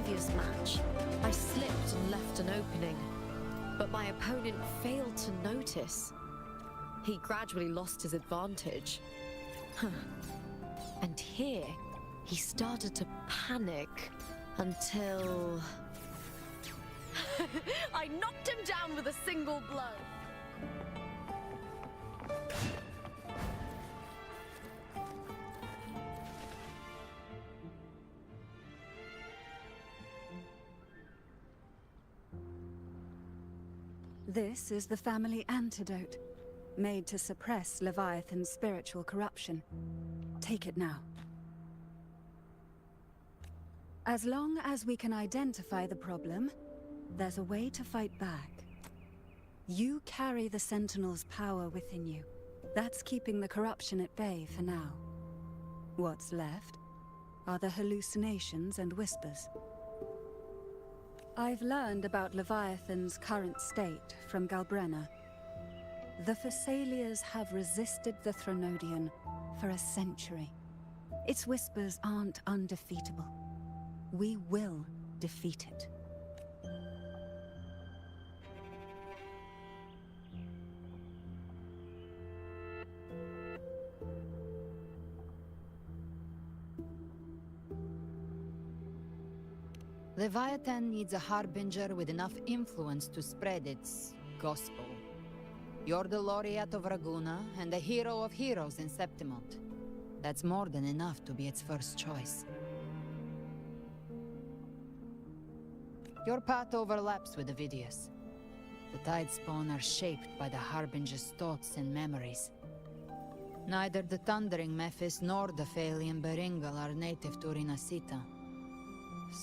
previous match, I slipped and left an opening, but my opponent failed to notice. He gradually lost his advantage. And here, he started to panic until... I knocked him down with a single blow. This is the family antidote, made to suppress Leviathan's spiritual corruption. Take it now. As long as we can identify the problem, there's a way to fight back. You carry the Sentinel's power within you. That's keeping the corruption at bay for now. What's left are the hallucinations and whispers. I've learned about Leviathan's current state from Galbrenna. The Thessalians have resisted the Threnodian for a century. Its whispers aren't undefeatable. We will defeat it. Leviathan needs a harbinger with enough influence to spread its gospel. You're the laureate of Raguna and the hero of heroes in Septimont. That's more than enough to be its first choice. Your path overlaps with Avidius. The Tidespawn are shaped by the Harbinger's thoughts and memories. Neither the Thundering Mephis nor the Phalian Beringal are native to Rinasita.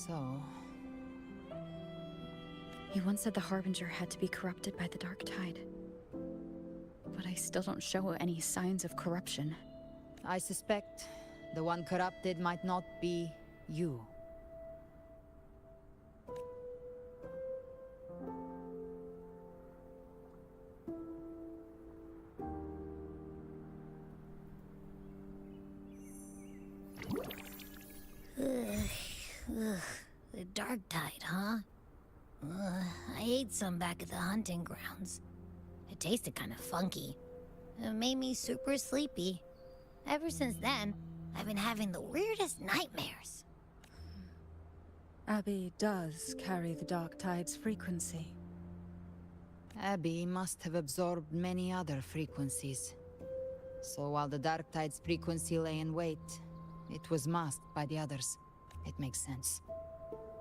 So... You once said the Harbinger had to be corrupted by the Dark Tide. But I still don't show any signs of corruption. I suspect the one corrupted might not be you. The Dark Tide, huh? I ate some back at the hunting grounds. It tasted kind of funky. It made me super sleepy. Ever since then, I've been having the weirdest nightmares. Abby does carry the Dark Tide's frequency. Abby must have absorbed many other frequencies. So while the Dark Tide's frequency lay in wait, it was masked by the others. It makes sense.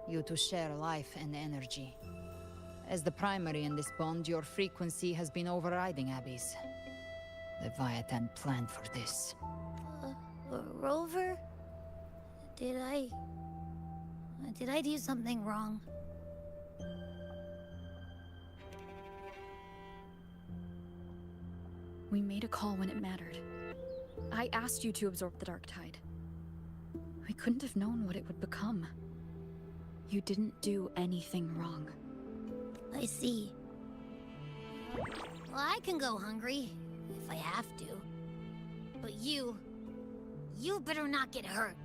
You two share life and energy. As the primary in this bond, your frequency has been overriding Abby's. Leviathan planned for this. Rover? Did I do something wrong? We made a call when it mattered. I asked you to absorb the Dark Tide. We couldn't have known what it would become. You didn't do anything wrong. I see. Well, I can go hungry, if I have to. But you better not get hurt.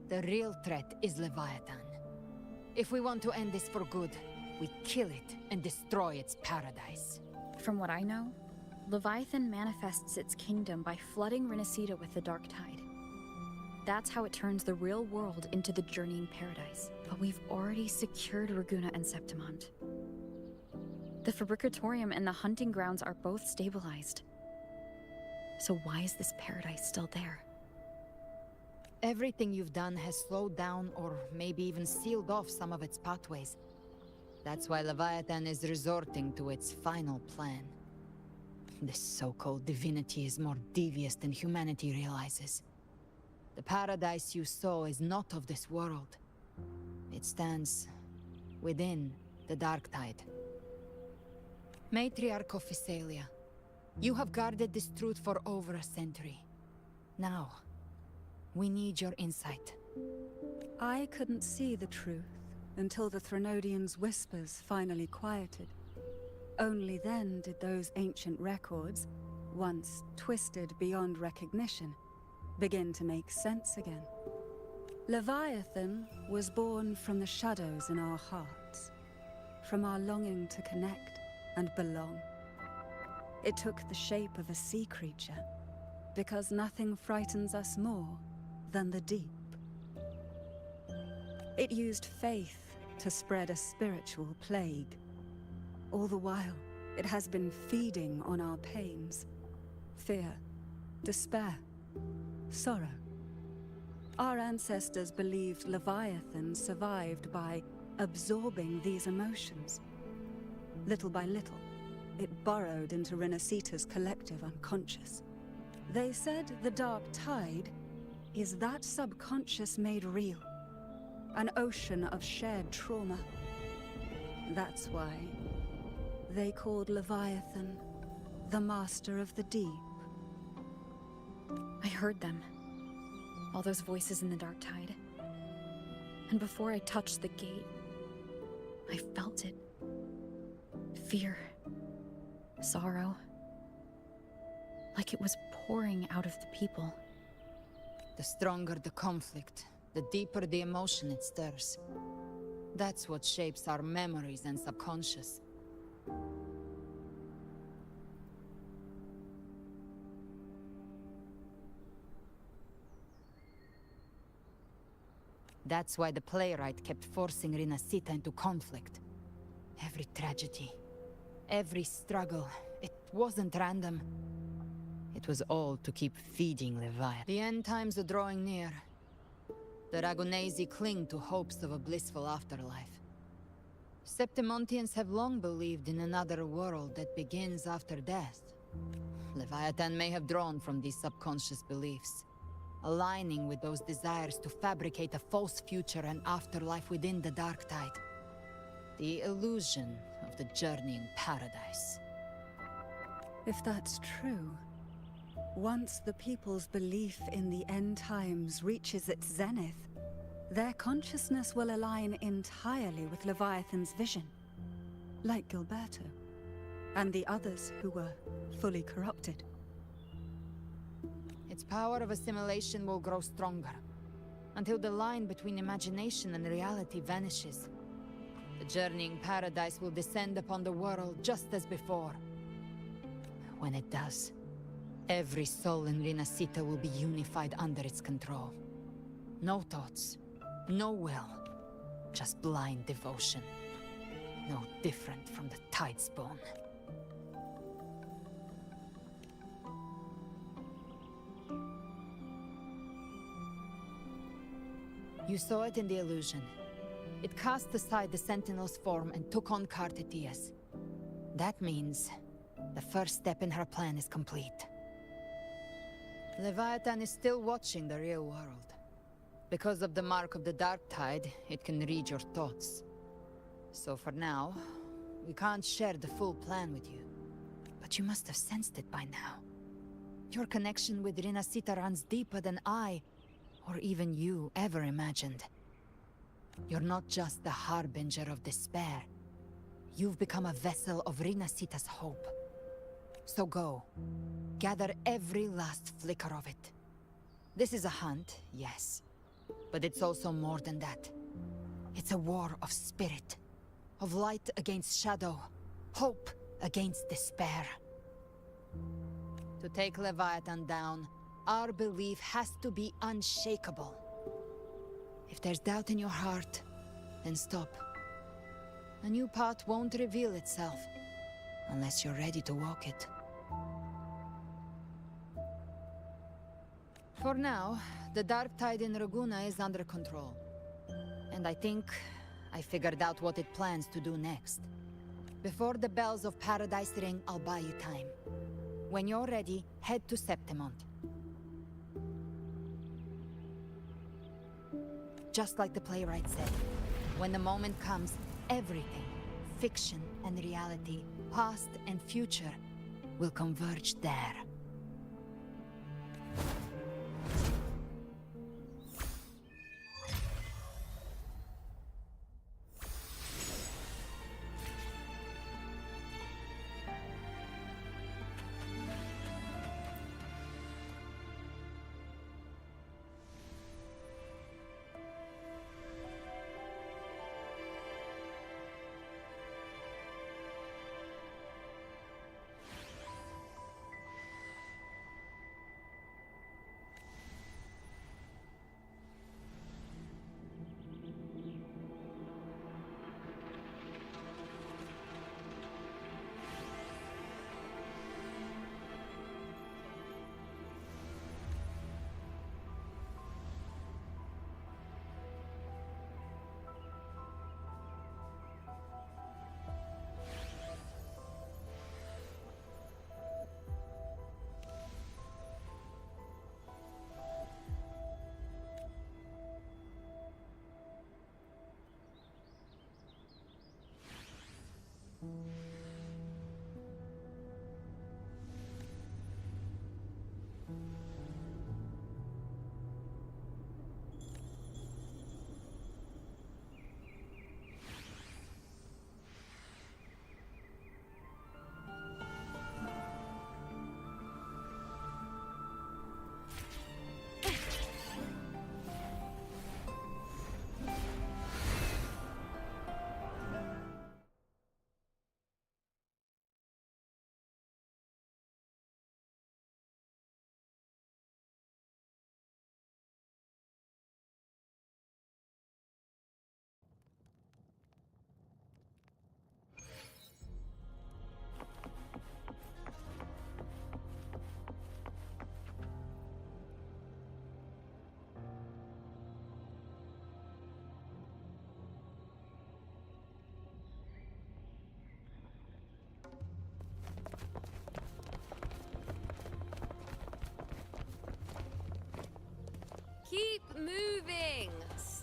The real threat is Leviathan. If we want to end this for good, we kill it and destroy its paradise. From what I know, Leviathan manifests its kingdom by flooding Rinasita with the Dark Tide. That's how it turns the real world into the journeying paradise. But we've already secured Raguna and Septimont. The Fabricatorium and the hunting grounds are both stabilized. So why is this paradise still there? Everything you've done has slowed down or maybe even sealed off some of its pathways. That's why Leviathan is resorting to its final plan. This so-called divinity is more devious than humanity realizes. The paradise you saw is not of this world. It stands within the Dark Tide. Matriarch of Physalia, you have guarded this truth for over a century. Now, we need your insight. I couldn't see the truth until the Threnodian's whispers finally quieted. Only then did those ancient records, once twisted beyond recognition, begin to make sense again. Leviathan was born from the shadows in our hearts, from our longing to connect and belong. It took the shape of a sea creature, because nothing frightens us more than the deep. It used faith to spread a spiritual plague. All the while, it has been feeding on our pains, fear, despair, sorrow. Our ancestors believed Leviathan survived by absorbing these emotions. Little by little, it burrowed into Renacita's collective unconscious. They said the dark tide is that subconscious made real, an ocean of shared trauma. That's why they called Leviathan the Master of the Deep. I heard them. All those voices in the dark tide. And before I touched the gate, I felt it. Fear. Sorrow. Like it was pouring out of the people. The stronger the conflict, the deeper the emotion it stirs. That's what shapes our memories and subconscious. That's why the playwright kept forcing Renacita into conflict. Every tragedy, every struggle, it wasn't random. It was all to keep feeding Leviathan. The end times are drawing near. The Ragunesi cling to hopes of a blissful afterlife. Septimontians have long believed in another world that begins after death. Leviathan may have drawn from these subconscious beliefs, aligning with those desires to fabricate a false future and afterlife within the dark tide. The illusion of the journeying paradise. If that's true, once the people's belief in the end times reaches its zenith, their consciousness will align entirely with Leviathan's vision, like Gilberto, and the others who were fully corrupted. Its power of assimilation will grow stronger, until the line between imagination and reality vanishes. The journeying paradise will descend upon the world just as before. When it does, every soul in Renacita will be unified under its control. No thoughts, no will, just blind devotion. No different from the Tidespawn. You saw it in the illusion. It cast aside the Sentinel's form and took on Cartetias. That means the first step in her plan is complete. Leviathan is still watching the real world. Because of the mark of the Dark Tide, it can read your thoughts. So for now, we can't share the full plan with you. But you must have sensed it by now. Your connection with Renacita runs deeper than I, or even you, ever imagined. You're not just the harbinger of despair. You've become a vessel of Renacita's hope. So go. Gather every last flicker of it. This is a hunt, yes. But it's also more than that. It's a war of spirit. Of light against shadow. Hope against despair. To take Leviathan down, our belief has to be unshakable. If there's doubt in your heart, then stop. A new path won't reveal itself, unless you're ready to walk it. For now, the dark tide in Raguna is under control. And I think I figured out what it plans to do next. Before the bells of Paradise ring, I'll buy you time. When you're ready, head to Septimont. Just like the playwright said, when the moment comes, everything, fiction and reality, past and future, will converge there.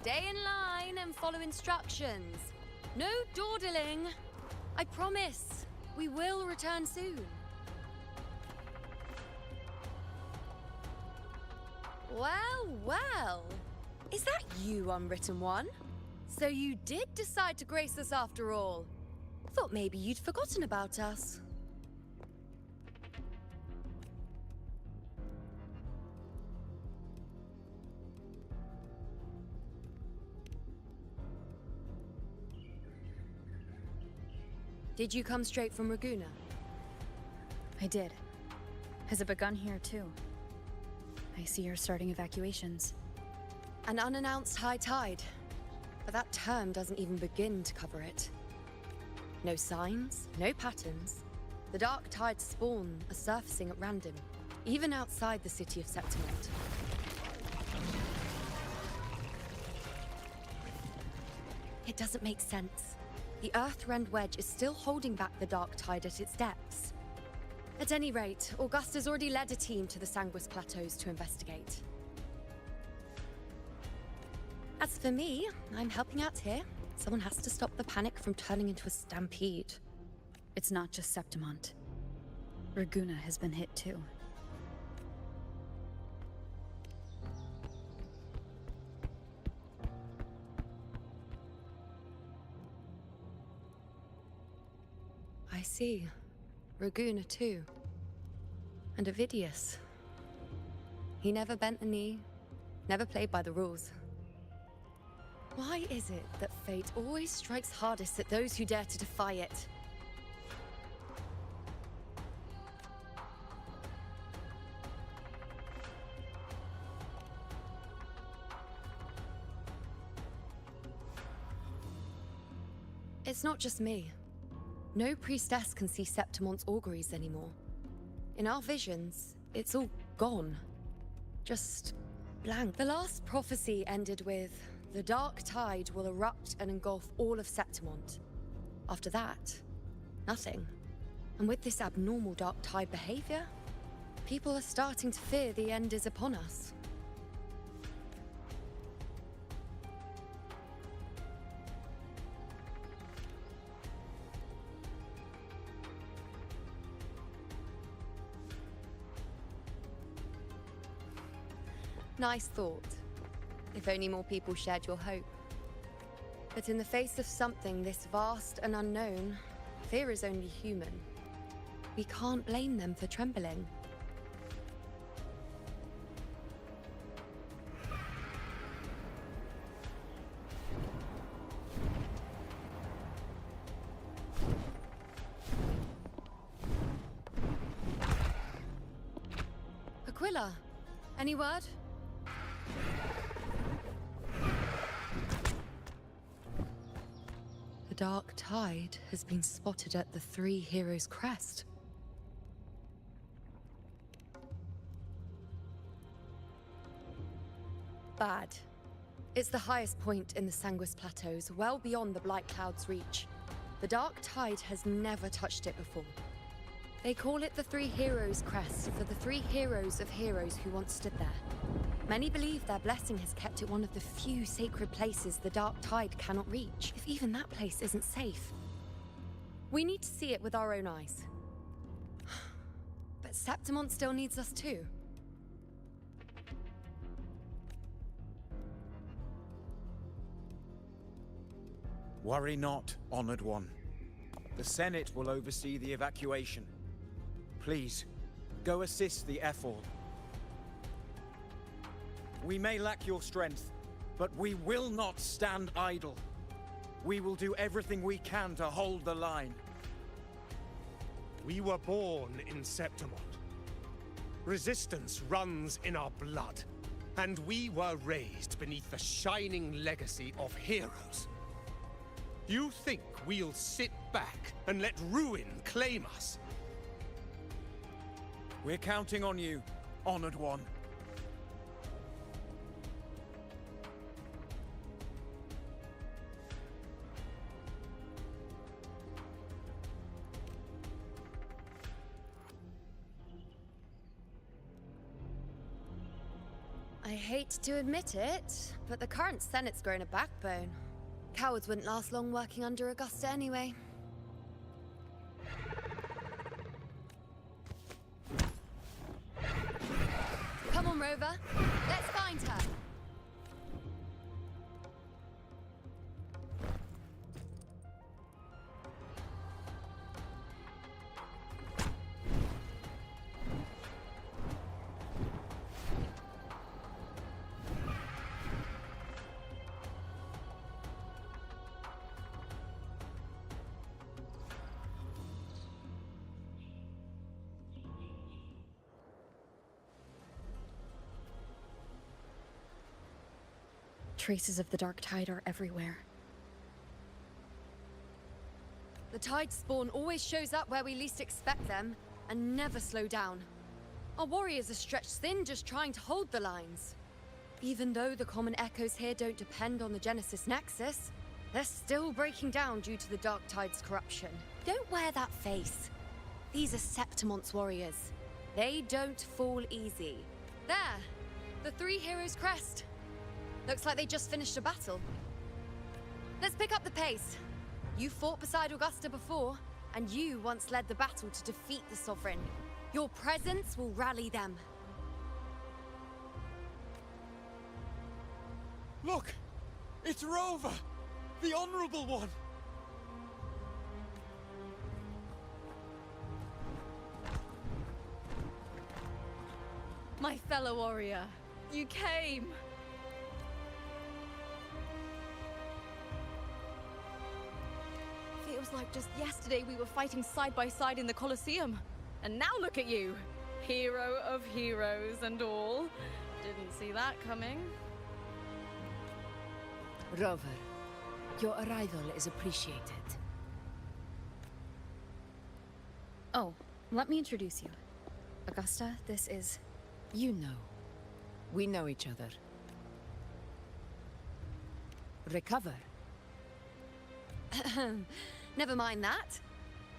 Stay in line and follow instructions. No dawdling. I promise. We will return soon. Well, well. Is that you, Unwritten One? So you did decide to grace us after all. Thought maybe you'd forgotten about us. Did you come straight from Raguna? I did. Has it begun here too? I see you're starting evacuations. An unannounced high tide. But that term doesn't even begin to cover it. No signs, no patterns. The dark tide's spawn are surfacing at random, even outside the city of Septimont. It doesn't make sense. The Earth-rend wedge is still holding back the dark tide at its depths. At any rate, Augusta's already led a team to the Sanguis Plateaus to investigate. As for me, I'm helping out here. Someone has to stop the panic from turning into a stampede. It's not just Septimont. Raguna has been hit too. I see. Raguna too. And Ovidius. He never bent the knee, never played by the rules. Why is it that fate always strikes hardest at those who dare to defy it? It's not just me. No priestess can see Septimont's auguries anymore. In our visions, it's all gone. Just blank. The last prophecy ended with, the dark tide will erupt and engulf all of Septimont. After that, nothing. And with this abnormal dark tide behavior, people are starting to fear the end is upon us. Nice thought. If only more people shared your hope. But in the face of something this vast and unknown, fear is only human. We can't blame them for trembling. Aquila, any word? The dark tide has been spotted at the Three Heroes' Crest. Bad. It's the highest point in the Sanguis Plateaus, well beyond the Blight Cloud's reach. The dark tide has never touched it before. They call it the Three Heroes' Crest for the three heroes of heroes who once stood there. Many believe their blessing has kept it one of the few sacred places the dark tide cannot reach, if even that place isn't safe. We need to see it with our own eyes. But Septimont still needs us too. Worry not, Honored One. The Senate will oversee the evacuation. Please, go assist the Ephor. We may lack your strength, but we will not stand idle. We will do everything we can to hold the line. We were born in Septimont. Resistance runs in our blood, and we were raised beneath the shining legacy of heroes. You think we'll sit back and let ruin claim us? We're counting on you, Honored One. I hate to admit it, but the current Senate's grown a backbone. Cowards wouldn't last long working under Augusta anyway. Come on, Rover. Let's find her. Traces of the dark tide are everywhere. The tide spawn always shows up where we least expect them, and never slow down. Our warriors are stretched thin just trying to hold the lines. Even though the common echoes here don't depend on the Genesis Nexus, they're still breaking down due to the dark tide's corruption. Don't wear that face. These are Septimon's warriors. They don't fall easy. There! The three heroes' crest. Looks like they just finished a battle. Let's pick up the pace. You fought beside Augusta before, and you once led the battle to defeat the Sovereign. Your presence will rally them. Look! It's Rover! The Honorable One! My fellow warrior, you came! Feels like just yesterday we were fighting side by side in the Colosseum. And now look at you! Hero of heroes and all. Didn't see that coming. Rover, your arrival is appreciated. Oh, let me introduce you. Augusta, this is... You know. We know each other. Recover. Never mind that.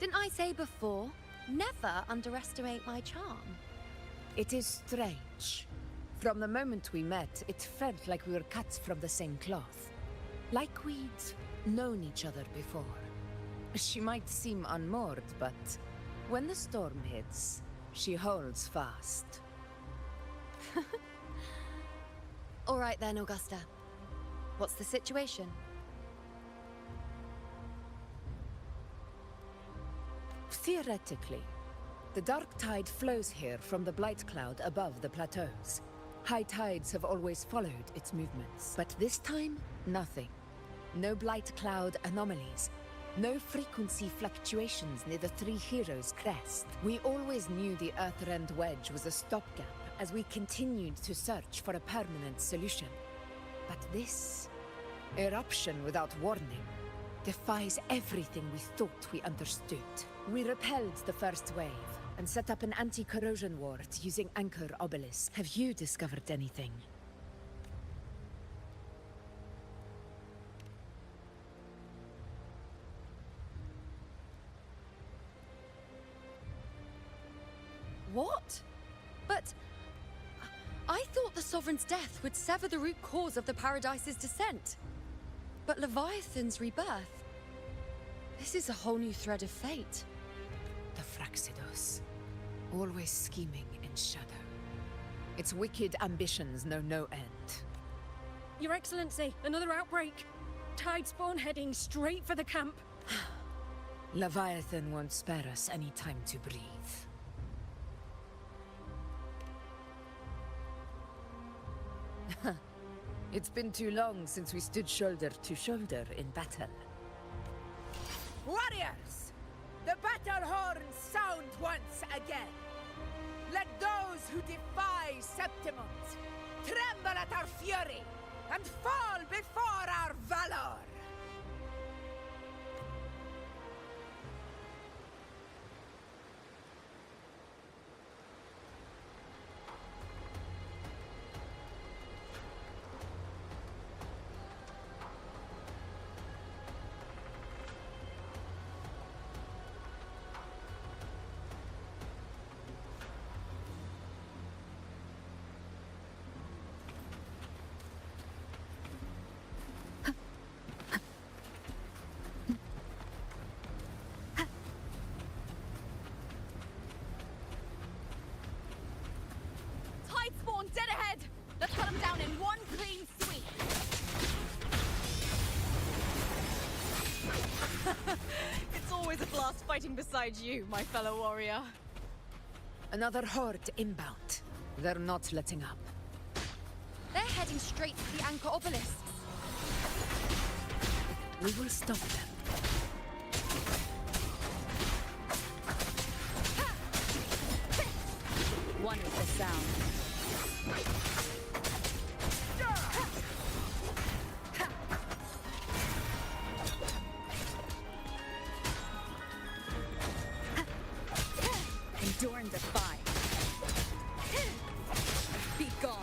Didn't I say before, never underestimate my charm? It is strange. From the moment we met, it felt like we were cut from the same cloth. Like we'd known each other before. She might seem unmoored, but when the storm hits, she holds fast. All right then, Augusta. What's the situation? Theoretically, the dark tide flows here from the blight cloud above the plateaus. High tides have always followed its movements, but this time, nothing. No blight cloud anomalies. No frequency fluctuations near the Three Heroes' crest. We always knew the Earthrend Wedge was a stopgap as we continued to search for a permanent solution. But this eruption without warning defies everything we thought we understood. We repelled the first wave and set up an anti-corrosion ward using Anchor Obelisk. Have you discovered anything? What? But... I thought the Sovereign's death would sever the root cause of the Paradise's descent. But Leviathan's rebirth... This is a whole new thread of fate. The Fraxidos. Always scheming in shadow. Its wicked ambitions know no end. Your Excellency, another outbreak. Tide spawn heading straight for the camp. Leviathan won't spare us any time to breathe. It's been too long since we stood shoulder to shoulder in battle. Warriors! The battle horns sound once again. Let those who defy Septimont tremble at our fury and fall before our valor! fighting beside you, my fellow warrior. Another horde inbound. They're not letting up. They're heading straight to the anchor obelisks. We will stop them. One is the sound. Endure and defy. Be gone.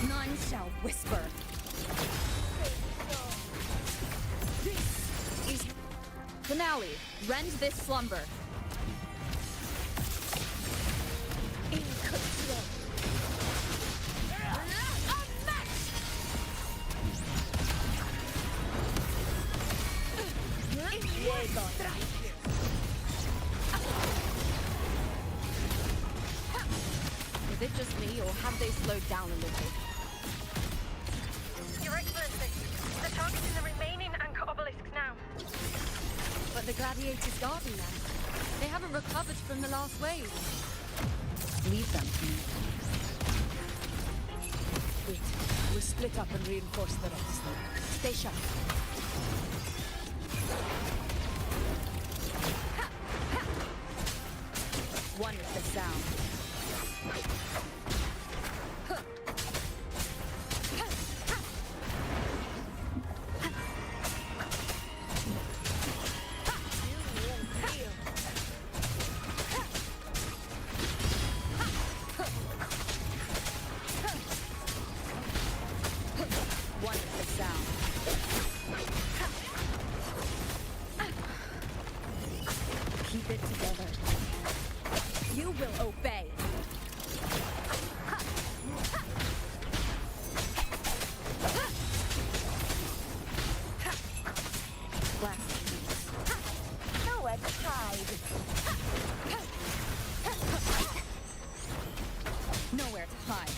None shall whisper. This is finale. Rend this slumber. Is it just me, or have they slowed down a little? Your Excellency, the target's in the remaining anchor obelisks now. But the gladiators guarding them, they haven't recovered from the last wave. Leave them to me. Wait, we'll split up and reinforce the rest. Stay sharp. One is the sound. One is the sound. Keep it together. You will obey. Nowhere to hide. Nowhere to hide.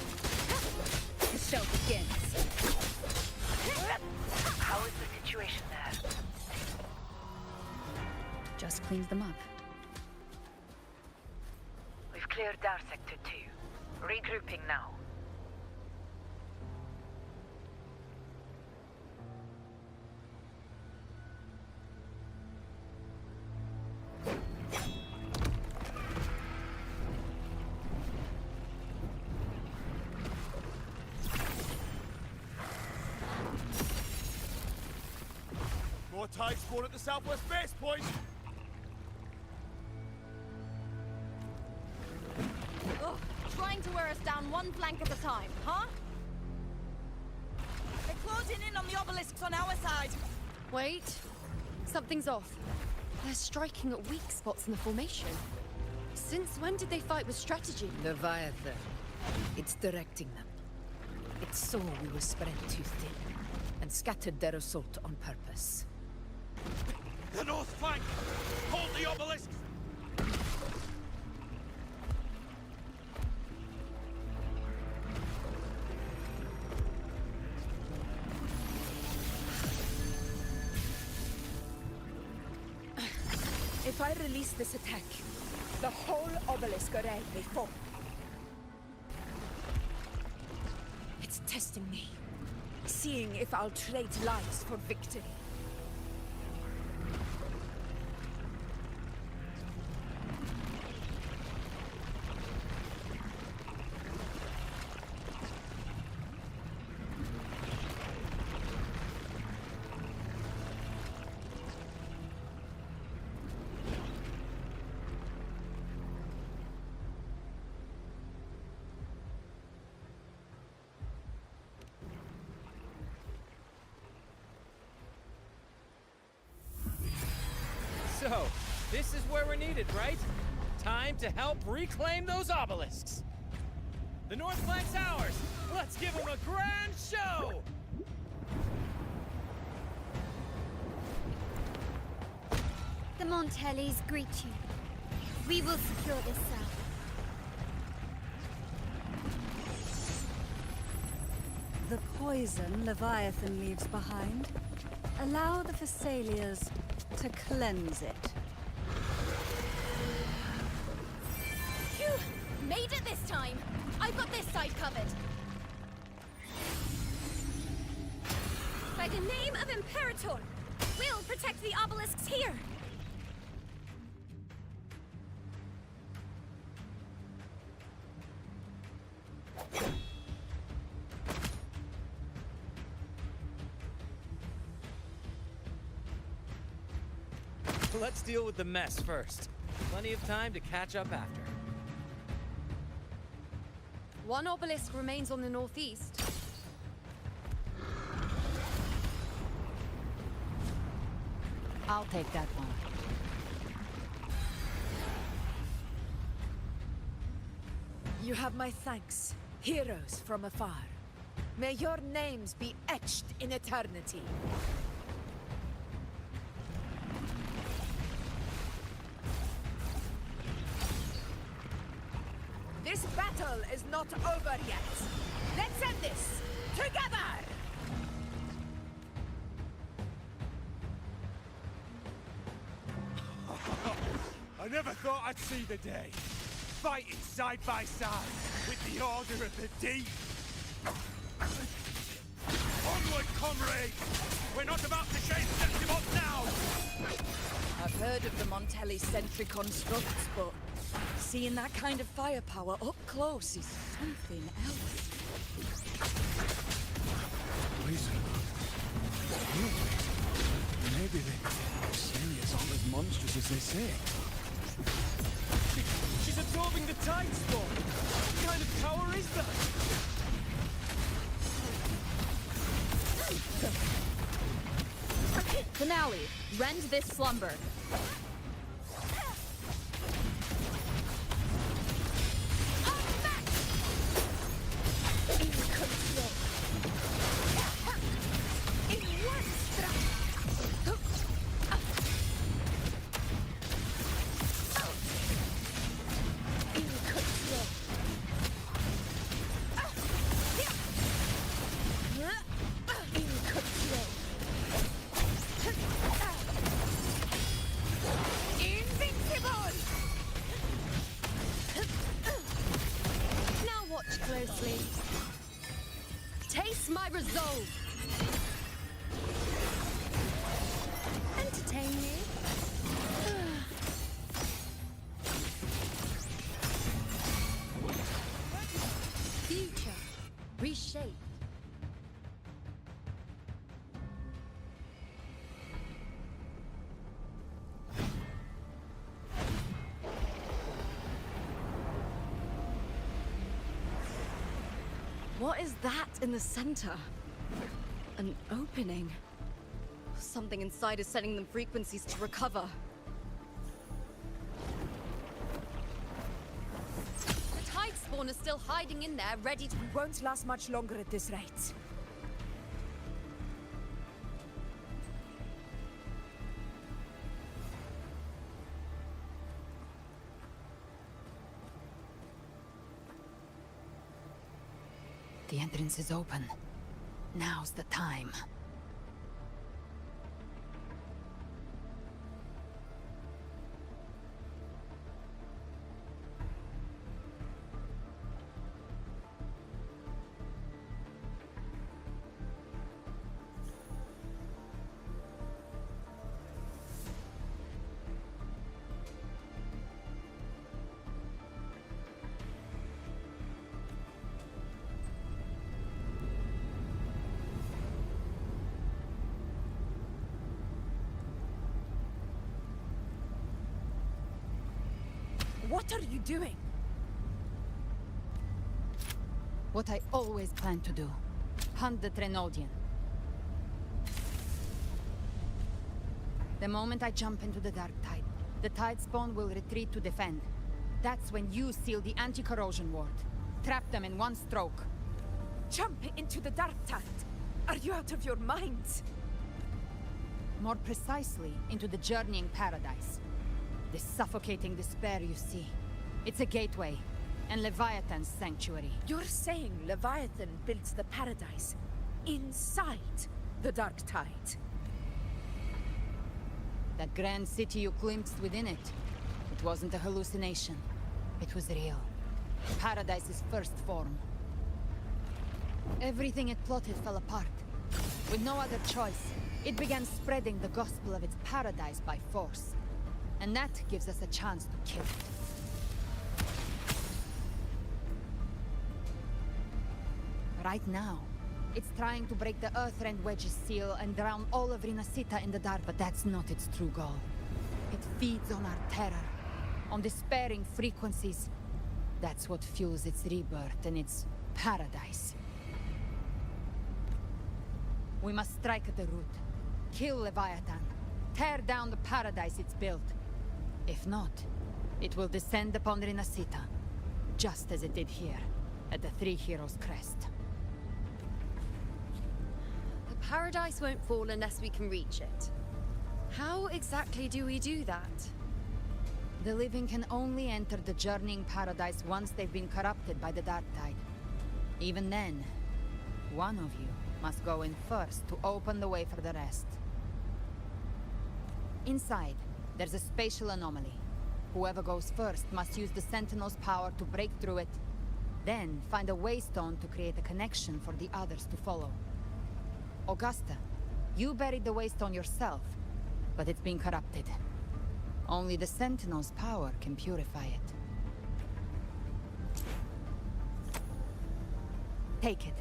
The show begins. How is the situation there? Just cleans them up. We've cleared our sector 2. Regrouping now. More tide spawn at the southwest base point! Ugh, trying to wear us down one flank at a time, huh? They're closing in on the obelisks on our side. Wait. Something's off. They're striking at weak spots in the formation. Since when did they fight with strategy? Leviathan. It's directing them. It saw we were spread too thin, and scattered their assault on purpose. The north flank! Hold the obelisks! If I release this attack, the whole obelisk array may fall. It's testing me, seeing if I'll trade lives for victory. So, this is where we're needed, right? Time to help reclaim those obelisks. The north flank's ours. Let's give them a grand show! The Montellis greet you. We will secure this cell. The poison Leviathan leaves behind, allow the Thessalias to cleanse it. Phew! Made it this time! I've got this side covered! By the name of Imperator, we'll protect the obelisks here! Let's deal with the mess first. Plenty of time to catch up after. One obelisk remains on the northeast. I'll take that one. You have my thanks, heroes from afar. May your names be etched in eternity. This battle is not over yet. Let's end this together! I never thought I'd see the day. Fighting side by side with the Order of the Deep. Onward, comrades! We're not about to shake Septimont now! I've heard of the Montelli sentry constructs, but seeing that kind of firepower up close is something else. Poison. Maybe the Syrians aren't as monstrous as they say. She's absorbing the tide spawn! What kind of power is that? Finale, rend this slumber. Closely. Taste my resolve. Entertain me. Future. Reshape. What is that in the center? An opening. Something inside is sending them frequencies to recover. The tide spawn is still hiding in there, ready to... We won't last much longer at this rate. The entrance is open. Now's the time. What are you doing? What I always planned to do. Hunt the Trenodian. The moment I jump into the Dark Tide, the Tide Spawn will retreat to defend. That's when you seal the anti-corrosion ward. Trap them in one stroke. Jump into the Dark Tide! Are you out of your mind? More precisely, into the journeying paradise. This suffocating despair you see. It's a gateway, and Leviathan's sanctuary. You're saying Leviathan built the paradise inside the Dark Tide? That grand city you glimpsed within it, it wasn't a hallucination. It was real. Paradise's first form. Everything it plotted fell apart. With no other choice, it began spreading the gospel of its paradise by force. And that gives us a chance to kill it. Right now, it's trying to break the Earthrend Wedge's seal and drown all of Rinasita in the dark, but that's not its true goal. It feeds on our terror, on despairing frequencies. That's what fuels its rebirth and its paradise. We must strike at the root, kill Leviathan, tear down the paradise it's built. If not, it will descend upon Rinasita, just as it did here, at the Three Heroes' Crest. The paradise won't fall unless we can reach it. How exactly do we do that? The living can only enter the journeying paradise once they've been corrupted by the Dark Tide. Even then, one of you must go in first to open the way for the rest. Inside, there's a spatial anomaly. Whoever goes first must use the Sentinel's power to break through it, then find a waystone to create a connection for the others to follow. Augusta, you buried the waystone yourself, but it's been corrupted. Only the Sentinel's power can purify it. Take it.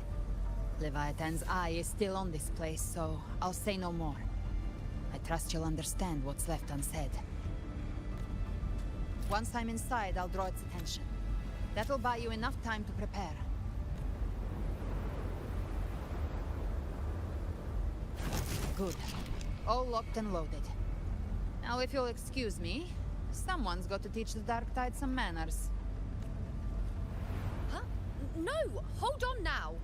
Leviathan's eye is still on this place, so I'll say no more. I trust you'll understand what's left unsaid. Once I'm inside, I'll draw its attention. That'll buy you enough time to prepare. Good. All locked and loaded. Now, if you'll excuse me, someone's got to teach the Dark Tide some manners. Huh? No! Hold on now!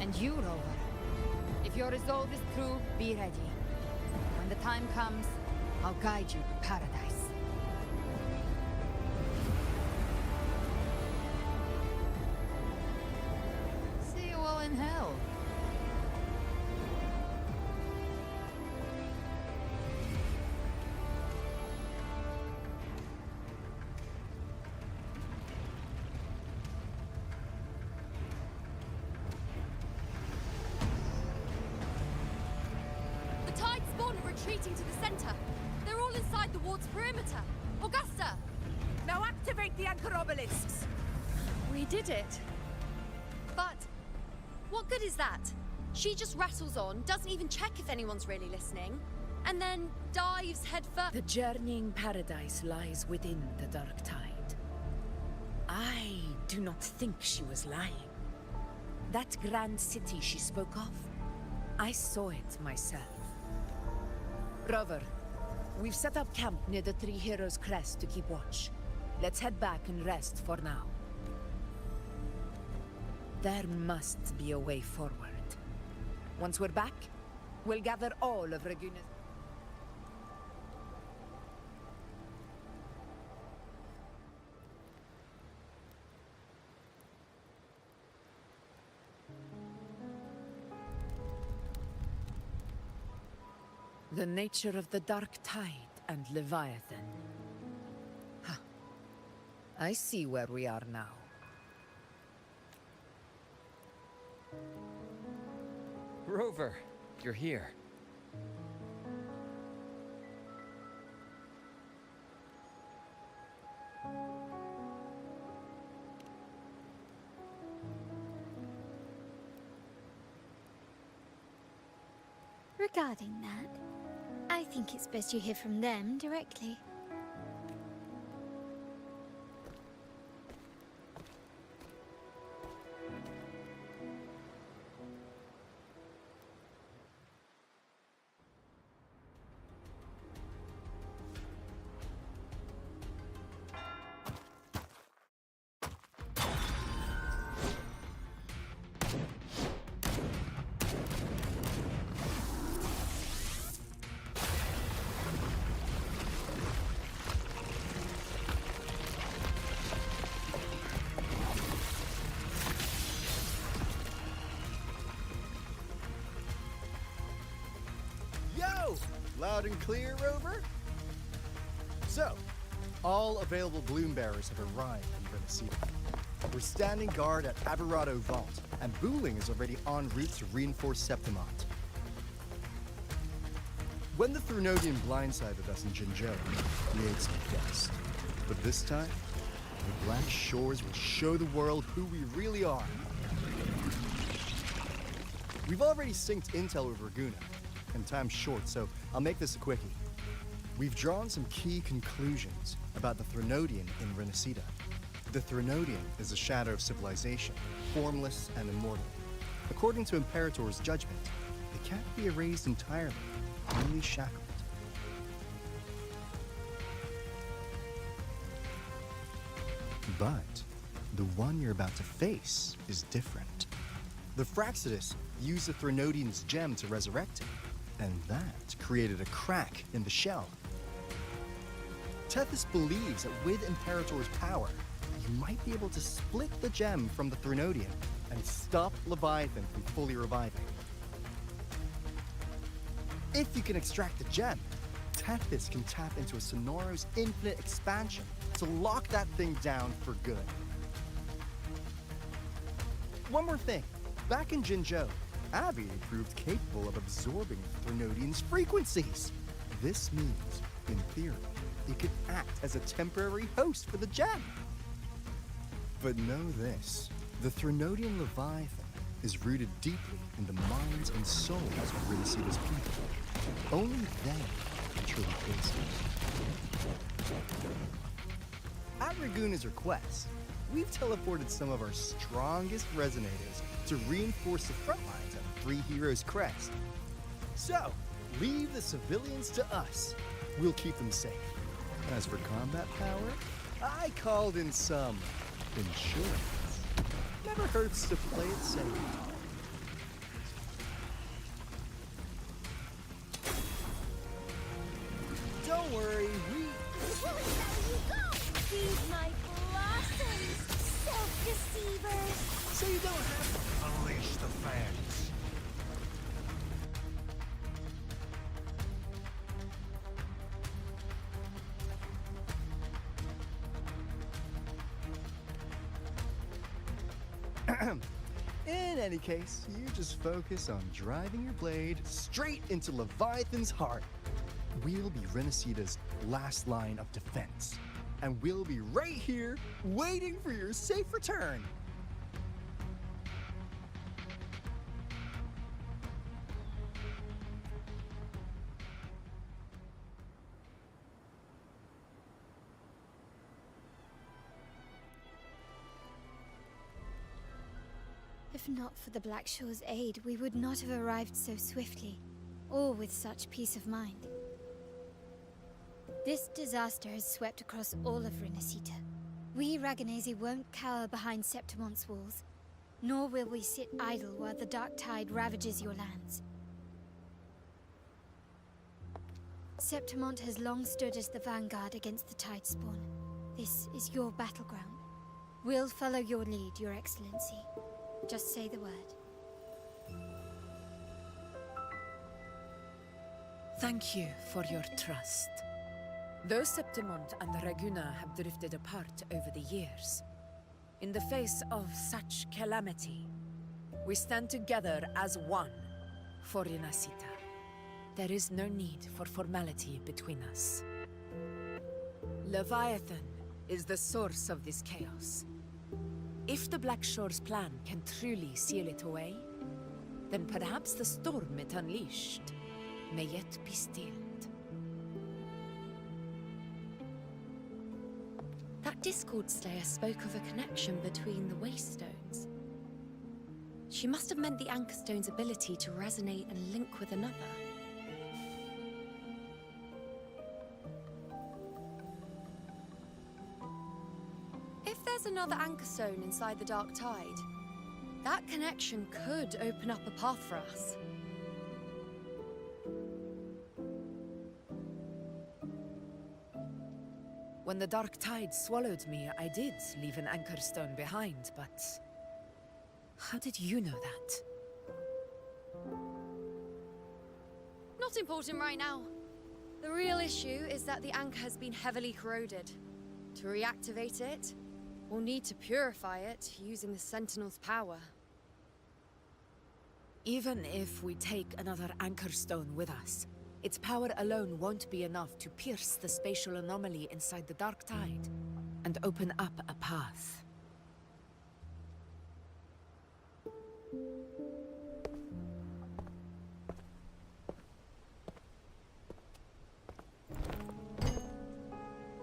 And you, Rover. If your resolve is true, be ready. When the time comes, I'll guide you to paradise. See you all in hell. Retreating to the center. They're all inside the ward's perimeter. Augusta! Now activate the anchor obelisks! We did it. But what good is that? She just rattles on, doesn't even check if anyone's really listening, and then dives headfirst. The journeying paradise lies within the Dark Tide. I do not think she was lying. That grand city she spoke of, I saw it myself. Rover, we've set up camp near the Three Heroes' Crest to keep watch. Let's head back and rest for now. There must be a way forward. Once we're back, we'll gather all of Raguna's... The nature of the Dark Tide and Leviathan. Huh. I see where we are now. Rover, you're here. Regarding that, I think it's best you hear from them directly. loud and clear, Rover? So, all available bloom bearers have arrived in Renesita. We're standing guard at Aberrado Vault, and Booling is already en route to reinforce Septimont. When the Threnodian blindsided us in Jinzhou, we ate some dust. But this time, the Black Shores will show the world who we really are. We've already synced intel with Raguna, and time's short, so I'll make this a quickie. We've drawn some key conclusions about the Threnodian in Renesita. The Threnodian is a shadow of civilization, formless and immortal. According to Imperator's judgment, it can't be erased entirely, only shackled. But the one you're about to face is different. The Fraxidus used the Threnodian's gem to resurrect him, and that created a crack in the shell. Tethys believes that with Imperator's power, you might be able to split the gem from the Threnodian and stop Leviathan from fully reviving. If you can extract the gem, Tethys can tap into a Sonoro's infinite expansion to lock that thing down for good. One more thing. Back in Jinzhou, Abby proved capable of absorbing the Threnodian's frequencies. This means, in theory, it could act as a temporary host for the gem. But know this, the Threnodian Leviathan is rooted deeply in the minds and souls of Renesita's people. Only they can truly face it. At Raguna's request, we've teleported some of our strongest resonators to reinforce the front lines at Three Heroes Crest. So, leave the civilians to us. We'll keep them safe. As for combat power, I called in some insurance. Never hurts to play it safe. Don't worry, Where shall you go? Feed my blossoms, self-deceivers! So you don't have to Unleash the fans. In any case, you just focus on driving your blade straight into Leviathan's heart. We'll be Renesita's last line of defense. And we'll be right here, waiting for your safe return. If not for the Black Shore's aid, we would not have arrived so swiftly, or with such peace of mind. This disaster has swept across all of Renesita. We Raganese won't cower behind Septimont's walls, nor will we sit idle while the dark tide ravages your lands. Septimont has long stood as the vanguard against the tide spawn. This is your battleground. We'll follow your lead, Your Excellency. Just say the word. Thank you for your trust. Though Septimont and Raguna have drifted apart over the years, in the face of such calamity, we stand together as one for Renesita. There is no need for formality between us. Leviathan is the source of this chaos. If the Black Shore's plan can truly seal it away, then perhaps the storm it unleashed may yet be stilled. That Discord Slayer spoke of a connection between the Waystones. She must have meant the Anchorstone's ability to resonate and link with another. If there's another Anchorstone inside the Dark Tide, that connection could open up a path for us. When the Dark Tide swallowed me, I did leave an Anchorstone behind, but... how did you know that? Not important right now. The real issue is that the anchor has been heavily corroded. To reactivate it, we'll need to purify it using the Sentinel's power. Even if we take another anchor stone with us, its power alone won't be enough to pierce the spatial anomaly inside the Dark Tide and open up a path.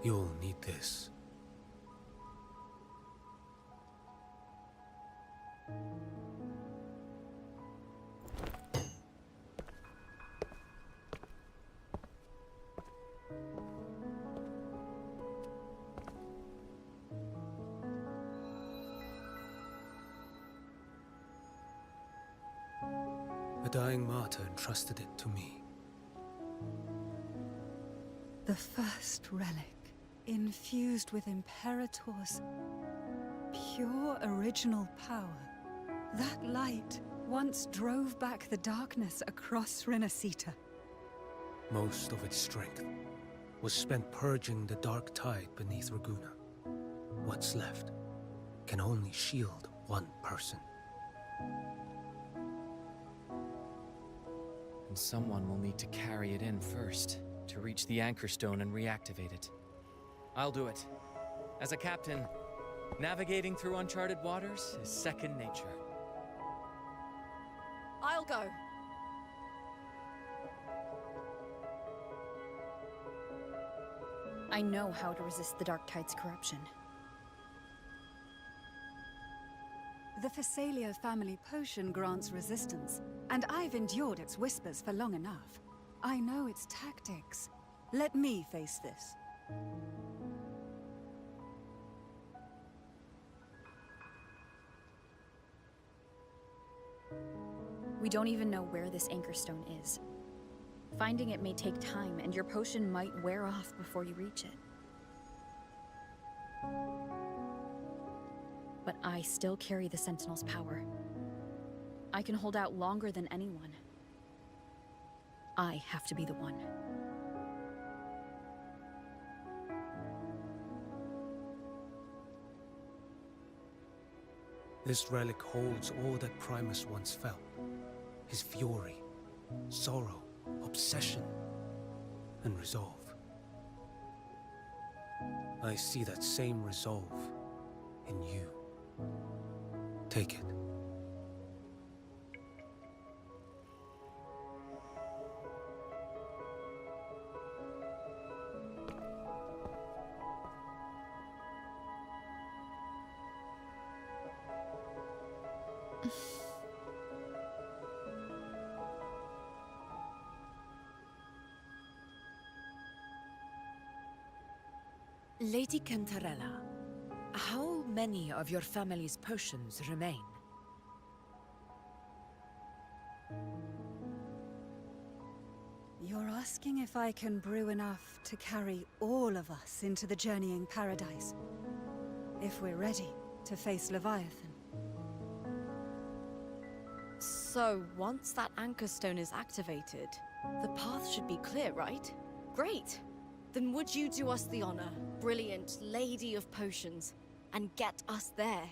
You'll need this. A dying martyr entrusted it to me. The first relic, infused with Imperator's pure original power. That light once drove back the darkness across Renacita. Most of its strength was spent purging the dark tide beneath Raguna. What's left can only shield one person. And someone will need to carry it in first, to reach the anchor stone and reactivate it. I'll do it. As a captain, navigating through uncharted waters is second nature. I'll go. I know how to resist the Dark Tide's corruption. The Phasalia family potion grants resistance, and I've endured its whispers for long enough. I know its tactics. Let me face this. We don't even know where this anchor stone is. Finding it may take time, and your potion might wear off before you reach it. But I still carry the Sentinel's power. I can hold out longer than anyone. I have to be the one. This relic holds all that Primus once felt. His fury, sorrow, obsession, and resolve. I see that same resolve in you. Take it. Lady Cantarella, how many of your family's potions remain? You're asking if I can brew enough to carry all of us into the journeying paradise. If we're ready to face Leviathan. So, once that anchor stone is activated, the path should be clear, right? Great! Then would you do us the honor, brilliant Lady of Potions, and get us there?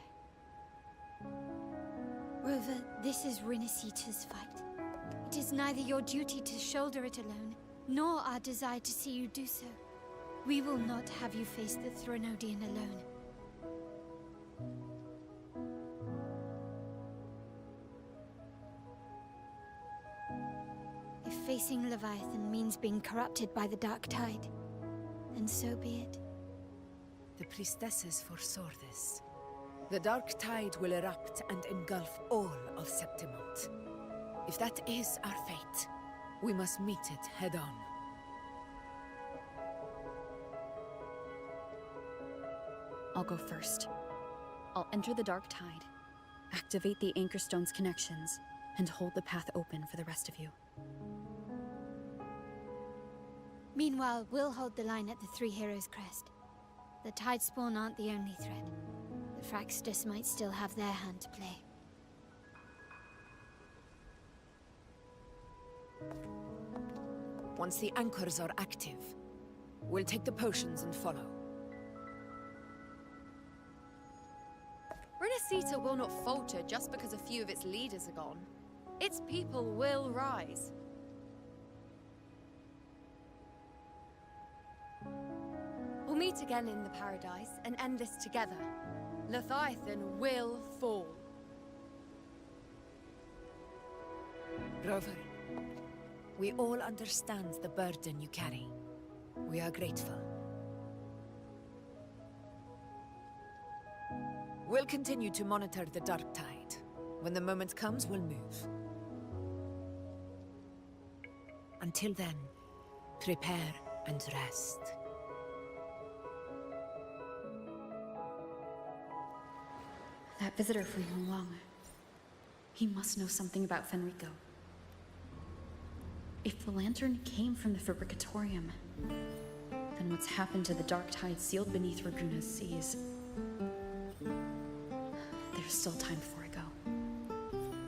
Rover, this is Renacita's fight. It is neither your duty to shoulder it alone, nor our desire to see you do so. We will not have you face the Threnodian alone. If facing Leviathan means being corrupted by the Dark Tide, then so be it. The priestesses foresaw this. The Dark Tide will erupt and engulf all of Septimont. If that is our fate, we must meet it head-on. I'll go first. I'll enter the Dark Tide, activate the Anchor Stone's connections, and hold the path open for the rest of you. Meanwhile, we'll hold the line at the Three Heroes Crest. The Tidespawn aren't the only threat. The Fraxtus might still have their hand to play. once the anchors are active. We'll take the potions and follow. Renacita will not falter just because a few of its leaders are gone. Its people will rise. We'll meet again in the Paradise and end this together. Leviathan will fall. Rover, we all understand the burden you carry. We are grateful. We'll continue to monitor the dark tide. When the moment comes, we'll move. Until then, prepare and rest. That visitor for Yonglong. He must know something about Fenrico. If the lantern came from the Fabricatorium, then what's happened to the dark tide sealed beneath Raguna's seas? There's still time before I go.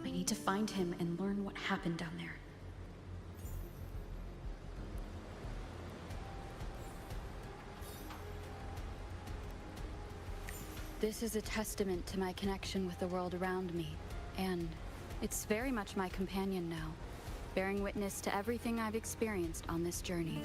I need to find him and learn what happened down there. This is a testament to my connection with the world around me, and it's very much my companion now, bearing witness to everything I've experienced on this journey.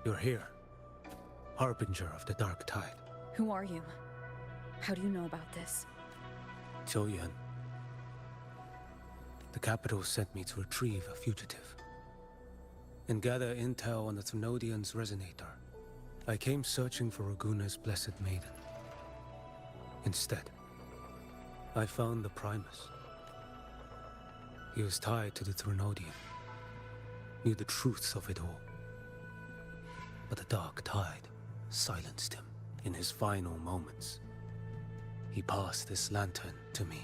You're here. Harbinger of the Dark Tide. Who are you? How do you know about this? Zhou Yuan. The capital sent me to retrieve a fugitive and gather intel on the Thrunodian's resonator. I came searching for Raguna's Blessed Maiden. Instead, I found the Primus. He was tied to the Thrunodian, knew the truths of it all. But the Dark Tide silenced him in his final moments. He passed this lantern to me.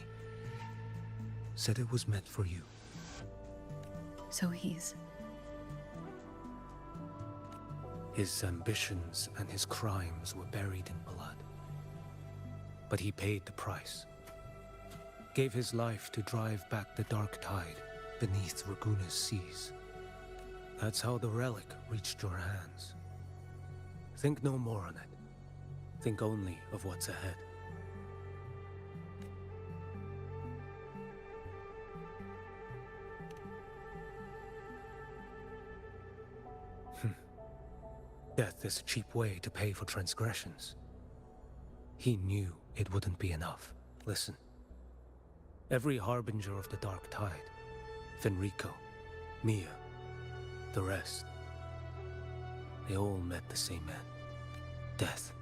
Said it was meant for you. So he's... His ambitions and his crimes were buried in blood. But he paid the price. Gave his life to drive back the Dark Tide beneath Raguna's seas. That's how the relic reached your hands. Think no more on it. Think only of what's ahead. Death is a cheap way to pay for transgressions. He knew it wouldn't be enough. Listen. Every harbinger of the Dark Tide, Fenrico, Mia, the rest, they all met the same end. Death.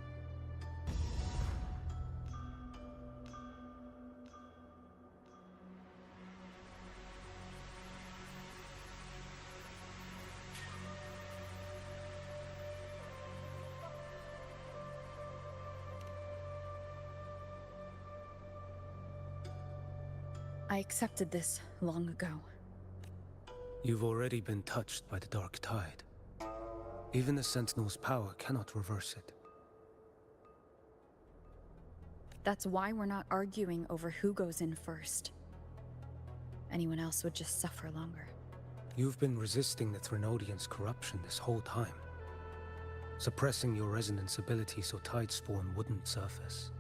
I accepted this long ago. You've already been touched by the Dark Tide. Even the Sentinel's power cannot reverse it. That's why we're not arguing over who goes in first. Anyone else would just suffer longer. You've been resisting the Thrunodian's corruption this whole time. Suppressing your resonance ability so Tidespawn wouldn't surface.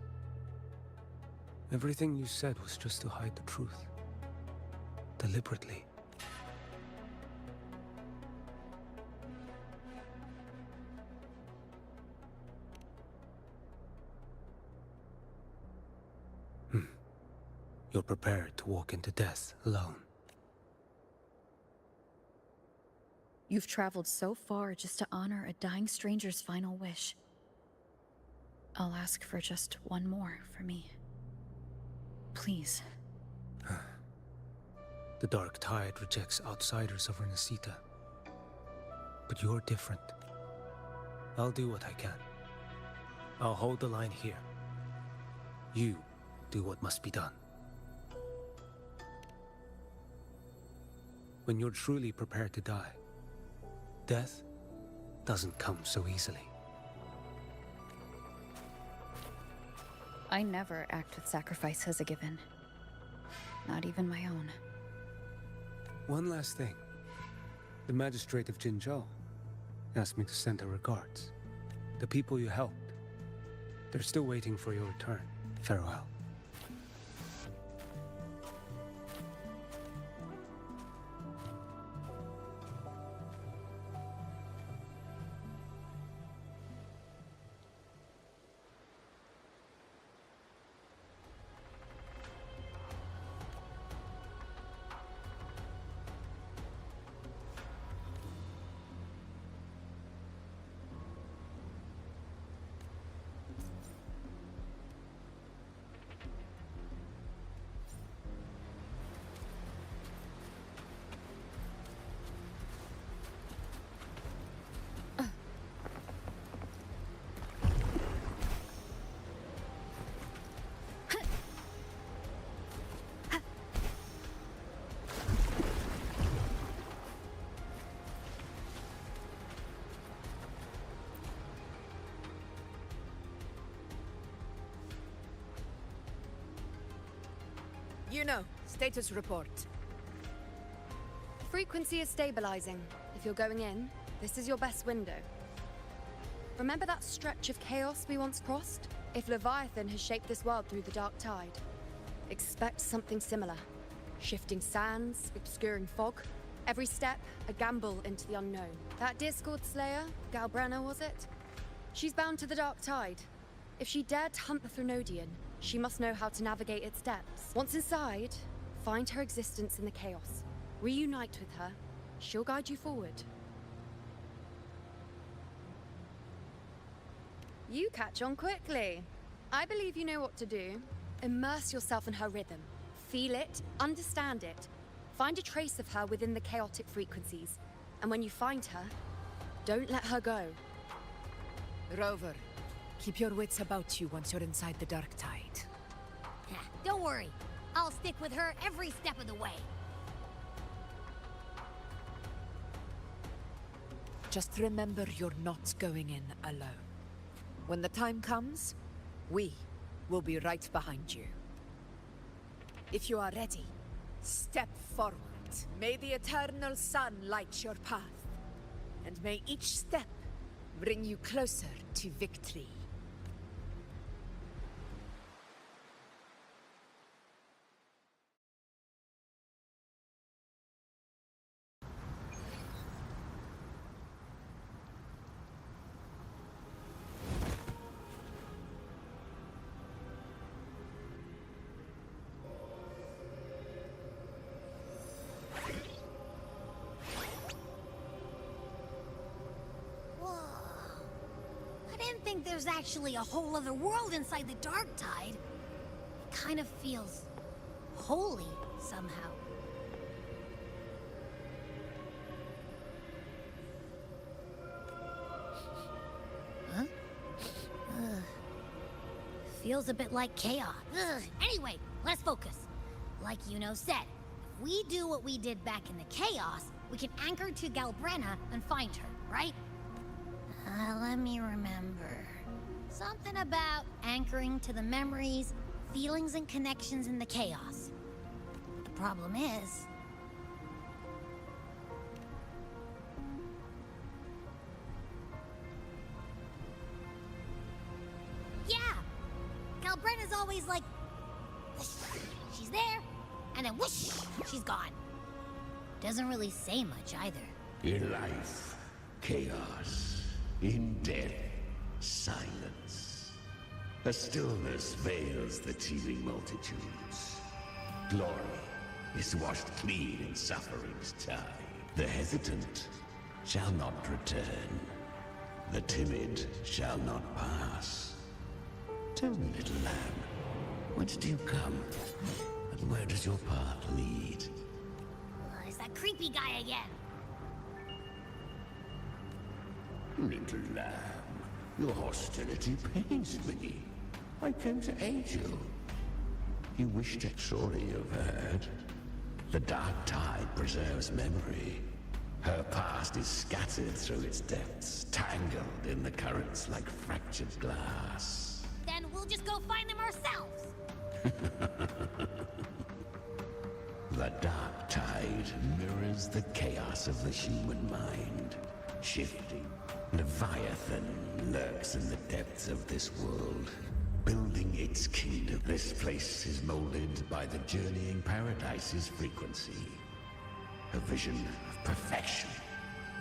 Everything you said was just to hide the truth. Deliberately. You're prepared to walk into death alone. You've traveled so far just to honor a dying stranger's final wish. I'll ask for just one more for me. Please. The Dark Tide rejects outsiders of Renesita. But you're different. I'll do what I can. I'll hold the line here. You do what must be done. When you're truly prepared to die, death doesn't come so easily. I never act with sacrifice as a given. Not even my own. One last thing. The magistrate of Jinzhou asked me to send her regards. The people you helped, they're still waiting for your return. Farewell. You know, status report. Frequency is stabilizing. If you're going in, this is your best window. Remember that stretch of chaos we once crossed? If Leviathan has shaped this world through the Dark Tide, expect something similar. Shifting sands, obscuring fog. Every step, a gamble into the unknown. That Discord Slayer, Galbrenna was it? She's bound to the Dark Tide. If she dared to hunt the Threnodian, she must know how to navigate its depths. Once inside, find her existence in the chaos. Reunite with her. She'll guide you forward. You catch on quickly. I believe you know what to do. Immerse yourself in her rhythm. Feel it, understand it. Find a trace of her within the chaotic frequencies. And when you find her, don't let her go. Rover, keep your wits about you once you're inside the Dark Tide. Don't worry. I'll stick with her every step of the way. Just remember you're not going in alone. When the time comes, we will be right behind you. If you are ready, step forward. May the eternal sun light your path, and may each step bring you closer to victory. There's actually a whole other world inside the Dark Tide. It kind of feels holy somehow. Huh? Feels a bit like chaos. Anyway, let's focus. Like Yuno said, if we do what we did back in the chaos, we can anchor to Galbrenna and find her, right? Let me remember. Something about anchoring to the memories, feelings, and connections in the chaos. The problem is... yeah! Galbrenna's always like... whoosh, she's there, and then whoosh, she's gone. Doesn't really say much either. In life, chaos. In death, silence. A stillness veils the teeming multitudes. Glory is washed clean in suffering's tide. The hesitant shall not return. The timid shall not pass. Tell me, little lamb, whence do you come? And where does your path lead? It's that creepy guy again. Little lamb, your hostility pains me. I came to aid you. You wish to... Surely you've heard. The dark tide preserves memory. Her past is scattered through its depths, tangled in the currents like fractured glass. Then we'll just go find them ourselves. The dark tide mirrors the chaos of the human mind, shifting. Leviathan lurks in the depths of this world, building its kingdom. This place is molded by the journeying paradise's frequency. A vision of perfection,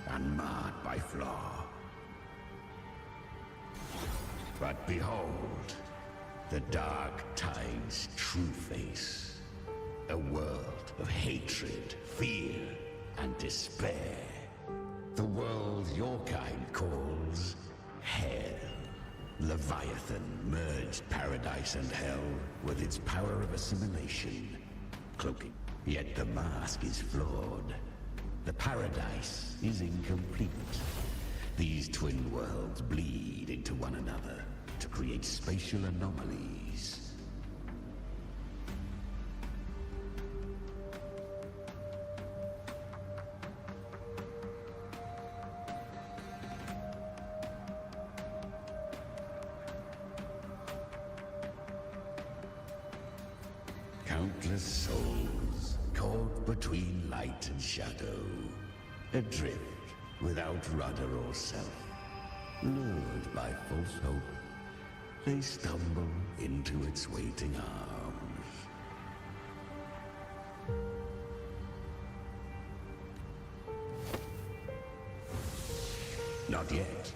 unmarred by flaw. But behold, the dark tide's true face. A world of hatred, fear, and despair. The world your kind calls Hell. Leviathan merged paradise and hell with its power of assimilation, cloaking. Yet the mask is flawed. The paradise is incomplete. These twin worlds bleed into one another to create spatial anomalies. Countless souls caught between light and shadow, adrift without rudder or self, lured by false hope, they stumble into its waiting arms. Not yet.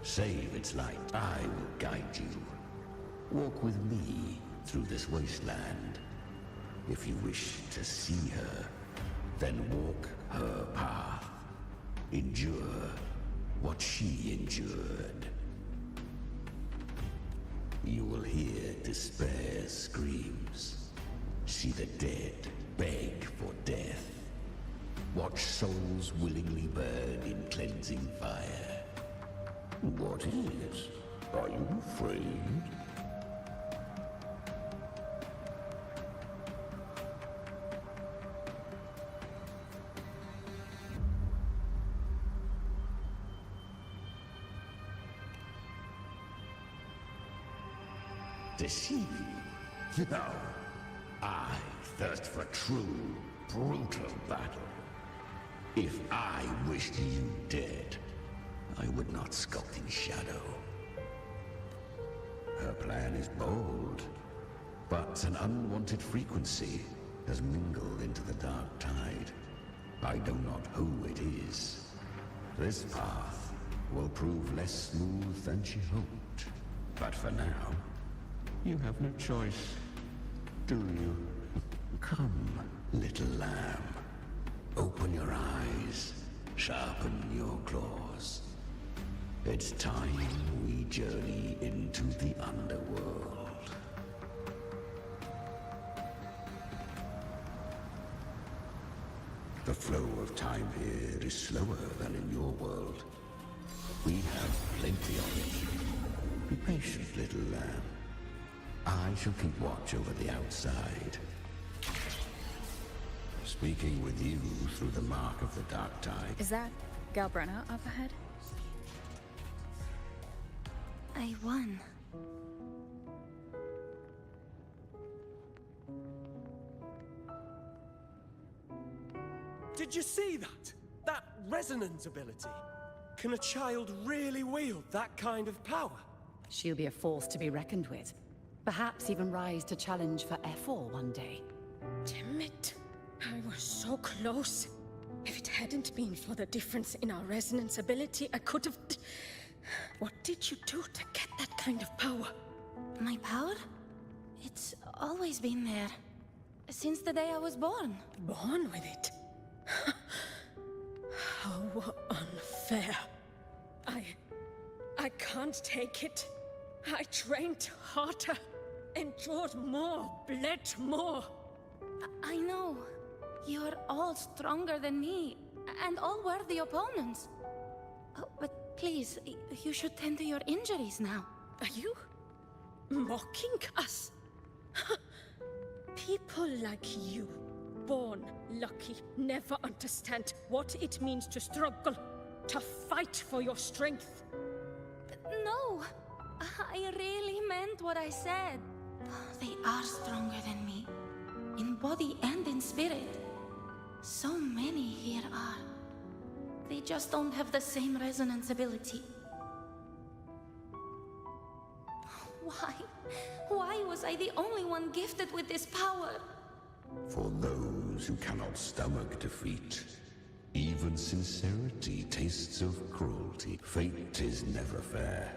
Save its light. I will guide you. Walk with me through this wasteland. If you wish to see her, then walk her path. Endure what she endured. You will hear despair's screams. See the dead beg for death. Watch souls willingly burn in cleansing fire. What is? Are you afraid? Deceive you? No. I thirst for true, brutal battle. If I wished you dead, I would not skulk in shadow. Her plan is bold, but an unwanted frequency has mingled into the dark tide. I know not who it is. This path will prove less smooth than she hoped. But for now, you have no choice, do you? Come, little lamb. Open your eyes, sharpen your claws. It's time we journey into the underworld. The flow of time here is slower than in your world. We have plenty of it. Be patient, little lamb. I shall keep watch over the outside. Speaking with you through the mark of the dark tide. Is that Galbrenna up ahead? I won. Did you see that? That resonance ability? Can a child really wield that kind of power? She'll be a force to be reckoned with. Perhaps even rise to challenge for F4 one day. Damn it. I was so close. If it hadn't been for the difference in our resonance ability, I could have... What did you do to get that kind of power? My power? It's always been there. Since the day I was born. Born with it? How fair. I can't take it. I trained harder, endured more, bled more. I know. You're all stronger than me, and all worthy opponents. But please, you should tend to your injuries now. Are you mocking us? People like you, born lucky, never understand what it means to struggle, to fight for your strength. No, I really meant what I said. They are stronger than me, in body and in spirit. So many here are. They just don't have the same resonance ability. Why? Why was I the only one gifted with this power? For those who cannot stomach defeat, even sincerity tastes of cruelty. Fate is never fair.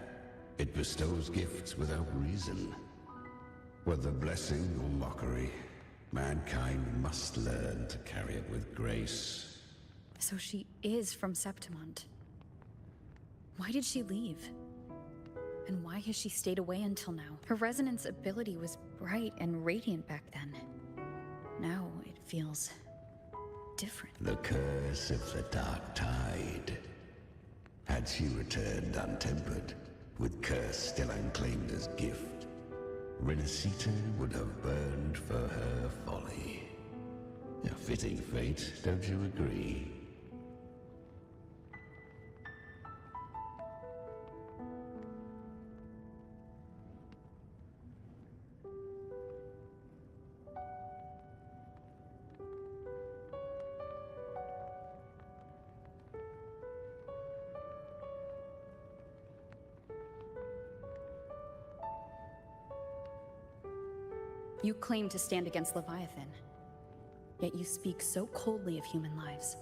It bestows gifts without reason. Whether blessing or mockery, mankind must learn to carry it with grace. So she is from Septimont. Why did she leave? And why has she stayed away until now? Her resonance ability was bright and radiant back then. Now it feels different. The curse of the Dark Tide. Had she returned untempered, with curse still unclaimed as gift, Renacita would have burned for her folly. A fitting fate, don't you agree? You claim to stand against Leviathan, yet you speak so coldly of human lives.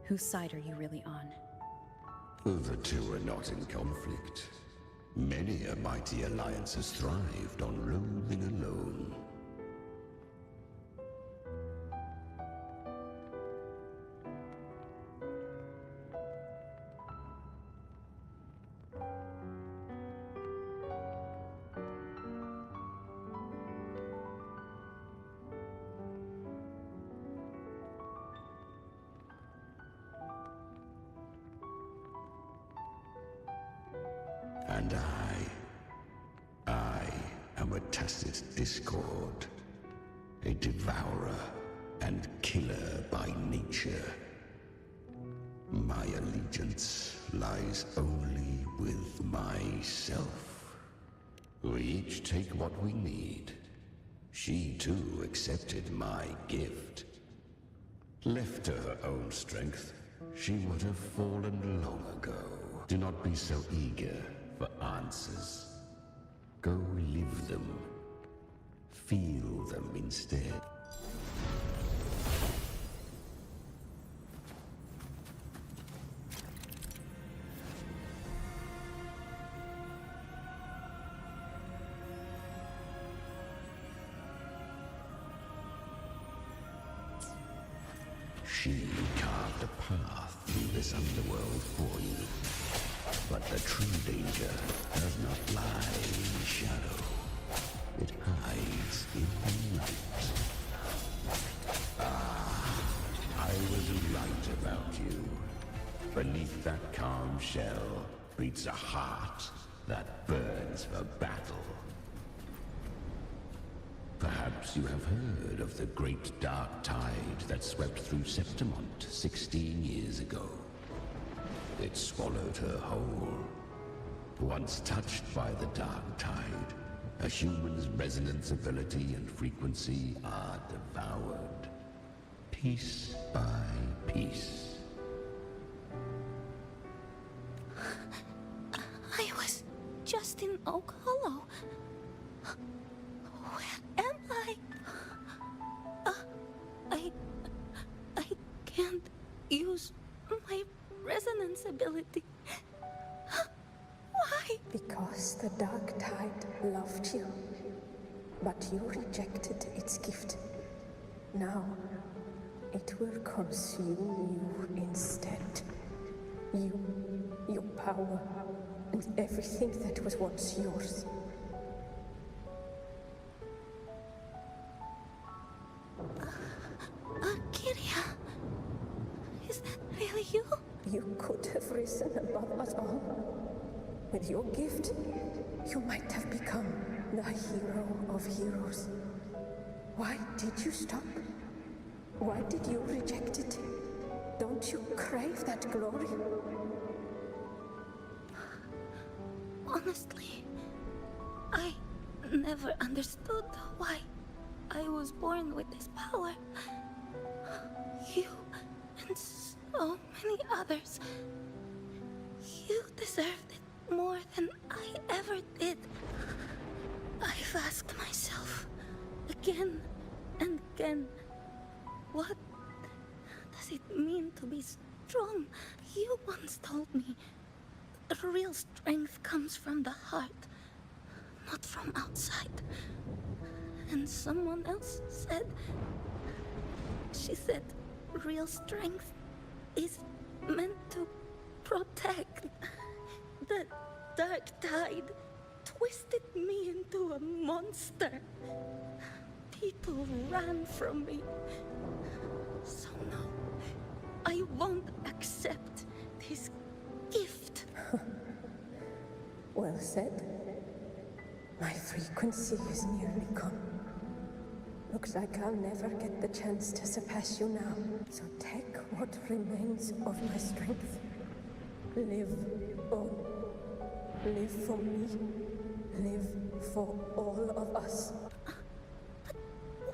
Whose side are you really on? The two are not in conflict. Many a mighty alliance has thrived on loathing alone. And I am a tacit discord, a devourer and killer by nature. My allegiance lies only with myself. We each take what we need. She too accepted my gift. Left to her own strength, she would have fallen long ago. Do not be so eager for answers. Go live them. Feel them instead. She carved a path through this underworld for you. But the true danger does not lie in shadow. It hides in the light. I was right about you. Beneath that calm shell beats a heart that burns for battle. Perhaps you have heard of the great dark tide that swept through Septimont 16 years ago. It swallowed her whole. Once touched by the dark tide, a human's resonance ability and frequency are devoured, piece by piece. I was just in Oak Hollow. Where am I? I can't use my resonance ability. Why? Because the Dark Tide loved you, but you rejected its gift. Now, it will consume you instead. You, your power, and everything that was once yours. Kyria, is that really you? You could have risen above us all. With your gift, you might have become the hero of heroes. Why did you stop? Why did you reject it? Don't you crave that glory? Honestly, I never understood why I was born with this power. You and so many others, you deserved it more than I ever did. I've asked myself again and again, what does it mean to be strong? You once told me that real strength comes from the heart, not from outside. And someone else said, she said, real strength is meant to protect. The dark tide twisted me into a monster. People ran from me. So no, I won't accept this gift. Well said. My frequency is nearly gone. Looks like I'll never get the chance to surpass you now. So take what remains of my strength. Live on. Live for me. Live for all of us. But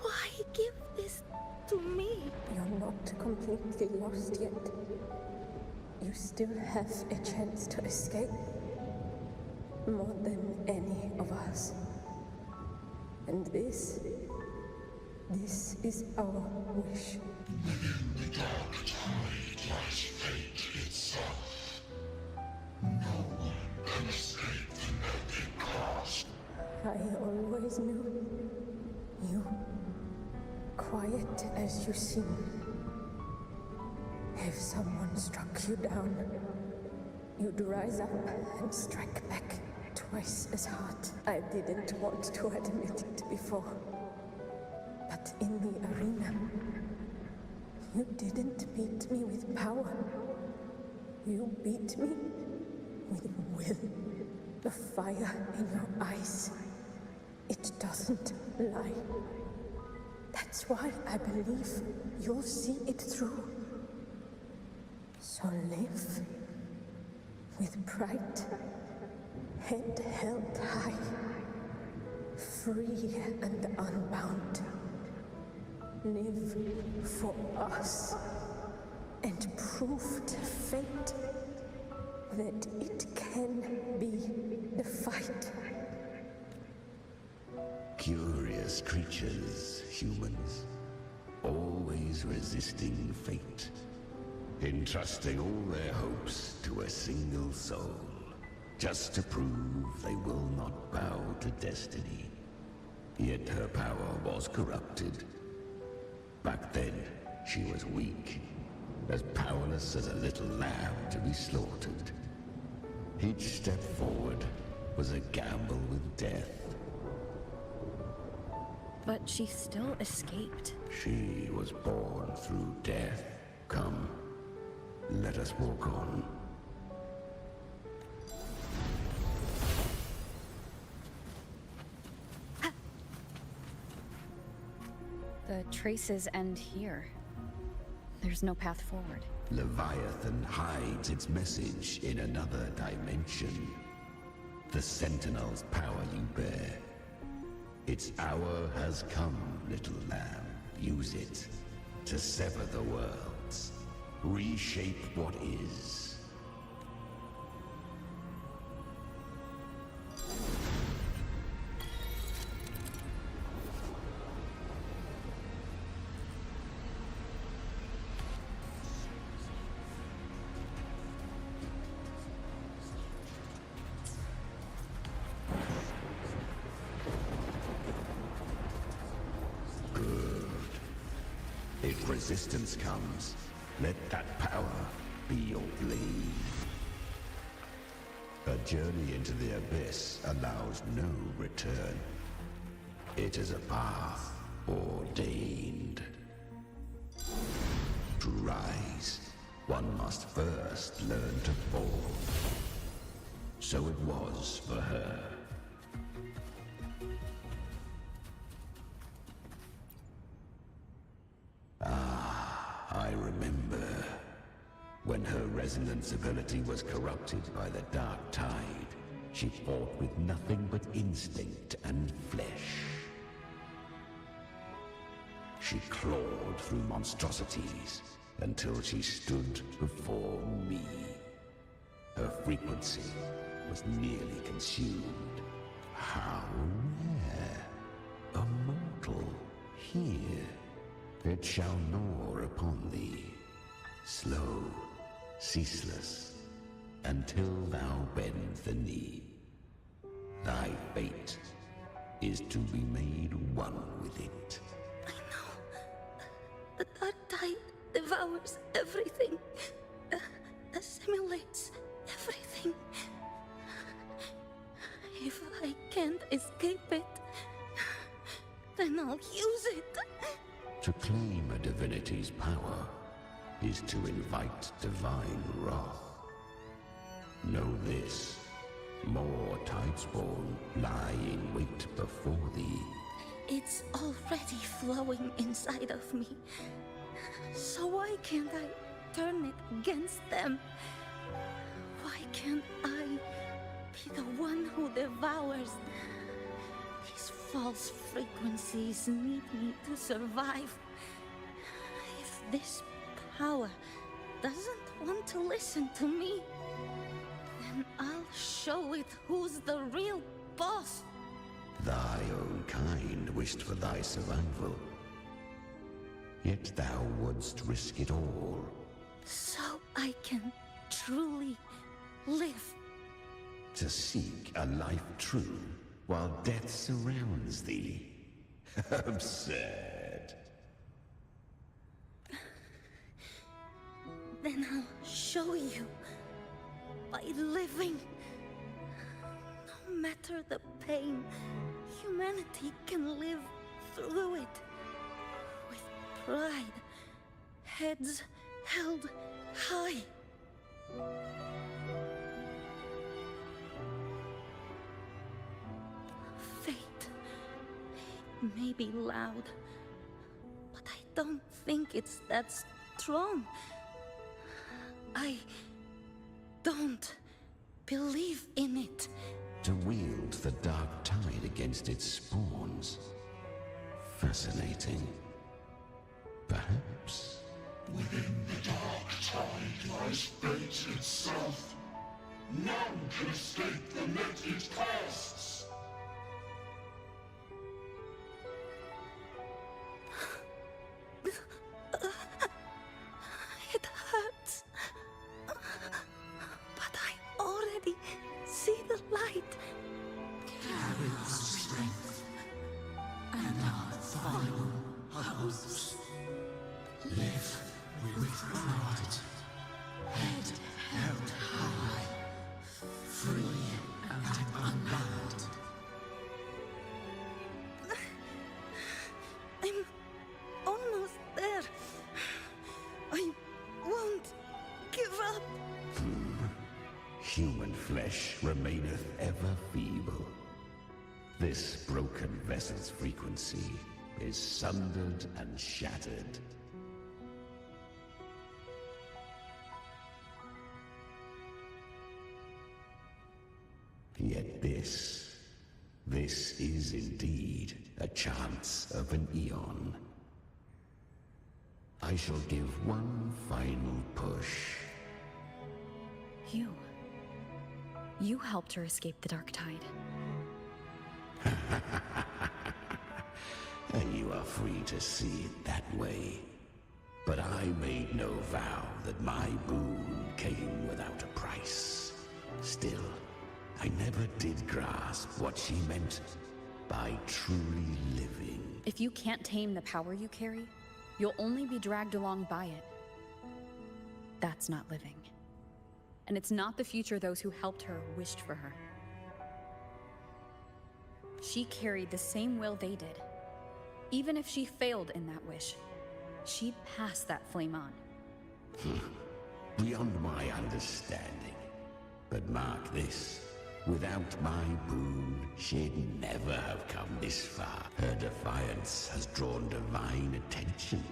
why give this to me? You're not completely lost yet. You still have a chance to escape. More than any of us. And this is our wish. Within the dark tide lies fate itself. No one can escape the melting cost. I always knew you, quiet as you seem. If someone struck you down, you'd rise up and strike back twice as hard. I didn't want to admit it before. But in the arena, you didn't beat me with power. You beat me with will. The fire in your eyes, it doesn't lie. That's why I believe you'll see it through. So live with pride, head held high, free and unbound. Live for us and prove to fate that it can be the fight. Curious creatures, humans, always resisting fate, entrusting all their hopes to a single soul, just to prove they will not bow to destiny. Yet her power was corrupted. Back then, she was weak, as powerless as a little lamb to be slaughtered. Each step forward was a gamble with death. But she still escaped. She was born through death. Come, let us walk on. The traces end here. There's no path forward. Leviathan hides its message in another dimension. The Sentinel's power you bear. Its hour has come, little lamb. Use it to sever the worlds. Reshape what is. If resistance comes, let that power be your blade. A journey into the abyss allows no return. It is a path ordained. To rise, one must first learn to fall. So it was for her. I remember when her resonance ability was corrupted by the dark tide. She fought with nothing but instinct and flesh. She clawed through monstrosities until she stood before me. Her frequency was nearly consumed. How rare! A mortal here. It shall gnaw upon thee, slow, ceaseless, until thou bend the knee. Thy fate is to be made one with it. The dark tide devours everything, assimilates everything. If I can't escape it, then I'll use it. To claim a divinity's power is to invite divine wrath. Know this, more Tidespawn lie in wait before thee. It's already flowing inside of me. So why can't I turn it against them? Why can't I be the one who devours? These false frequencies need me to survive. If this power doesn't want to listen to me, then I'll show it who's the real boss. Thy own kind wished for thy survival. Yet thou wouldst risk it all. So I can truly live. To seek a life true while death surrounds thee. Absurd. Then I'll show you by living. No matter the pain, humanity can live through it. With pride, heads held high. Fate may be loud, but I don't think it's that strong. I don't believe in it. To wield the dark tide against its spawns. Fascinating. Perhaps. Within the dark tide lies fate itself. None can escape the net it casts. It hurts. But I already see the light. Carry the strength and our final hopes. Live with pride, head held high, free and unbound. I'm almost there. I won't give up. Human flesh remaineth ever feeble. This broken vessel's frequency is sundered and shattered. Yet this is indeed a chance of an eon. I shall give one final push. You helped her escape the dark tide. You are free to see it that way. But I made no vow that my boon came without a price. Still, I never did grasp what she meant by truly living. If you can't tame the power you carry, you'll only be dragged along by it. That's not living. And it's not the future those who helped her wished for her. She carried the same will they did. Even if she failed in that wish, she'd pass that flame on. Beyond my understanding. But mark this. Without my boon, she'd never have come this far. Her defiance has drawn divine attention.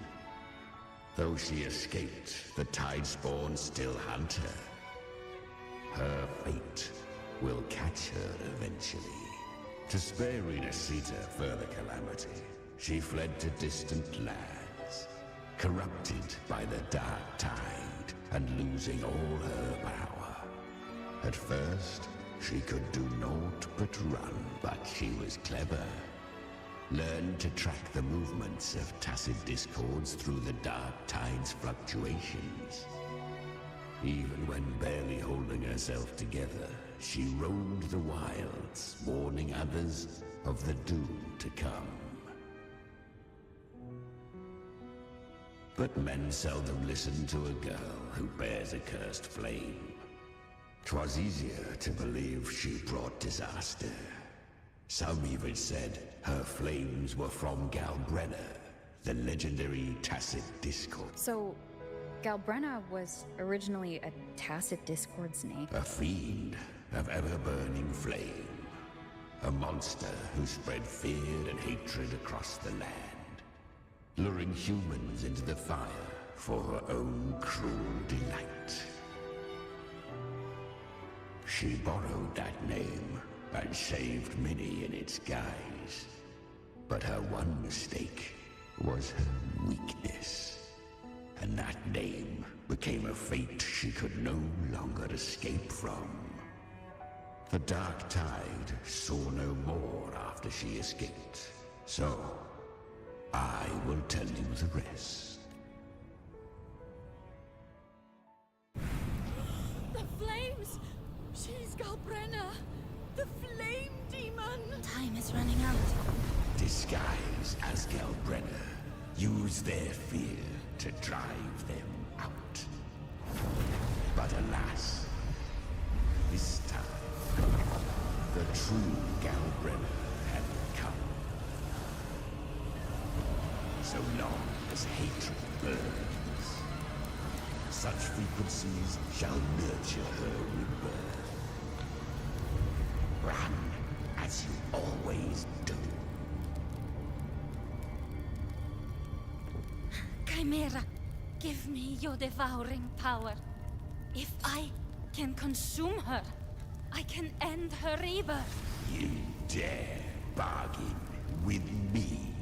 Though she escaped, the Tidespawn still hunt her. Her fate will catch her eventually. To spare Renacita further calamity, she fled to distant lands, corrupted by the Dark Tide and losing all her power. At first, she could do naught but run, but she was clever. Learned to track the movements of tacit discords through the Dark Tide's fluctuations. Even when barely holding herself together, she roamed the wilds, warning others of the doom to come. But men seldom listen to a girl who bears a cursed flame. 'Twas easier to believe she brought disaster. Some even said her flames were from Galbrenna, the legendary tacit discord. So, Galbrenna was originally a tacit discord's name? A fiend of ever-burning flame. A monster who spread fear and hatred across the land, luring humans into the fire for her own cruel delight. She borrowed that name and saved many in its guise. But her one mistake was her weakness. And that name became a fate she could no longer escape from. The Dark Tide saw no more after she escaped. So, I will tell you the rest. The flames! She's Galbrenna! The flame demon! Time is running out. Disguised as Galbrenna, use their fear to drive them out. But alas, this time, the true Galbrenna had come. So long as hatred burns, such frequencies shall nurture her rebirth. Run as you always do. Chimera, give me your devouring power. If I can consume her, I can end her rebirth. You dare bargain with me?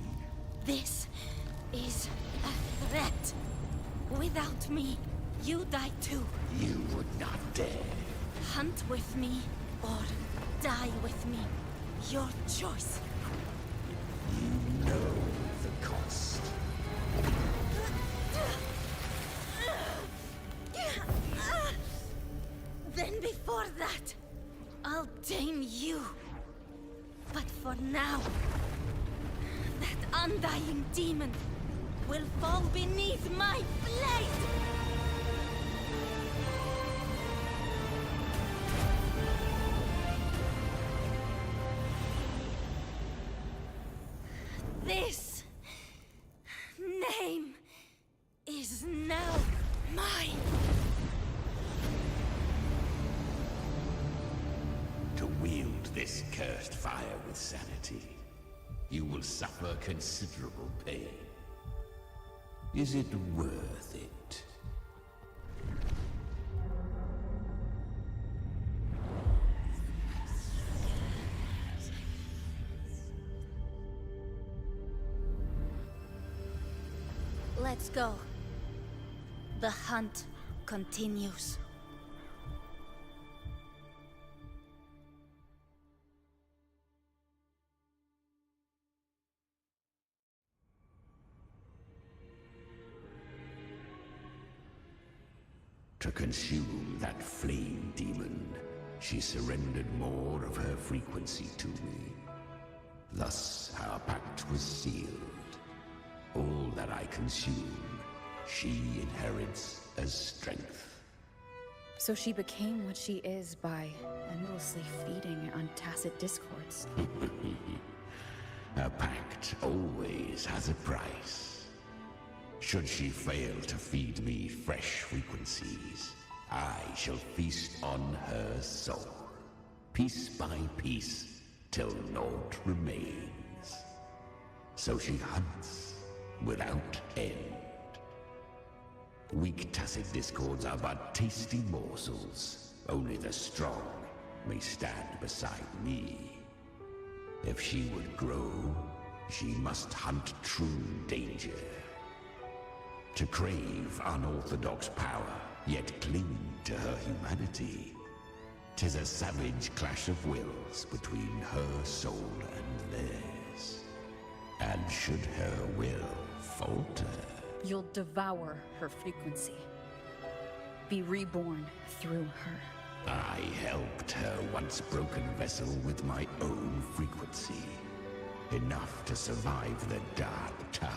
This is a threat. Without me, you die too. You would not dare. Hunt with me, or die with me. Your choice. You know the cost. Then before that, I'll tame you. But for now, that undying demon will fall beneath my blade! This name is now mine. To wield this cursed fire with sanity, you will suffer considerable pain. Is it worth it? Let's go. The hunt continues. To consume that flame demon, she surrendered more of her frequency to me. Thus, our pact was sealed. All that I consume, she inherits as strength. So she became what she is by endlessly feeding on tacit discords. A pact always has a price. Should she fail to feed me fresh frequencies, I shall feast on her soul, piece by piece, till naught remains. So she hunts without end. Weak tacit discords are but tasty morsels. Only the strong may stand beside me. If she would grow, she must hunt true danger. To crave unorthodox power, yet cling to her humanity, 'tis a savage clash of wills between her soul and theirs. And should her will falter, You'll devour her frequency. Be reborn through her. I helped her once broken vessel with my own frequency. Enough to survive the dark tide.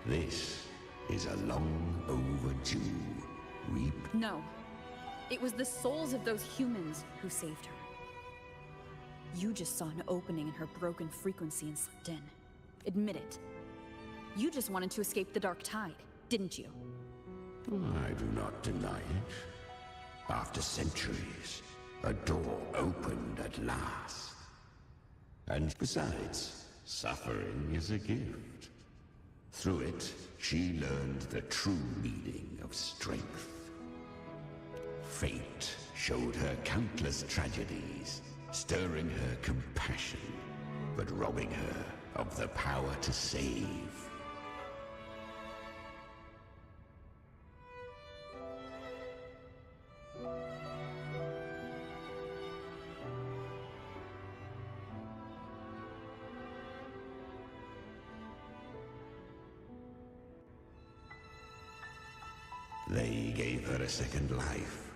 This is a long overdue reap. No. It was the souls of those humans who saved her. You just saw an opening in her broken frequency and slipped in. Admit it. You just wanted to escape the dark tide, didn't you? I do not deny it. After centuries, a door opened at last. And besides, suffering is a gift. Through it, she learned the true meaning of strength. Fate showed her countless tragedies, stirring her compassion, but robbing her of the power to save. They gave her a second life,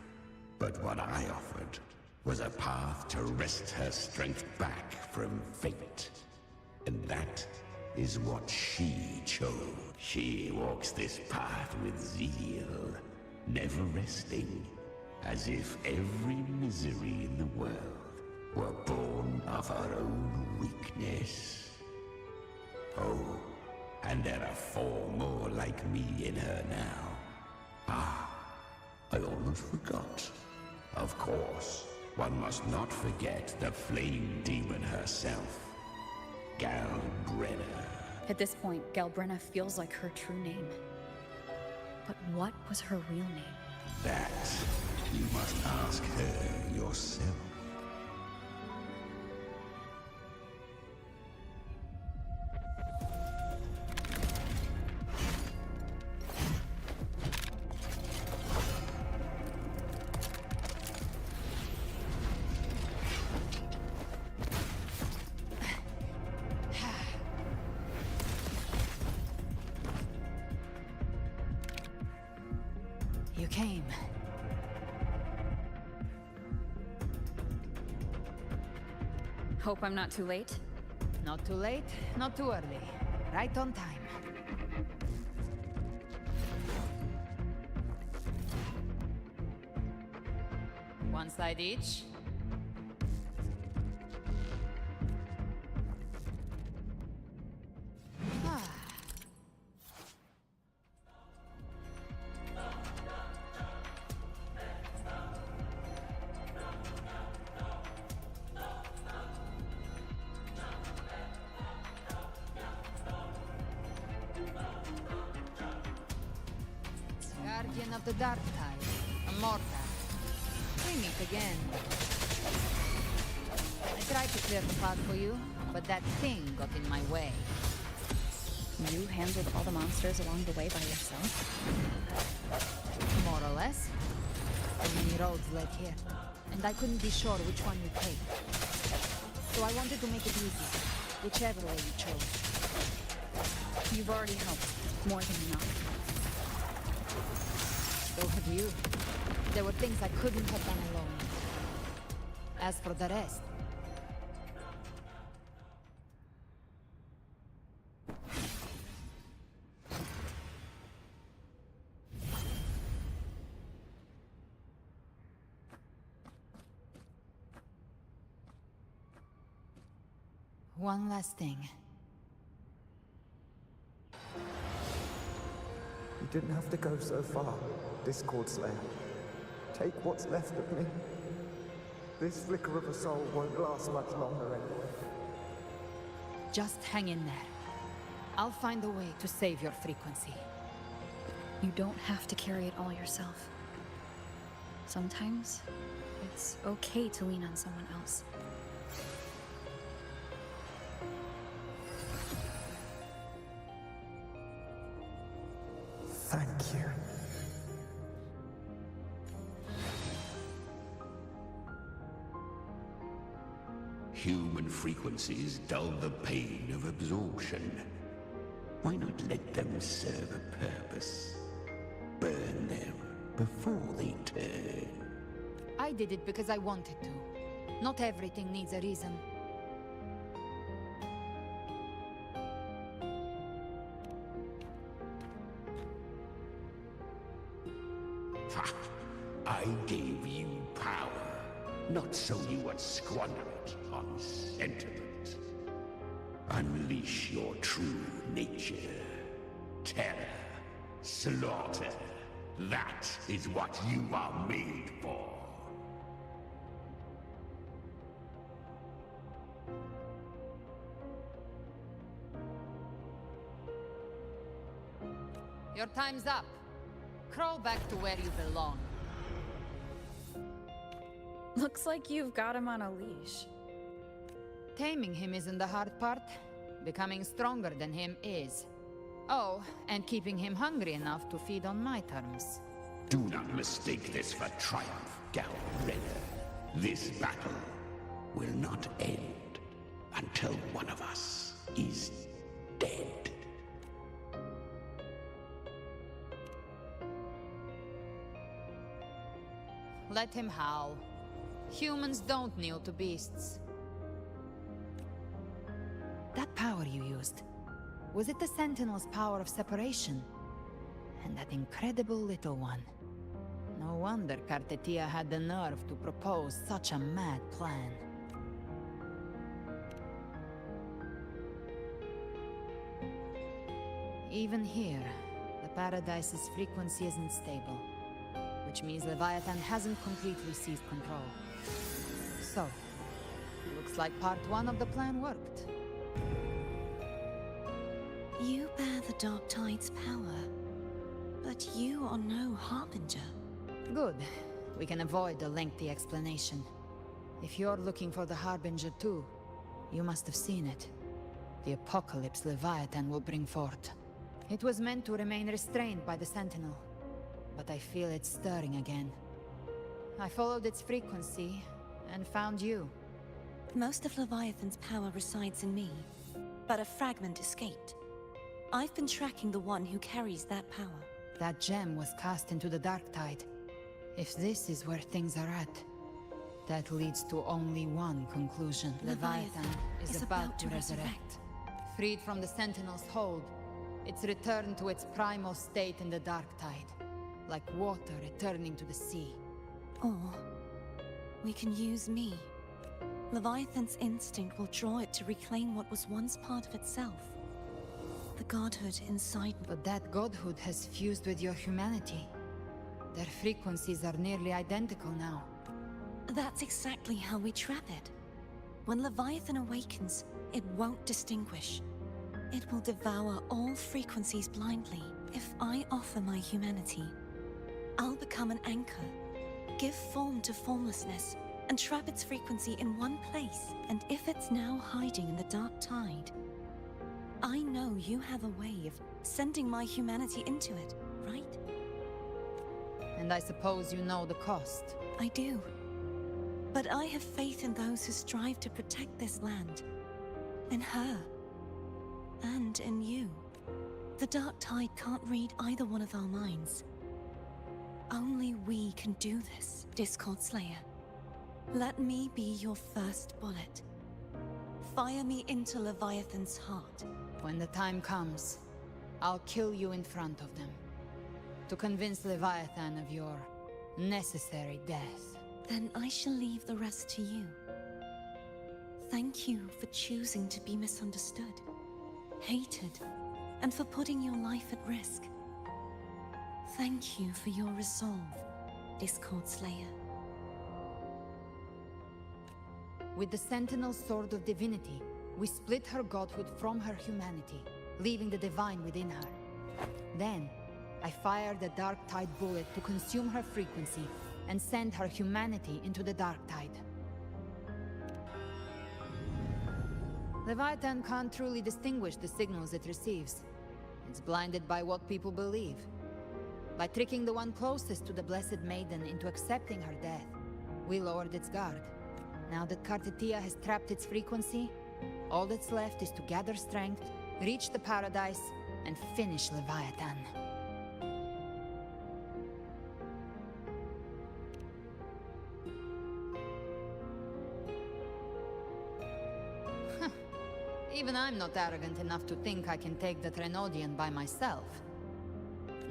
but what I offered was a path to wrest her strength back from fate. And that is what she chose. She walks this path with zeal, never resting, as if every misery in the world were born of her own weakness. Oh, and there are 4 more like me in her now. Ah, I almost forgot. Of course, one must not forget the flame demon herself, Galbrenna. At this point, Galbrenna feels like her true name. But what was her real name? That you must ask her yourself. You came. Hope I'm not too late? Not too late, not too early. Right on time. One side each. Guardian of the Dark Tide, a mortar. We meet again. I tried to clear the path for you, but that thing got in my way. You handled all the monsters along the way by yourself? More or less. So many roads led here, and I couldn't be sure which one we'd take. So I wanted to make it easy, whichever way you chose. You've already helped, more than enough. So have you. There were things I couldn't have done alone. As for the rest... One last thing. You didn't have to go so far, Discord Slayer. Take what's left of me. This flicker of a soul won't last much longer anyway. Just hang in there. I'll find a way to save your frequency. You don't have to carry it all yourself. Sometimes, it's okay to lean on someone else. Thank you. Human frequencies dull the pain of absorption. Why not let them serve a purpose? Burn them before they turn. I did it because I wanted to. Not everything needs a reason. Ha! I gave you power, not so you would squander it on sentiment. Unleash your true nature. Terror, slaughter. That is what you are made for. Your time's up. Crawl back to where you belong. Looks like you've got him on a leash. Taming him isn't the hard part. Becoming stronger than him is. Oh, and keeping him hungry enough to feed on my terms. Do not mistake this for triumph, Galreda. This battle will not end until one of us is dead. Let him howl. Humans don't kneel to beasts. That power you used, was it the Sentinel's power of separation? And that incredible little one. No wonder Kartetia had the nerve to propose such a mad plan. Even here, the Paradise's frequency isn't stable. Which means Leviathan hasn't completely seized control. So, looks like part one of the plan worked. You bear the Dark Tide's power, but you are no Harbinger. Good. We can avoid a lengthy explanation. If you're looking for the Harbinger too, you must have seen it. The apocalypse Leviathan will bring forth. It was meant to remain restrained by the Sentinel, but I feel it stirring again. I followed its frequency, and found you. Most of Leviathan's power resides in me, but a fragment escaped. I've been tracking the one who carries that power. That gem was cast into the Dark Tide. If this is where things are at, that leads to only one conclusion. Leviathan is about to resurrect. Freed from the Sentinel's hold, it's returned to its primal state in the Dark Tide. Like water returning to the sea. Or we can use me. Leviathan's instinct will draw it to reclaim what was once part of itself. The godhood inside me. But that godhood has fused with your humanity. Their frequencies are nearly identical now. That's exactly how we trap it. When Leviathan awakens, it won't distinguish. It will devour all frequencies blindly. If I offer my humanity, I'll become an anchor, give form to formlessness, and trap its frequency in one place. And if it's now hiding in the Dark Tide, I know you have a way of sending my humanity into it, right? And I suppose you know the cost. I do. But I have faith in those who strive to protect this land. In her. And in you. The Dark Tide can't read either one of our minds. Only we can do this, Discord Slayer. Let me be your first bullet. Fire me into Leviathan's heart. When the time comes, I'll kill you in front of them. To convince Leviathan of your necessary death. Then I shall leave the rest to you. Thank you for choosing to be misunderstood, hated, and for putting your life at risk. Thank you for your resolve, Discord Slayer. With the Sentinel Sword of Divinity, we split her godhood from her humanity, leaving the divine within her. Then, I fired a Dark Tide bullet to consume her frequency and send her humanity into the Dark Tide. Leviathan can't truly distinguish the signals it receives. It's blinded by what people believe. By tricking the one closest to the Blessed Maiden into accepting her death, we lowered its guard. Now that Kartetia has trapped its frequency, all that's left is to gather strength, reach the Paradise, and finish Leviathan. Even I'm not arrogant enough to think I can take the Trenodian by myself.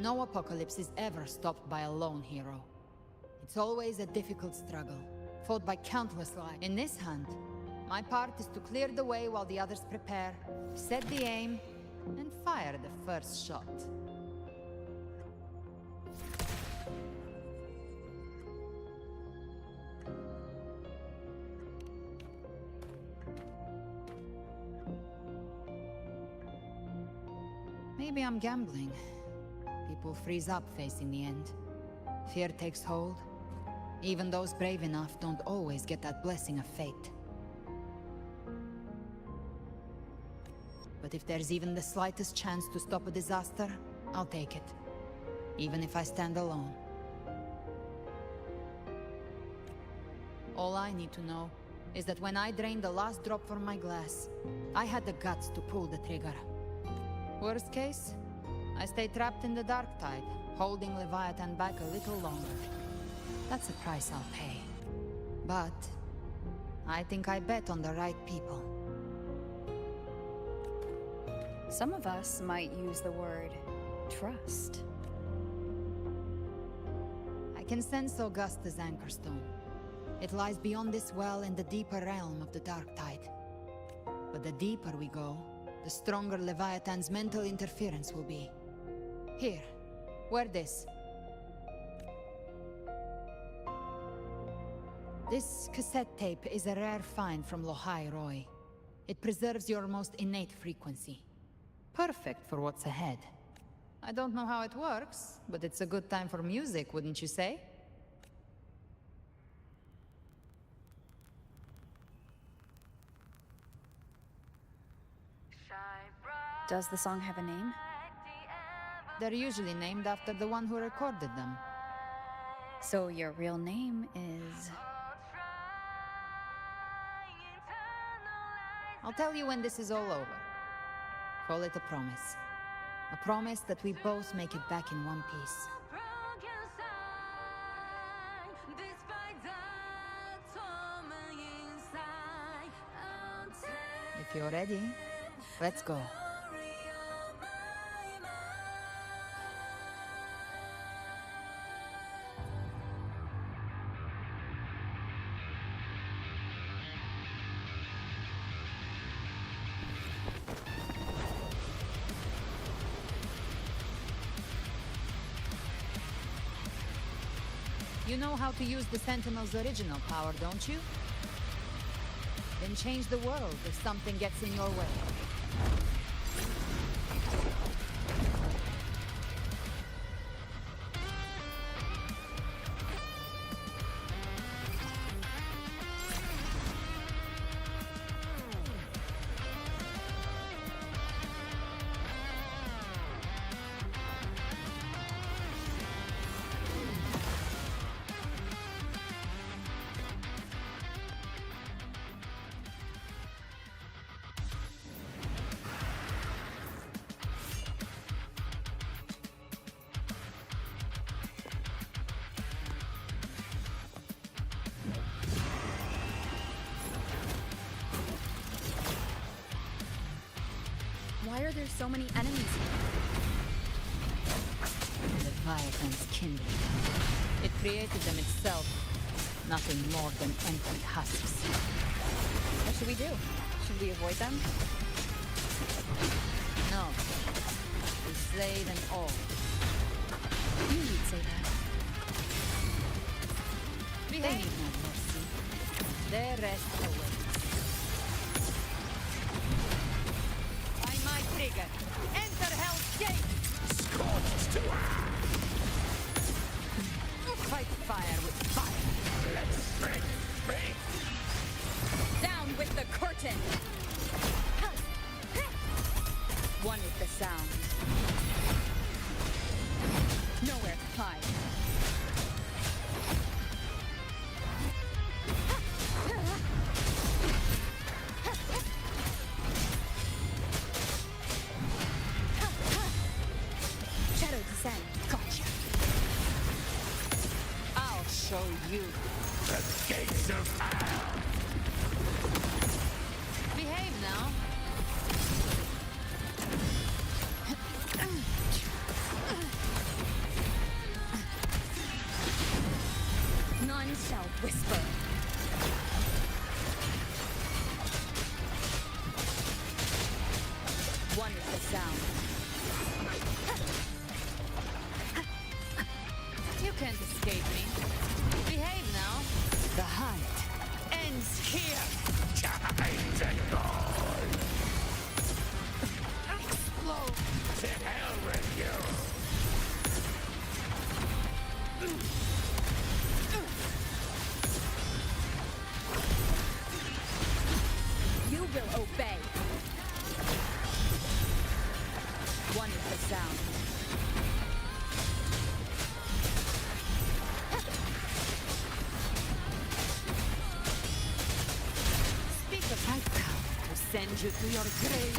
No apocalypse is ever stopped by a lone hero. It's always a difficult struggle, fought by countless lives. In this hunt, my part is to clear the way while the others prepare, set the aim, and fire the first shot. Maybe I'm gambling. People freeze up facing the end. Fear takes hold. Even those brave enough don't always get that blessing of fate. But if there's even the slightest chance to stop a disaster, I'll take it. Even if I stand alone. All I need to know is that when I drained the last drop from my glass, I had the guts to pull the trigger. Worst case, I stay trapped in the Dark Tide, holding Leviathan back a little longer. That's a price I'll pay. But I think I bet on the right people. Some of us might use the word trust. I can sense Augusta's Anchorstone. It lies beyond this well in the deeper realm of the Dark Tide. But the deeper we go, the stronger Leviathan's mental interference will be. Here, wear this. This cassette tape is a rare find from Lohai Roy. It preserves your most innate frequency. Perfect for what's ahead. I don't know how it works, but it's a good time for music, wouldn't you say? Does the song have a name? They're usually named after the one who recorded them. So your real name is... I'll tell you when this is all over. Call it a promise. A promise that we both make it back in one piece. If you're ready, let's go. You know how to use the Sentinel's original power, don't you? Then change the world if something gets in your way. Why are there so many enemies here? Leviathan's kindred. It created them itself. Nothing more than empty husks. I should we do? Should we avoid them? No. We slay them all. You need say that. They need no mercy. Their rest awaits. By my trigger, enter Hell's Gate! Scorched to Fight fire with fire. Let's break. Down with the curtain! One with the sound. Nowhere to hide. Shadow descend. Gotcha. I'll show you. The gates of hell. Behave now. None shall whisper. One with the sound. You can't escape me. Behave now. The hunt ends here. Time to go. Explode. To hell with you. You will obey. One with the sound. Speak of my power to send you to your grave.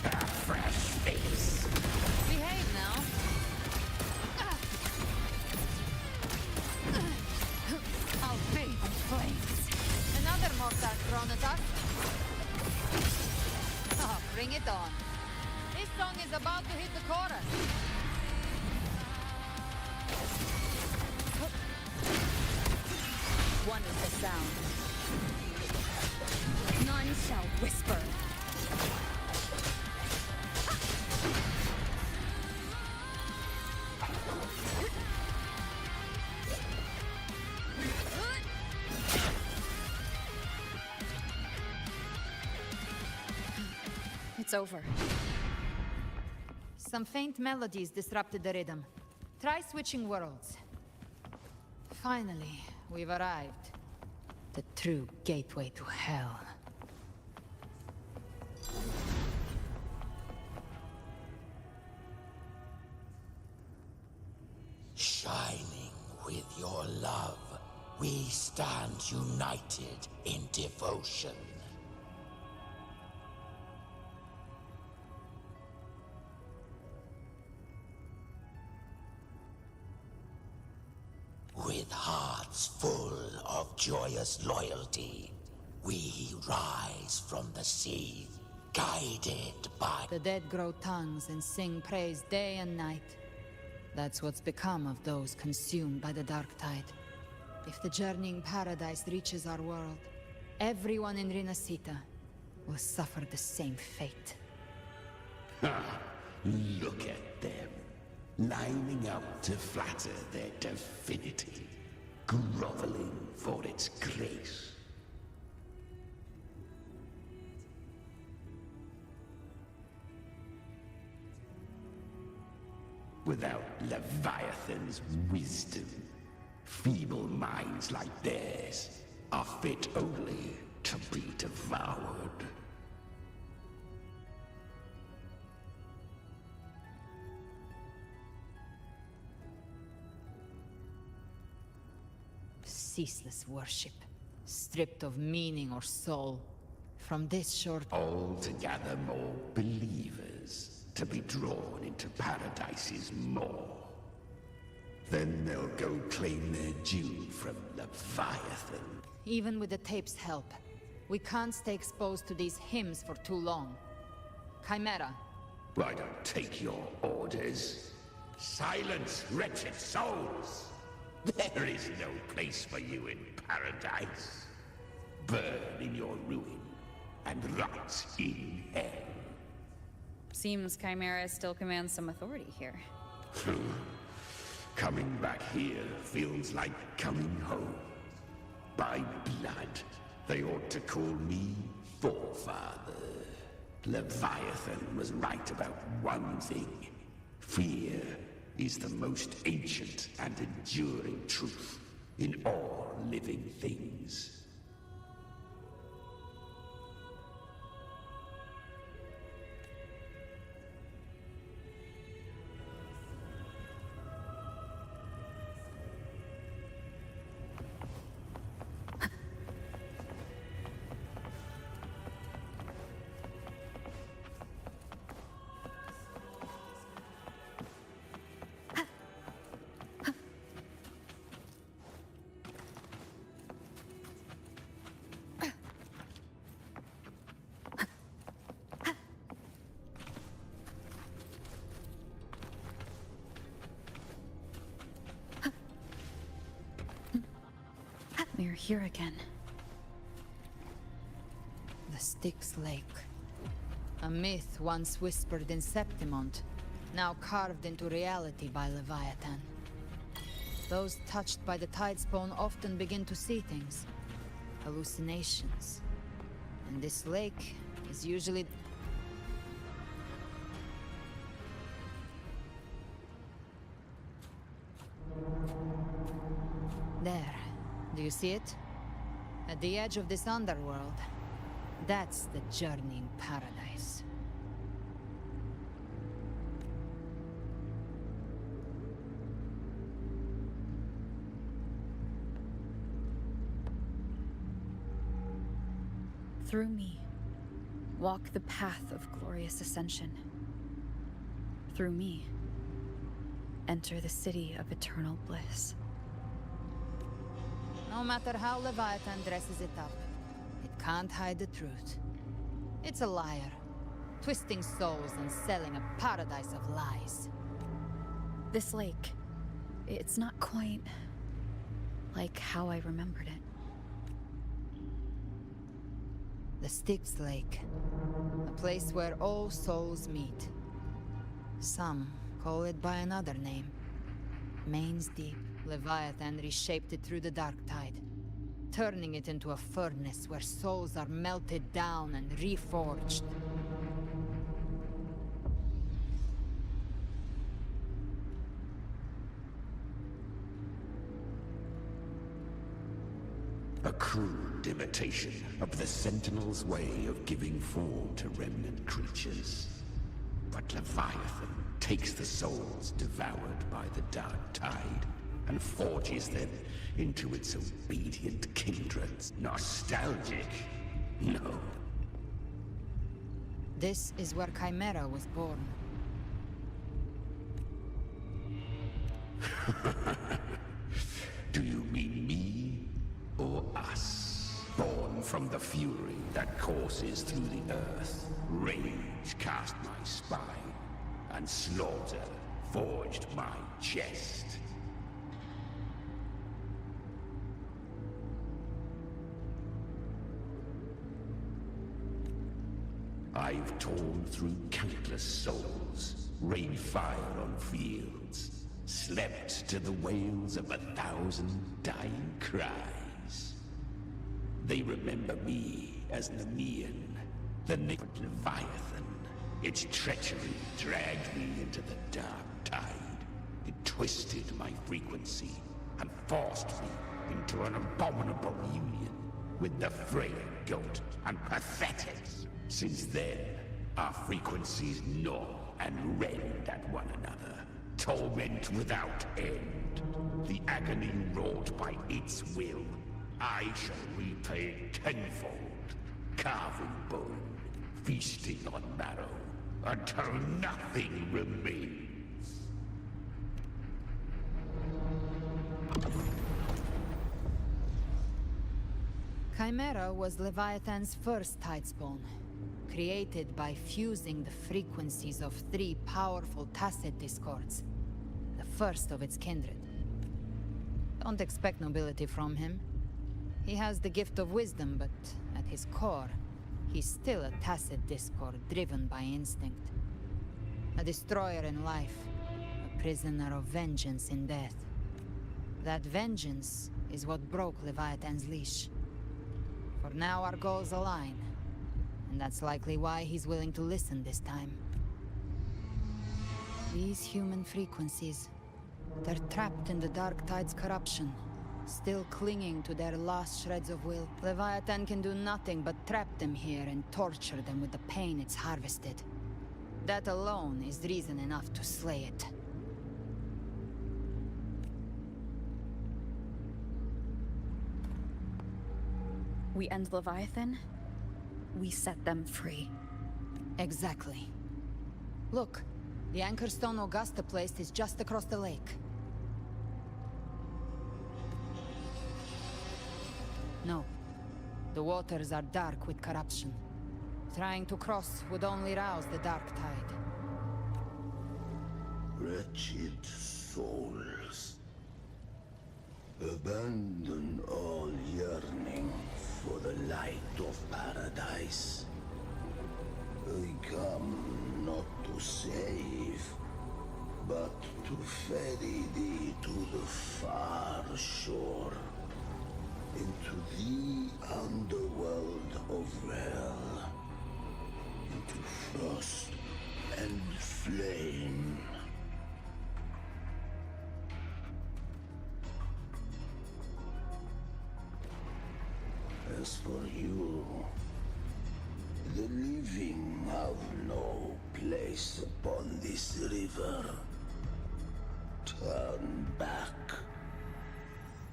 A fresh face. Behave now. I'll bathe in flames. Another mortar thrown at us. Oh, bring it on. This song is about to hit the chorus. One with the sound. None shall whisper. It's over. Some faint melodies disrupted the rhythm. Try switching worlds. Finally, we've arrived. The true gateway to hell. Shining with your love, we stand united in devotion. With hearts full of joyous loyalty, we rise from the sea, guided by... The dead grow tongues and sing praise day and night. That's what's become of those consumed by the dark tide. If the journeying paradise reaches our world, everyone in Rinascita will suffer the same fate. Ha! Look at them, lining up to flatter their divinity, groveling for its grace. Without Leviathan's wisdom, feeble minds like theirs are fit only to be devoured. Ceaseless worship, stripped of meaning or soul. From this short... All to gather more believers, to be drawn into Paradise's maw. Then they'll go claim their due from Leviathan. Even with the tape's help, we can't stay exposed to these hymns for too long. Chimera. I don't take your orders. Silence, wretched souls! There is no place for you in Paradise. Burn in your ruin, and rot in hell. Seems Chimera still commands some authority here. Coming back here feels like coming home. By blood, they ought to call me Forefather. Leviathan was right about one thing. Fear is the most ancient and enduring truth in all living things. We're here again. The Styx Lake. A myth once whispered in Septimont, now carved into reality by Leviathan. Those touched by the Tidespawn often begin to see things. Hallucinations. And this lake is usually... There. Do you see it? At the edge of this underworld. That's the journeying paradise. Through me, walk the path of glorious ascension. Through me, enter the city of eternal bliss. No matter how Leviathan dresses it up, it can't hide the truth. It's a liar, twisting souls and selling a paradise of lies. This lake, it's not quite like how I remembered it. The Styx Lake, a place where all souls meet. Some call it by another name. Main's Deep. Leviathan reshaped it through the dark tide, turning it into a furnace where souls are melted down and reforged. A crude imitation of the Sentinel's way of giving form to remnant creatures. But Leviathan takes the souls devoured by the dark tide and forges them into its obedient kindreds. Nostalgic? No. This is where Chimera was born. Do you mean me or us? Born from the fury that courses through the earth, rage cast my spine, and slaughter forged my chest. I've torn through countless souls, rained fire on fields, slept to the wails of 1,000 dying cries. They remember me as Nemean, the naked Leviathan. Its treachery dragged me into the dark tide. It twisted my frequency and forced me into an abominable union with the frail goat and pathetic. Since then, our frequencies gnaw and rend at one another. Torment without end. The agony wrought by its will, I shall repay tenfold. Carving bone, feasting on marrow, until nothing remains. Chimera was Leviathan's first Tidespawn, created by fusing the frequencies of 3 powerful tacit discords, the first of its kindred. Don't expect nobility from him. He has the gift of wisdom, but at his core, he's still a tacit discord driven by instinct. A destroyer in life, a prisoner of vengeance in death. That vengeance is what broke Leviathan's leash. For now our goals align, and that's likely why he's willing to listen this time. These human frequencies, they're trapped in the Dark Tide's corruption, still clinging to their last shreds of will. Leviathan can do nothing but trap them here and torture them with the pain it's harvested. That alone is reason enough to slay it. We end Leviathan, we set them free. Exactly. Look, the Anchorstone Augusta placed is just across the lake. No. The waters are dark with corruption. Trying to cross would only rouse the Dark Tide. Wretched souls. Abandon all yearning for the light of paradise. I come not to save, but to ferry thee to the far shore, into the underworld of hell, into frost and flame. As for you, the living have no place upon this river. Turn back.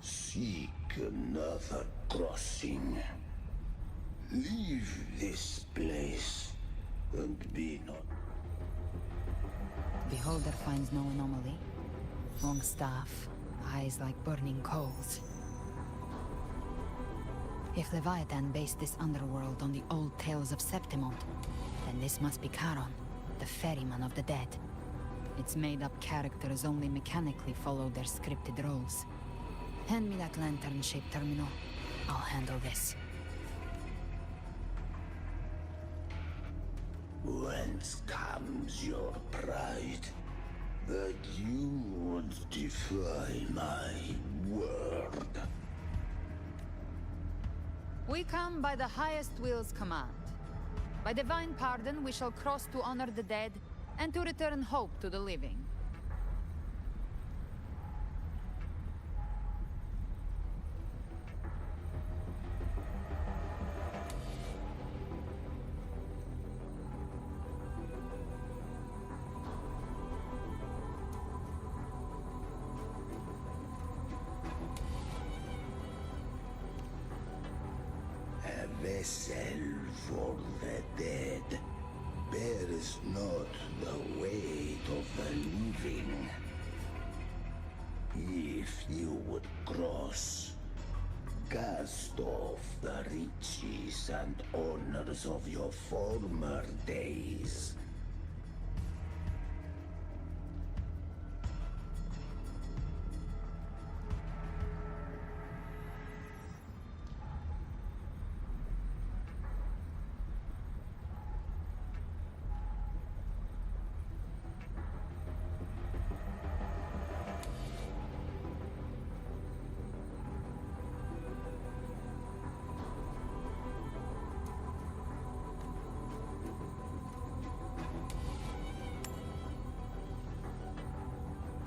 Seek another crossing. Leave this place and be not. Beholder finds no anomaly. Long staff, eyes like burning coals. If Leviathan based this underworld on the old tales of Septimont, then this must be Charon, the ferryman of the dead. Its made-up characters only mechanically follow their scripted roles. Hand me that lantern-shaped terminal. I'll handle this. Whence comes your pride? That you would defy my word? We come by the highest will's command. By divine pardon, we shall cross to honor the dead, and to return hope to the living. Vessel for the dead bears not the weight of the living. If you would cross, cast off the riches and honors of your former days.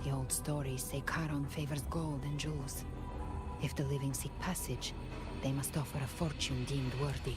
The old stories say Charon favors gold and jewels. If the living seek passage, they must offer a fortune deemed worthy.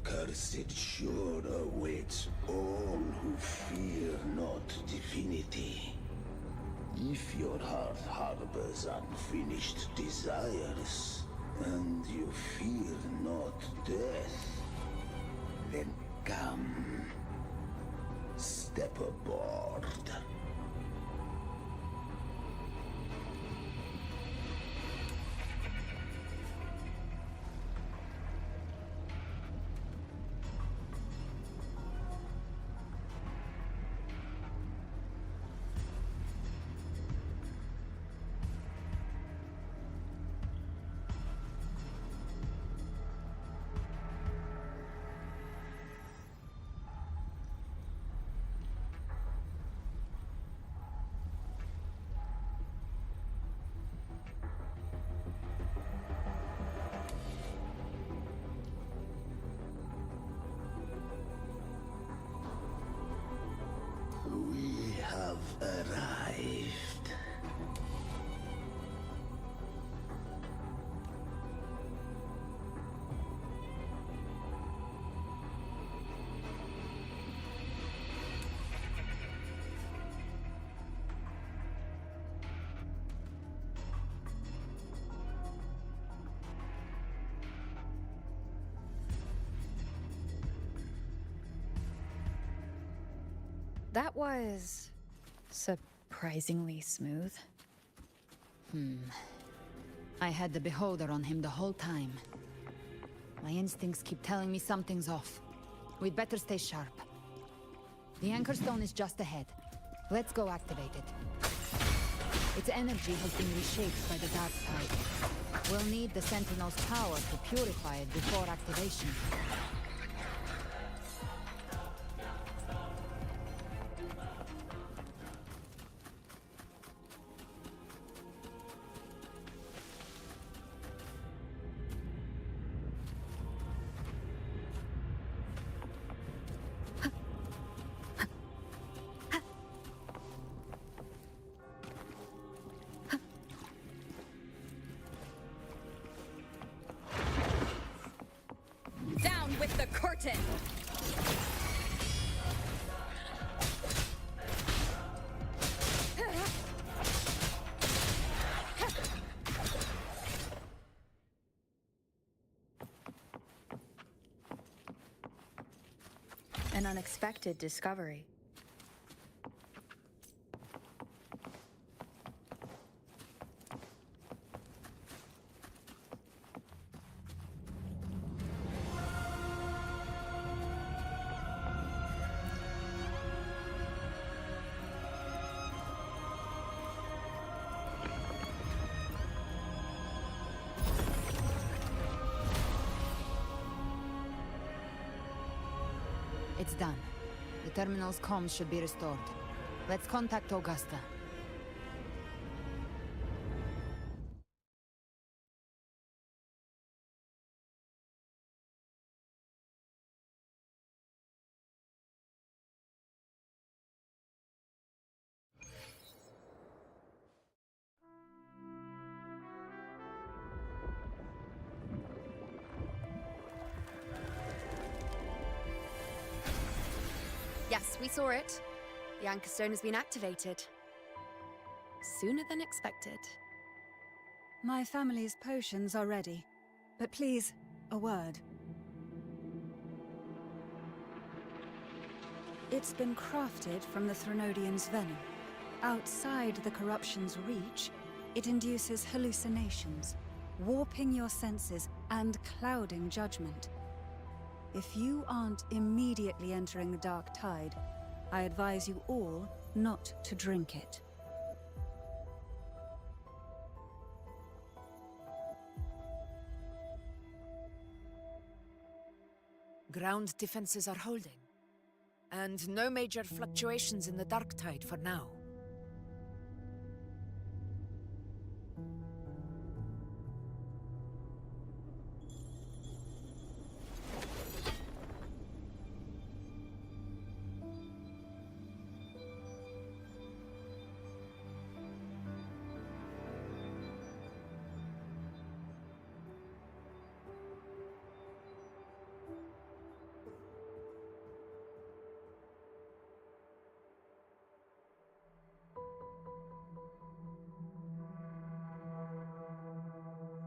Cursed shore awaits all who fear not divinity. If your heart harbors unfinished desires, and you fear not death, then come. step aboard. We have arrived. That was surprisingly smooth. I had the beholder on him the whole time. My instincts keep telling me something's off. We'd better stay sharp. The Anchor Stone is just ahead. Let's go activate it. Its energy has been reshaped by the dark tide. We'll need the Sentinel's power to purify it before activation. Down with the curtain! An unexpected discovery. It's done. The terminal's comms should be restored. Let's contact Augusta. Yes, we saw it. The Anchor Stone has been activated. Sooner than expected. My family's potions are ready. But please, a word. It's been crafted from the Threnodian's venom. Outside the corruption's reach, it induces hallucinations, warping your senses and clouding judgment. If you aren't immediately entering the dark tide, I advise you all not to drink it. Ground defenses are holding. And no major fluctuations in the dark tide for now.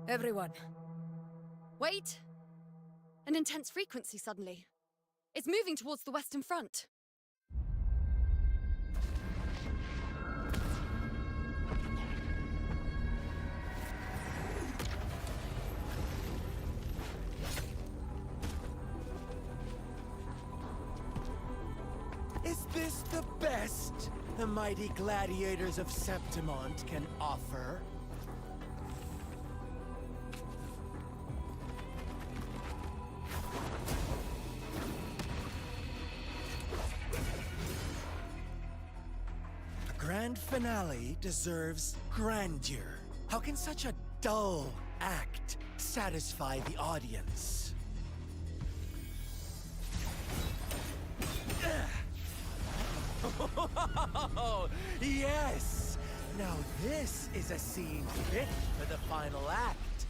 Everyone. Wait! An intense frequency suddenly. It's moving towards the Western Front. best the mighty gladiators of Septimont can offer. A grand finale deserves grandeur. How can such a dull act satisfy the audience? Oh, yes! Now this is a scene fit for the final act.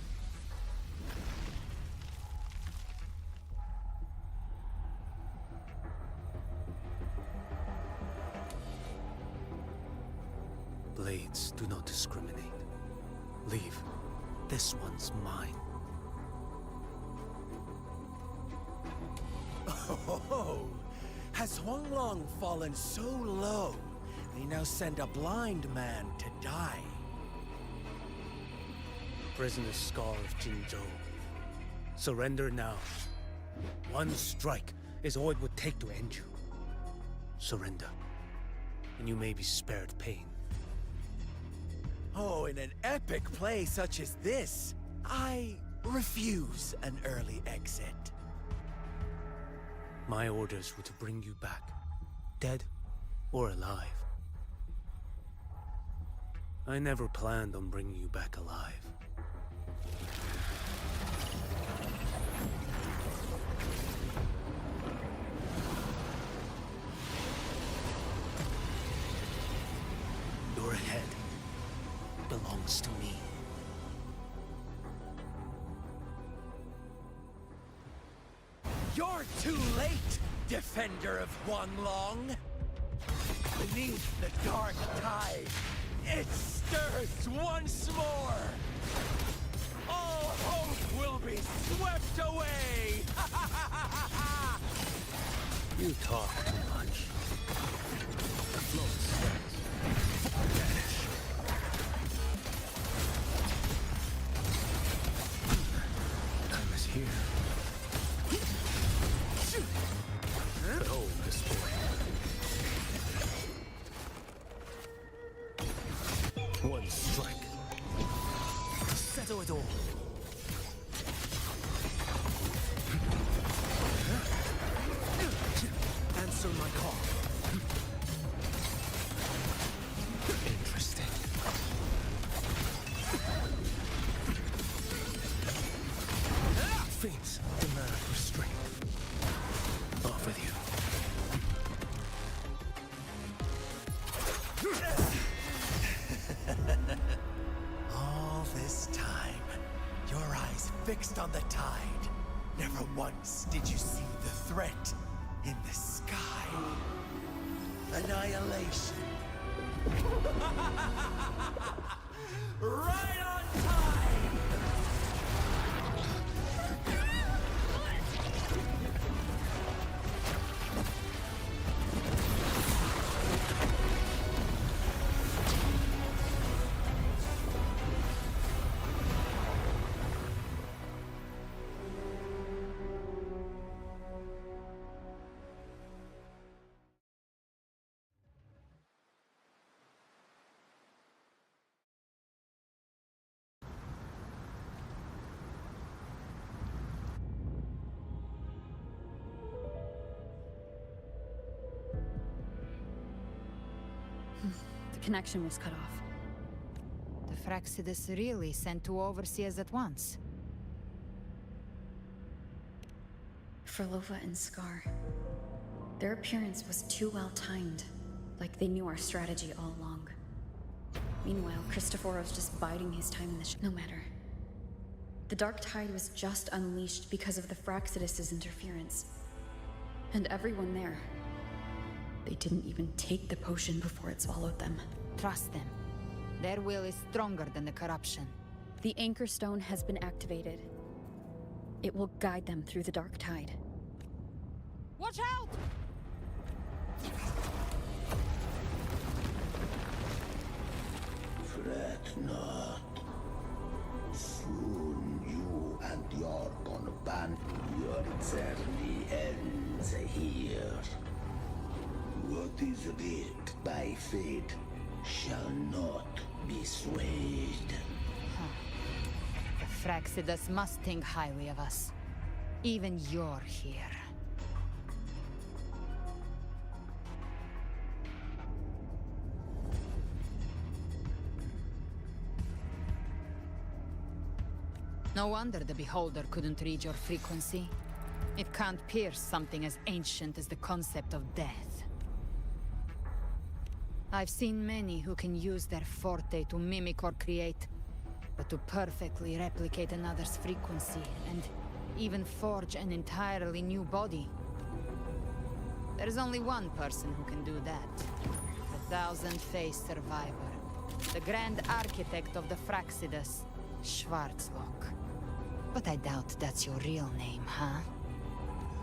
Blades do not discriminate. Leave. This one's mine. Oh, has Huanglong fallen so low, they now send a blind man to die? Prisoner Scar of Jinzhou. Surrender now. One strike is all it would take to end you. Surrender, and you may be spared pain. Oh, in an epic play such as this, I refuse an early exit. My orders were to bring you back, dead or alive. I never planned on bringing you back alive. Your head belongs to me. You're too late, defender of Huanglong! Beneath the dark tide, it stirs once more! All hope will be swept away! You talk too much. The flow says, vanish. Time is here. Behold this boy. One strike. Settle it all. Answer my call. Interesting. Fiends demand restraint. Off with you. All this time, your eyes fixed on the tide. Never once did you see the threat in the sky. Annihilation. Right on time! The connection was cut off. The Fraxidus really sent two overseers at once. Frolova and Scar. Their appearance was too well timed, like they knew our strategy all along. Meanwhile, Christophoros just biding his time in the No matter. The Dark Tide was just unleashed because of the Fraxidus' interference. And everyone there. They didn't even take the potion before it swallowed them. Trust them. Their will is stronger than the corruption. The Anchor Stone has been activated. It will guide them through the Dark Tide. Watch out! Fret not. Soon you and your companion, your journey ends here. What is writ by fate shall not be swayed. The Fraxidus must think highly of us. Even you're here. No wonder the Beholder couldn't read your frequency. It can't pierce something as ancient as the concept of death. I've seen many who can use their forte to mimic or create, but to perfectly replicate another's frequency, and even forge an entirely new body. There's only one person who can do that. The thousand-faced survivor. The grand architect of the Fraxidus, Schwarzlock. But I doubt that's your real name, huh?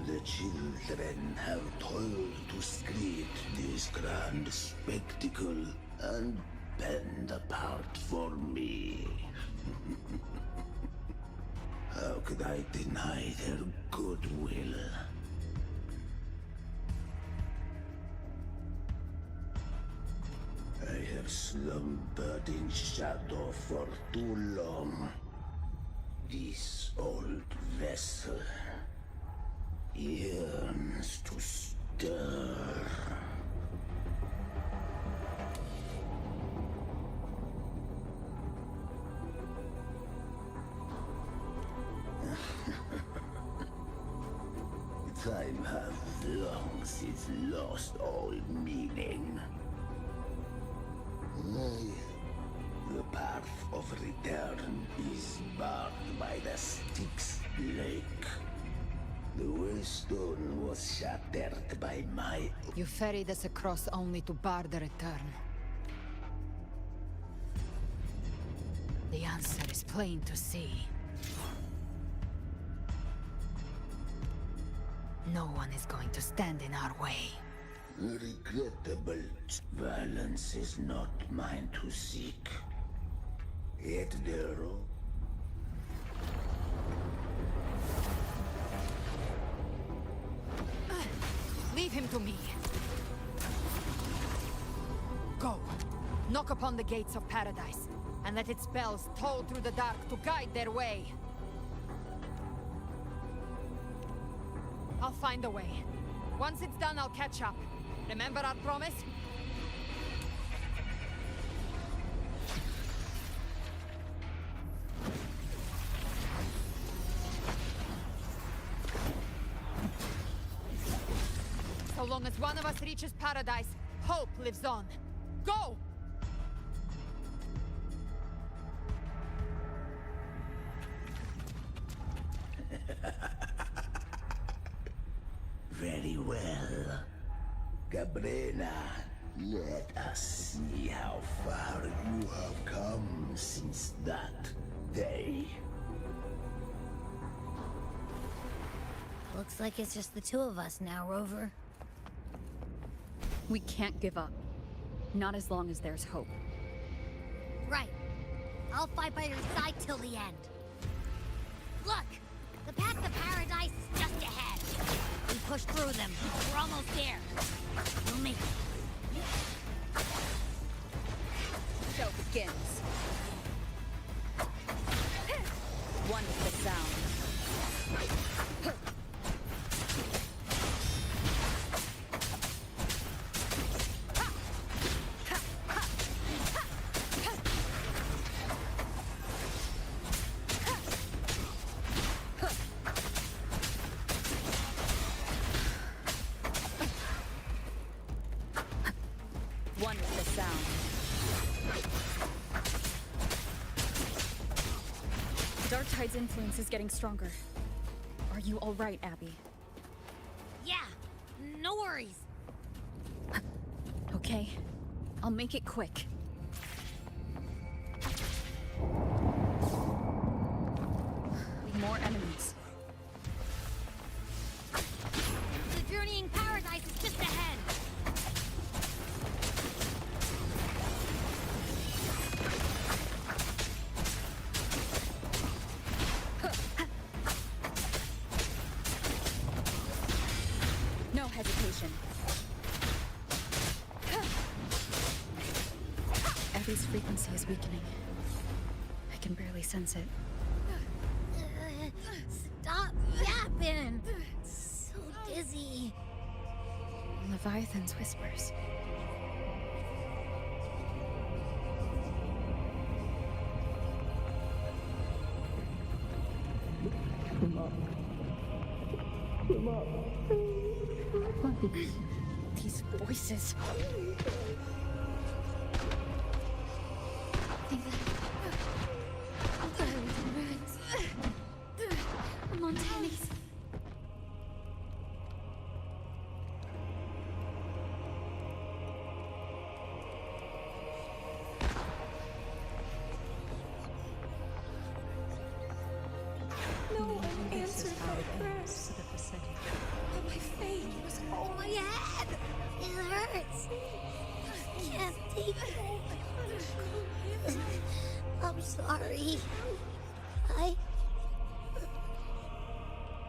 The children have toiled to create this grand spectacle and bend apart for me. How could I deny their goodwill? I have slumbered in shadow for too long. This old vessel yearns to stir. Time hath long since lost all meaning. The path of return is barred by the Styx Lake. The waystone was shattered by my... You ferried us across only to bar the return. The answer is plain to see. No one is going to stand in our way. Regrettable. Violence is not mine to seek. Yet the road... Leave him to me. Go. Knock upon the gates of paradise, and let its bells toll through the dark to guide their way. I'll find a way. Once it's done, I'll catch up. Remember our promise? So long as one of us reaches paradise, hope lives on. Go! Very well. Cabrera, let us see how far you have come since that day. Looks like it's just the two of us now, Rover. We can't give up. Not as long as there's hope. Right. I'll fight by your side till the end. Look! The path to paradise is just ahead. We push through them. We're almost there. We'll make it. Show begins. One with the sound. One with the sound. Darktide's influence is getting stronger. Are you all right, Abby? Yeah, no worries. Okay, I'll make it quick. More enemies. The journeying paradise is just ahead. No hesitation. Abby's frequency is weakening. I can barely sense it. Stop yapping! It's so dizzy. Leviathan's whispers. These voices. Montanis. No one answered my prayers. But my fate was all My head! It hurts! I can't take it. I'm sorry.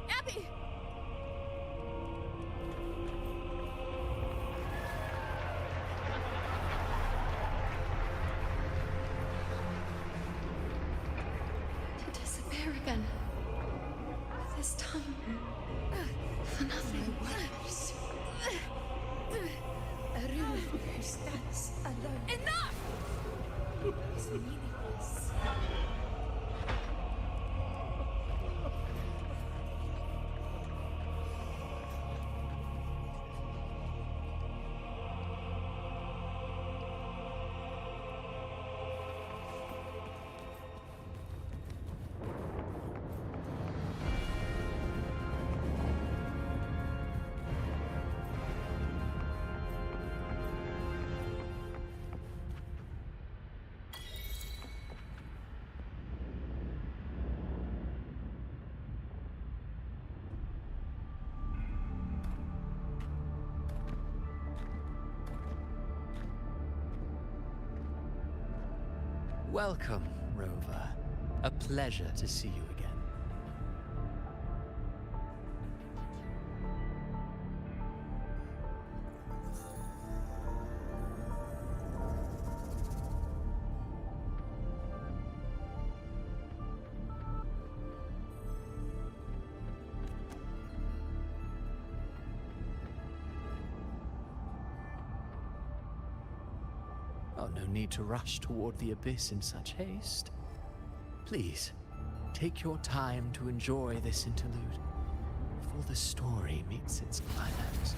Abby! To disappear again. This time, for nothing. Worse. A ruin who stands alone. Enough! Is meaningless. Welcome, Rover. A pleasure to see you again. Oh, no need to rush toward the abyss in such haste. Please, take your time to enjoy this interlude before the story meets its climax.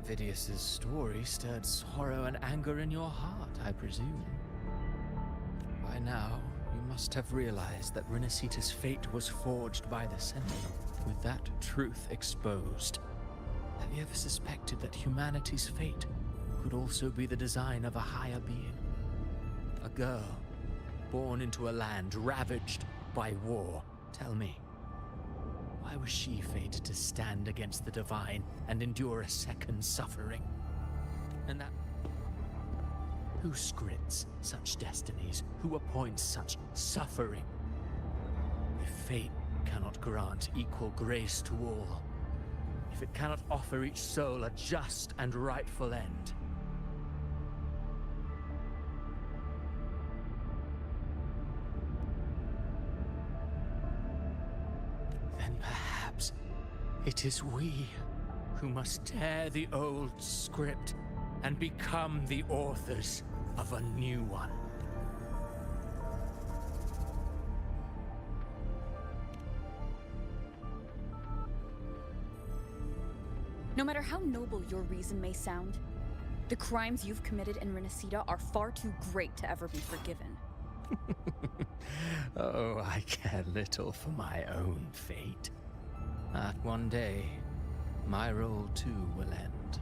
Vidius's story stirred sorrow and anger in your heart, I presume. By now, you must have realized that Renacita's fate was forged by the Sentinel. With that truth exposed, have you ever suspected that humanity's fate could also be the design of a higher being? A girl, born into a land ravaged by war. Tell me, why was she fated to stand against the divine and endure a second suffering? And that... Who scripts such destinies? Who appoints such suffering? If fate cannot grant equal grace to all, if it cannot offer each soul a just and rightful end, then perhaps it is we who must tear the old script and become the authors of a new one. No matter how noble your reason may sound, the crimes you've committed in Renacita are far too great to ever be forgiven. Oh, I care little for my own fate. That one day, my role too will end.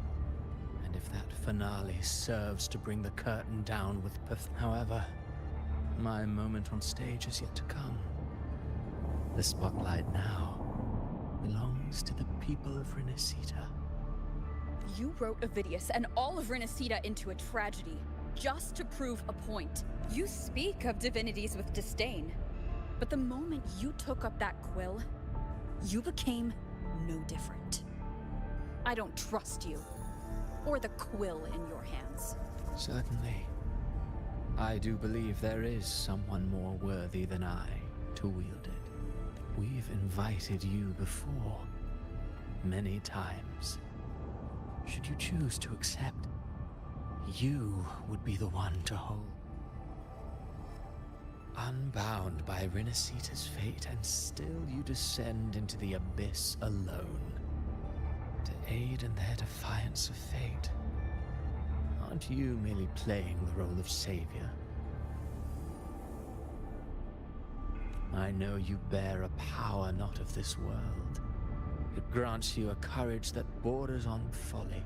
And if that finale serves to bring the curtain down with however, my moment on stage is yet to come. The spotlight now belongs to the people of Renacita. You wrote Ovidius and all of Renacida into a tragedy, just to prove a point. You speak of divinities with disdain, but the moment you took up that quill, you became no different. I don't trust you, or the quill in your hands. Certainly. I do believe there is someone more worthy than I to wield it. We've invited you before, many times. Should you choose to accept, you would be the one to hold. Unbound by Renacita's fate, and still you descend into the abyss alone, to aid in their defiance of fate. Aren't you merely playing the role of savior? I know you bear a power not of this world. It grants you a courage that borders on folly.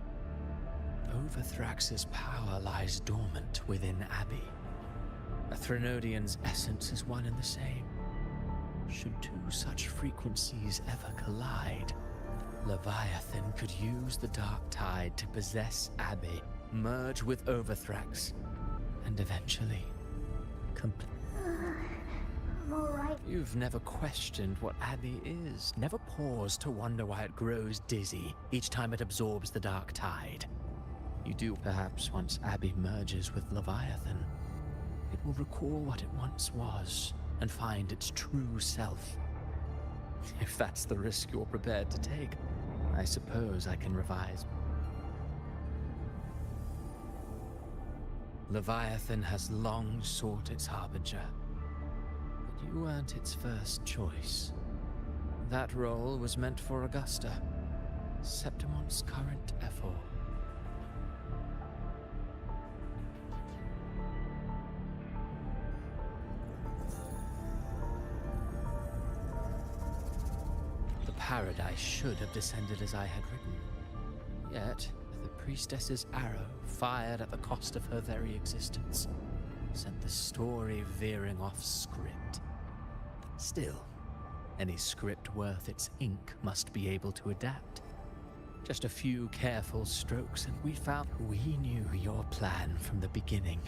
Overthrax's power lies dormant within Abbey. A Threnodian's essence is one and the same. Should two such frequencies ever collide, Leviathan could use the dark tide to possess Abbey, merge with Overthrax, and eventually complete. I'm alright. You've never questioned what Abbey is, never paused to wonder why it grows dizzy each time it absorbs the dark tide. You do perhaps once Abbey merges with Leviathan. It will recall what it once was and find its true self. If that's the risk you're prepared to take, I suppose I can revise. Leviathan has long sought its harbinger, but you weren't its first choice. That role was meant for Augusta, Septimon's current Ephor. The paradise should have descended as I had written. Yet, the priestess's arrow, fired at the cost of her very existence, sent the story veering off script. Still, any script worth its ink must be able to adapt. Just a few careful strokes and we knew your plan from the beginning.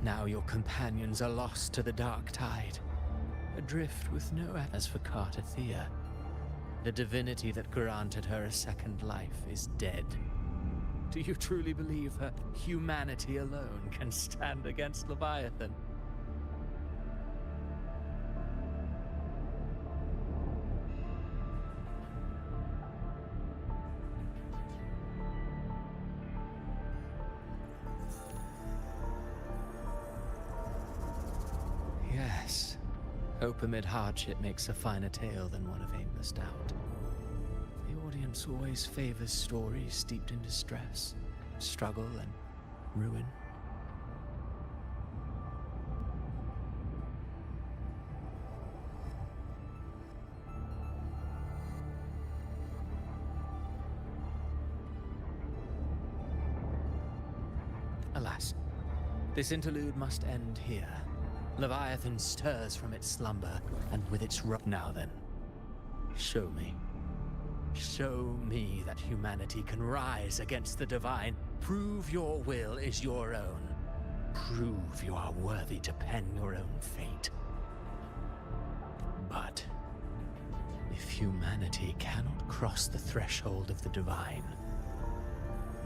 Now your companions are lost to the dark tide, adrift with no as for Cartathea. The divinity that granted her a second life is dead. Do you truly believe her humanity alone can stand against Leviathan? Yes. Hope amid hardship makes a finer tale than one of aimless doubt. The audience always favors stories steeped in distress, struggle, and ruin. Alas, this interlude must end here. Leviathan stirs from its slumber, and with its now then, show me. Show me that humanity can rise against the divine. Prove your will is your own. Prove you are worthy to pen your own fate. But if humanity cannot cross the threshold of the divine,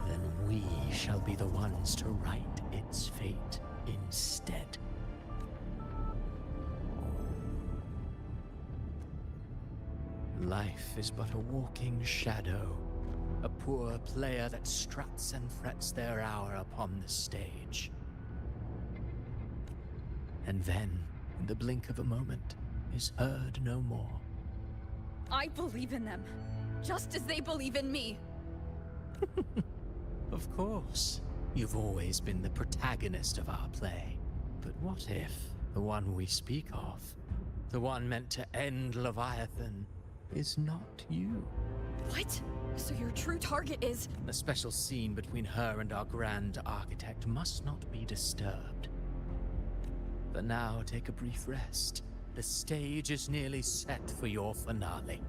then we shall be the ones to write its fate instead. Life is but a walking shadow, a poor player that struts and frets their hour upon the stage. And then, in the blink of a moment, is heard no more. I believe in them, just as they believe in me. Of course, you've always been the protagonist of our play. But what if the one we speak of, the one meant to end Leviathan, is not you? What? So your true target is... The special scene between her and our grand architect must not be disturbed. But now take a brief rest. The stage is nearly set for your finale.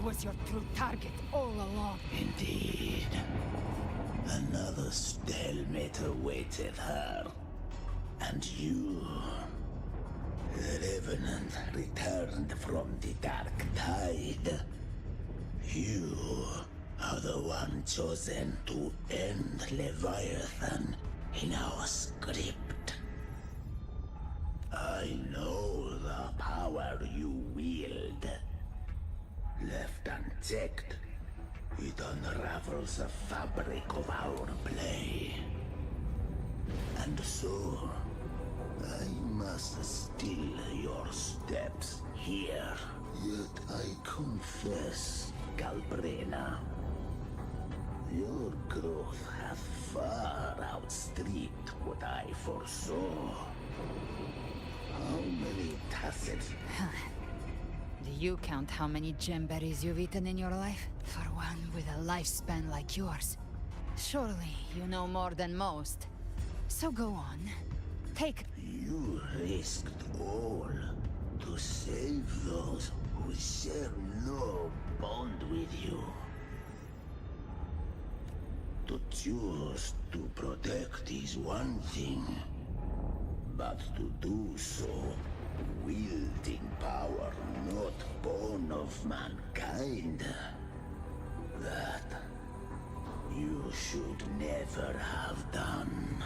was your true target all along. Indeed. Another stalemate awaited her. And you... The Revenant returned from the Dark Tide. You are the one chosen to end Leviathan in our script. I know the power you wield. Left unchecked, it unravels the fabric of our play. And so, I must still your steps here. Yet I confess, Galbrena, your growth hath far outstripped what I foresaw. How many tacits? Do you count how many gemberries you've eaten in your life? For one with a lifespan like yours. Surely you know more than most. So go on. Take... You risked all to save those who share no bond with you. To choose to protect is one thing, but to do so wielding power not born of mankind, that you should never have done.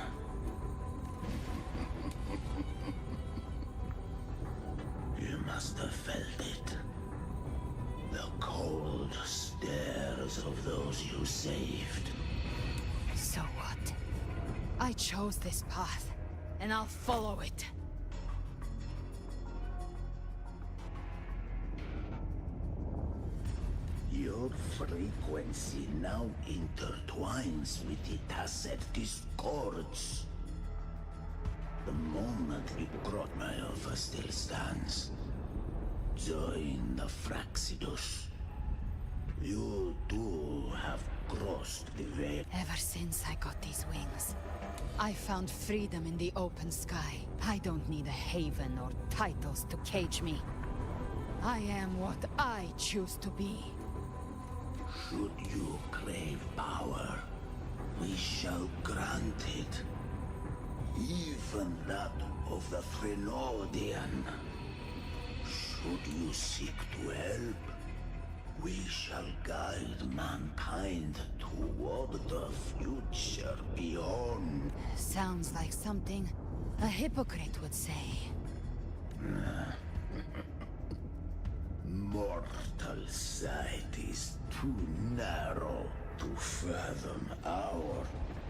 You must have felt it. The cold stares of those you saved. So what? I chose this path, and I'll follow it. Your frequency now intertwines with the Tacet discords. The moment you brought my offer still stands. Join the Fraxidus. You too have crossed the veil. Ever since I got these wings, I found freedom in the open sky. I don't need a haven or titles to cage me. I am what I choose to be. Should you crave power, we shall grant it. Even that of the Trinodian. Should you seek to help, we shall guide mankind toward the future beyond. Sounds like something a hypocrite would say. Mortal sight is too narrow to fathom our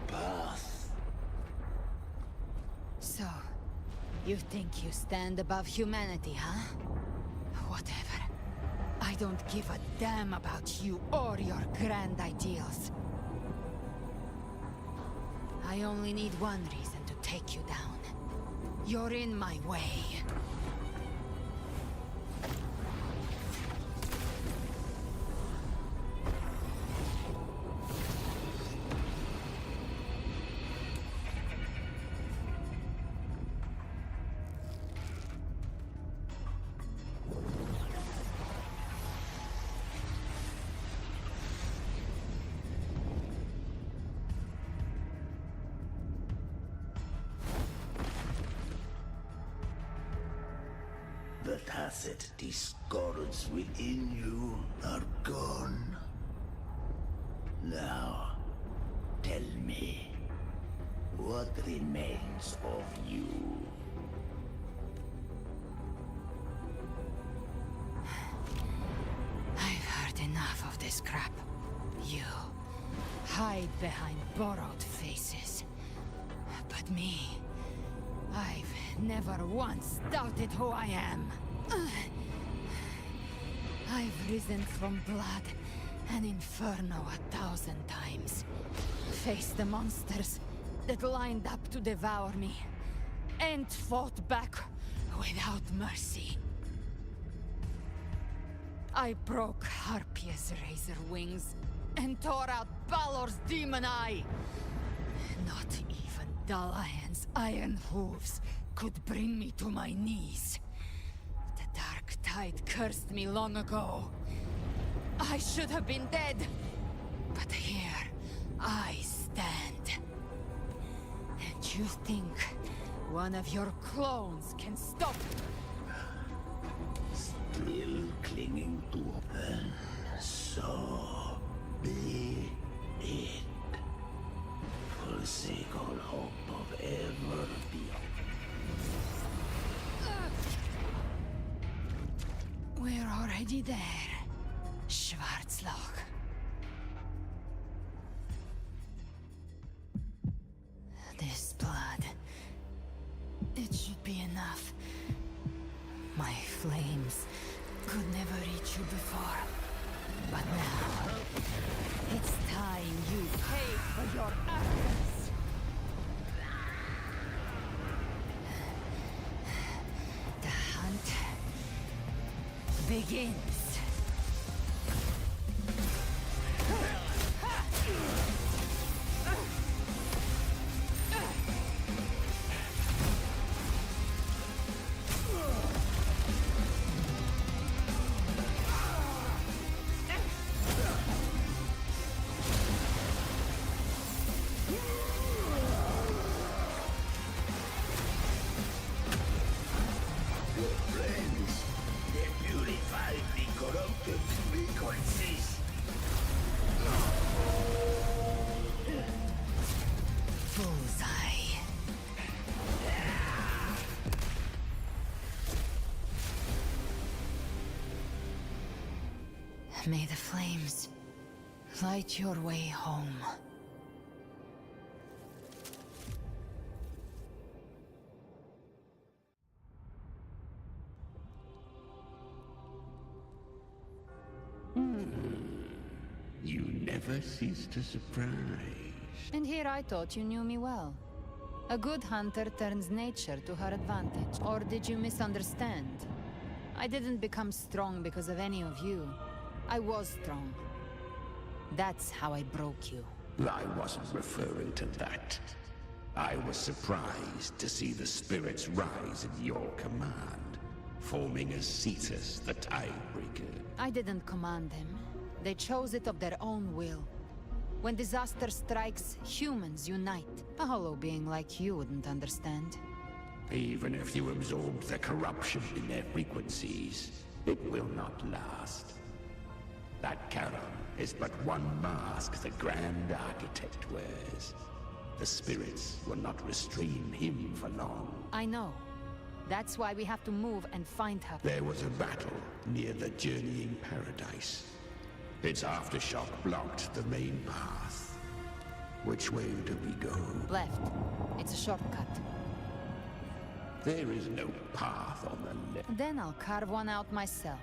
path. So, you think you stand above humanity, huh? Whatever. I don't give a damn about you or your grand ideals. I only need one reason to take you down. You're in my way. The Tacet discords within you are gone. Now, tell me, what remains of you? I've heard enough of this crap. You hide behind borrowed faces. But me, I've never once doubted who I am. I've risen from blood and inferno 1,000 times. Faced the monsters that lined up to devour me, and fought back without mercy. I broke Harpia's razor wings and tore out Balor's demon eye. Not even Dalahan's iron hooves could bring me to my knees. The Dark Tide cursed me long ago. I should have been dead. But here, I stand. And you think one of your clones can stop me? Still clinging to a pen. So be it. Forsake all hope of ever beyond. We're already there, Schwarzloch. This blood... it should be enough. My flames could never reach you before. But now, it's time you pay for your actions. The hunt begins. May the flames light your way home. You never cease to surprise. And here I thought you knew me well. A good hunter turns nature to her advantage. Or did you misunderstand? I didn't become strong because of any of you. I was strong. That's how I broke you. I wasn't referring to that. I was surprised to see the spirits rise at your command, forming as Cetus the Tidebreaker. I didn't command them. They chose it of their own will. When disaster strikes, humans unite. A hollow being like you wouldn't understand. Even if you absorb the corruption in their frequencies, it will not last. That Charon is but one mask the Grand Architect wears. The spirits will not restrain him for long. I know. That's why we have to move and find her. There was a battle near the Journeying Paradise. Its aftershock blocked the main path. Which way do we go? Left. It's a shortcut. There is no path on the left. Then I'll carve one out myself.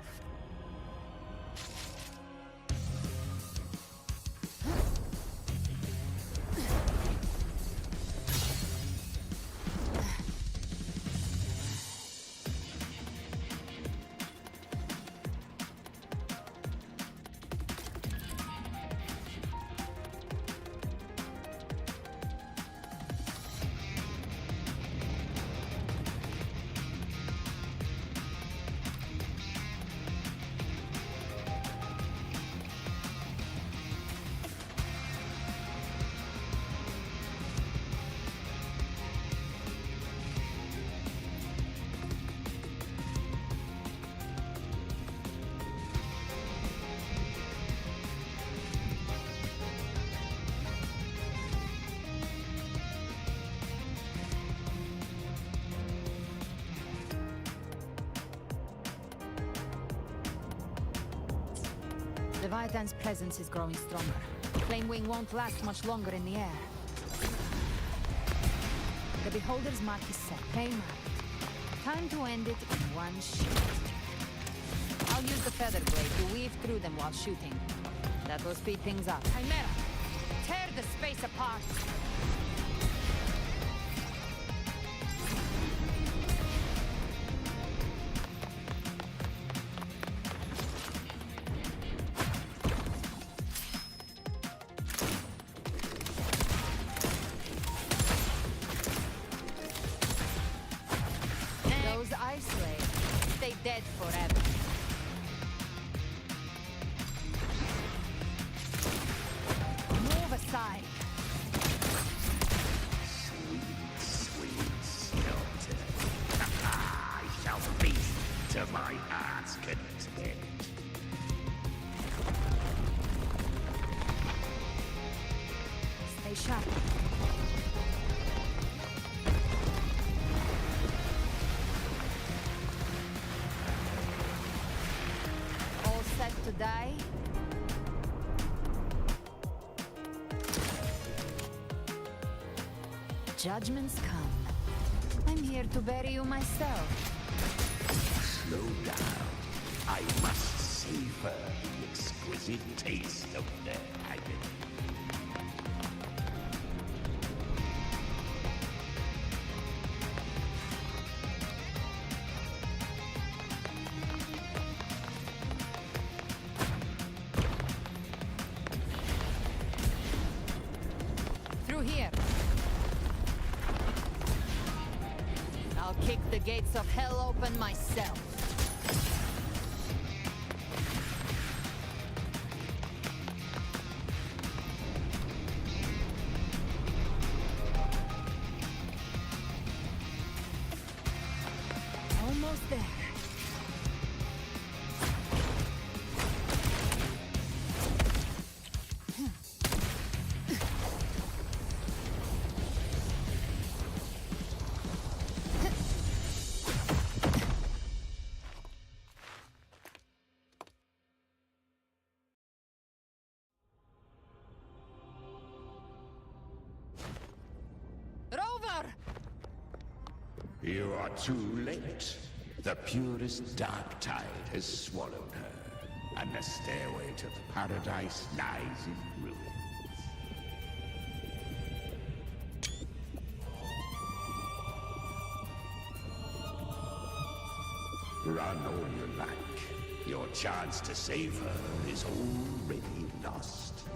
Leviathan's presence is growing stronger. Flame Wing won't last much longer in the air. The Beholder's mark is set. Came out. Time to end it in one shot. I'll use the feather blade to weave through them while shooting. That will speed things up. Chimera! Tear the space apart! Dead forever. to die? Judgments come. I'm here to bury you myself. Slow down. I must savor the exquisite taste of their agony. Through here. I'll kick the gates of hell open myself. Almost there. Rover! You are too late. The purest dark tide has swallowed her, and the stairway to the paradise lies in ruins. Run all you like. Your chance to save her is already lost.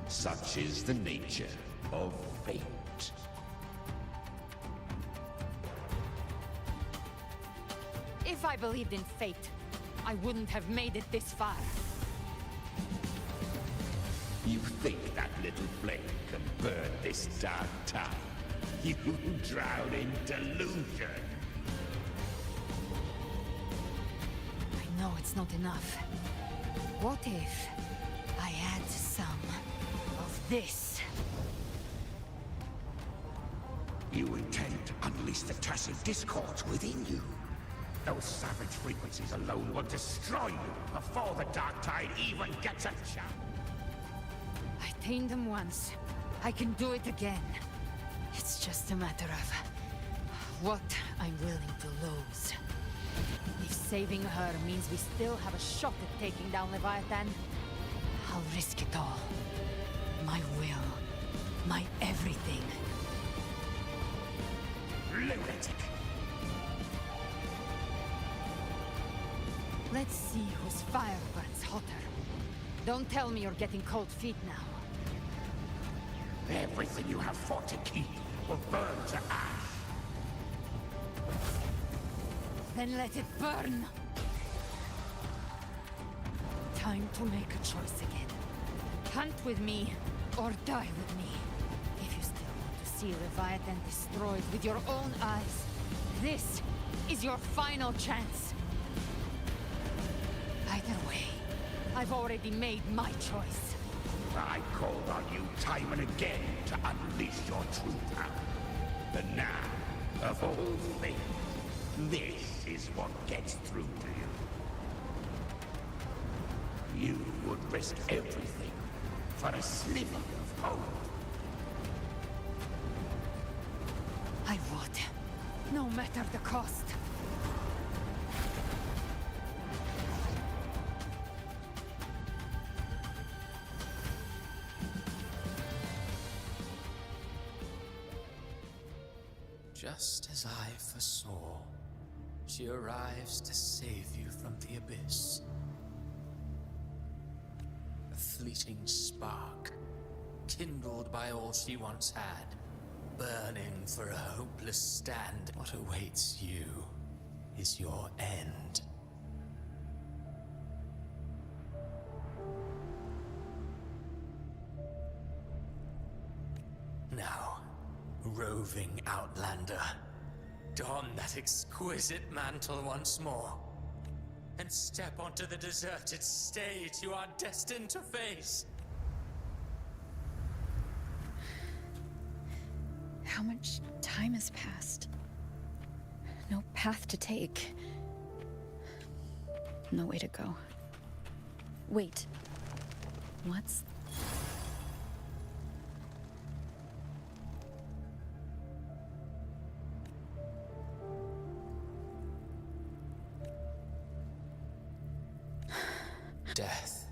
Such is the nature of fate. If I believed in fate, I wouldn't have made it this far. You think that little flame can burn this dark tide? You drown in delusion. I know it's not enough. What if I add some of this? You intend to unleash the tacit discords within you. Those savage frequencies alone will destroy you before the dark tide even gets a chance. I tamed them once. I can do it again. It's just a matter of what I'm willing to lose. If saving her means we still have a shot at taking down Leviathan, I'll risk it all. My will. My everything. Lunatic! Let's see whose fire burns hotter. Don't tell me you're getting cold feet now. Everything you have fought to keep will burn to ash. Then let it burn! Time to make a choice again. Hunt with me, or die with me. If you still want to see Leviathan destroyed with your own eyes, this is your final chance. Either way, I've already made my choice. I called on you time and again to unleash your true power. But now, of all things, this is what gets through to you. You would risk everything for a sliver of hope. I would, no matter the cost. Just as I foresaw, she arrives to save you from the abyss. A fleeting spark, kindled by all she once had, burning for a hopeless stand. What awaits you is your end. Now, roving outlander, don that exquisite mantle once more, and step onto the deserted stage you are destined to face. How much time has passed? No path to take. No way to go. Wait. What's... Death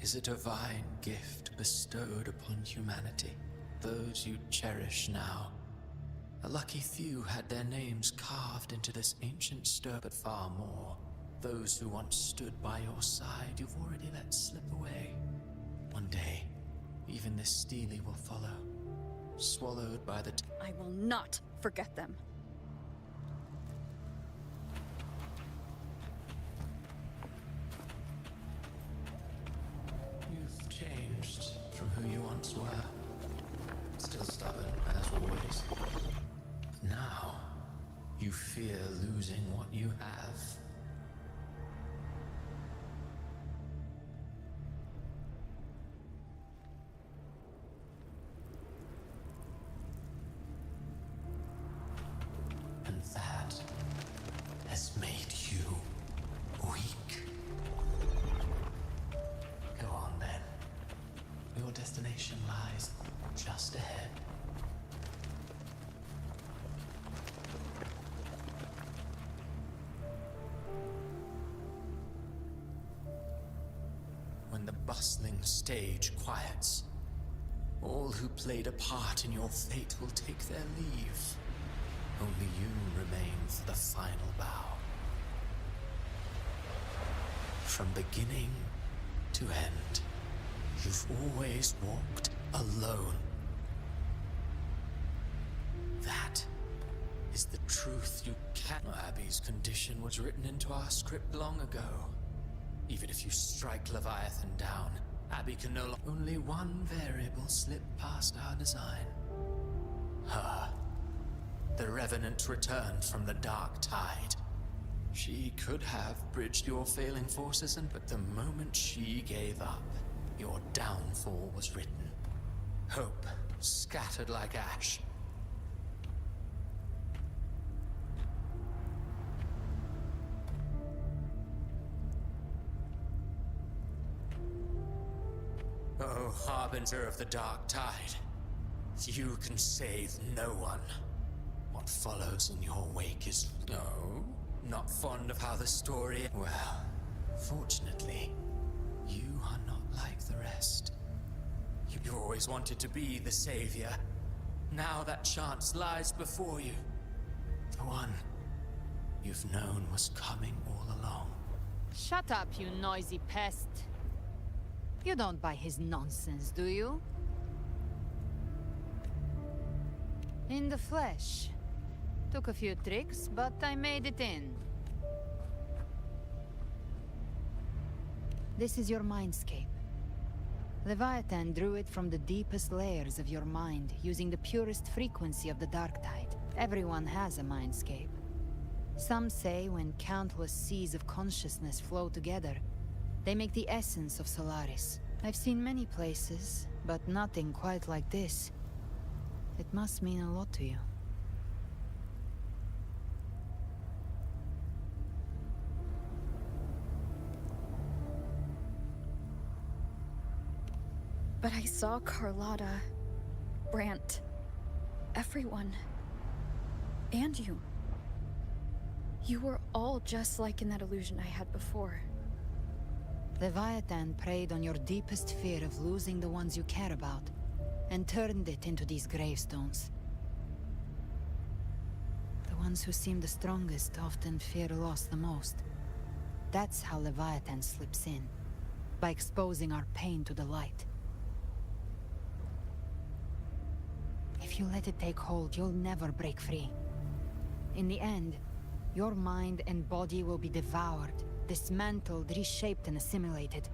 is a divine gift bestowed upon humanity. Those you cherish now. A lucky few had their names carved into this ancient stone, but far more. Those who once stood by your side, you've already let slip away. One day, even this Steely will follow, swallowed by the... I will not forget them. You've changed from who you once were. Still stubborn, as always. But now, you fear losing what you have. And that has made you weak. Go on then. Your destination lies just ahead. When the bustling stage quiets, all who played a part in your fate will take their leave. Only you remain for the final bow. From beginning to end, you've always walked alone. That is the truth you can't... Abby's condition was written into our script long ago. Even if you strike Leviathan down, Abby can no longer... Only one variable slipped past our design. Her. The Revenant returned from the Dark Tide. She could have bridged your failing forces, but the moment she gave up, your downfall was written. Hope scattered like ash. Oh, Harbinger of the Dark Tide. You can save no one. What follows in your wake is... No, not fond of how the story... Well, fortunately, you are not like the rest. You always wanted to be the savior. Now that chance lies before you. The one you've known was coming all along. Shut up, you noisy pest. You don't buy his nonsense, do you? In the flesh. Took a few tricks, but I made it in. This is your mindscape. Leviathan drew it from the deepest layers of your mind, using the purest frequency of the Dark Tide. Everyone has a mindscape. Some say when countless seas of consciousness flow together, they make the essence of Solaris. I've seen many places, but nothing quite like this. It must mean a lot to you. But I saw Carlotta, Brant, everyone. And you. You were all just like in that illusion I had before. Leviathan preyed on your deepest fear of losing the ones you care about, and turned it into these gravestones. The ones who seem the strongest often fear loss the most. That's how Leviathan slips in, by exposing our pain to the light. If you let it take hold, you'll never break free. In the end, your mind and body will be devoured, dismantled, reshaped, and assimilated.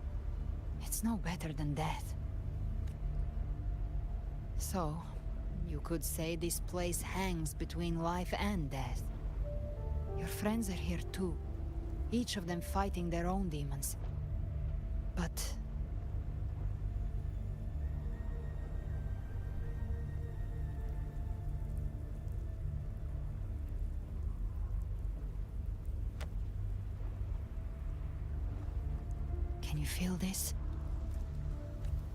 It's no better than death. So, you could say this place hangs between life and death. Your friends are here too, each of them fighting their own demons. But... Can you feel this?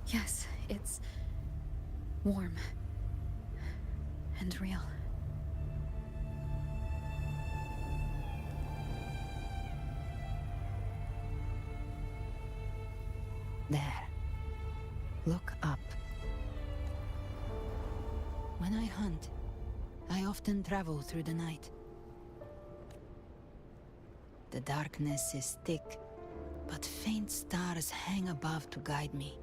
Yes, it's warm and real. There. Look up. When I hunt, I often travel through the night. The darkness is thick, but faint stars hang above to guide me.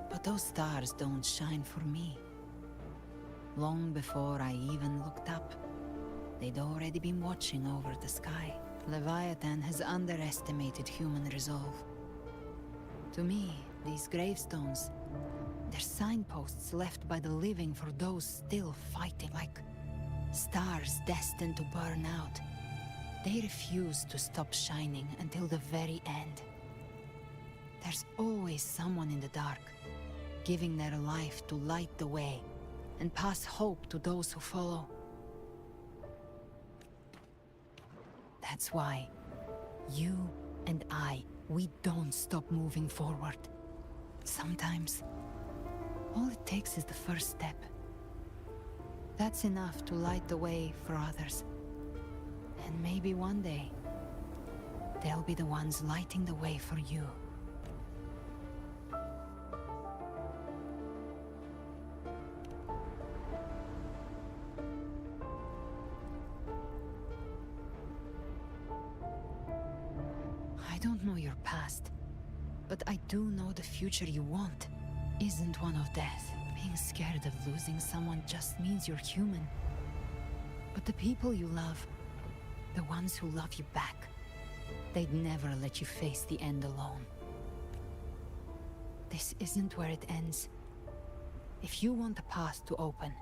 But those stars don't shine for me. Long before I even looked up, they'd already been watching over the sky. Leviathan has underestimated human resolve. To me, these gravestones, they're signposts left by the living for those still fighting, like stars destined to burn out. They refuse to stop shining until the very end. There's always someone in the dark, giving their life to light the way and pass hope to those who follow. That's why you and we don't stop moving forward. Sometimes, all it takes is the first step. That's enough to light the way for others. And maybe one day, they'll be the ones lighting the way for you. I don't know your past, but I do know the future you want isn't one of death. Being scared of losing someone just means you're human. But the people you love, the ones who love you back, they'd never let you face the end alone. This isn't where it ends. If you want a path to open,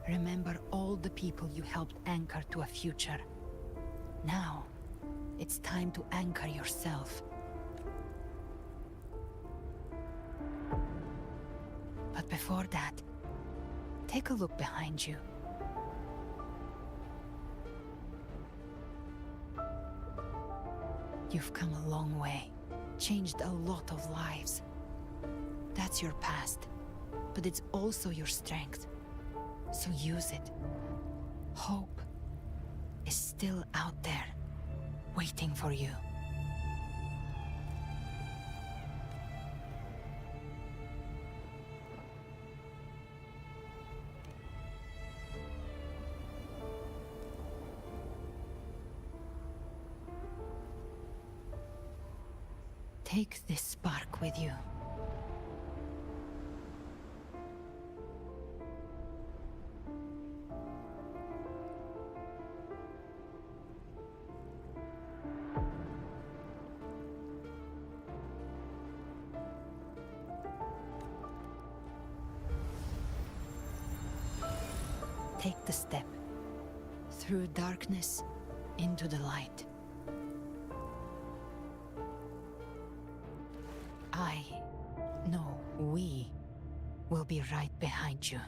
remember all the people you helped anchor to a future. Now, it's time to anchor yourself. But before that, take a look behind you. You've come a long way, changed a lot of lives. That's your past, but it's also your strength. So use it. Hope is still out there, waiting for you. Take this spark with you. Take the step through darkness into the light. We will be right behind you.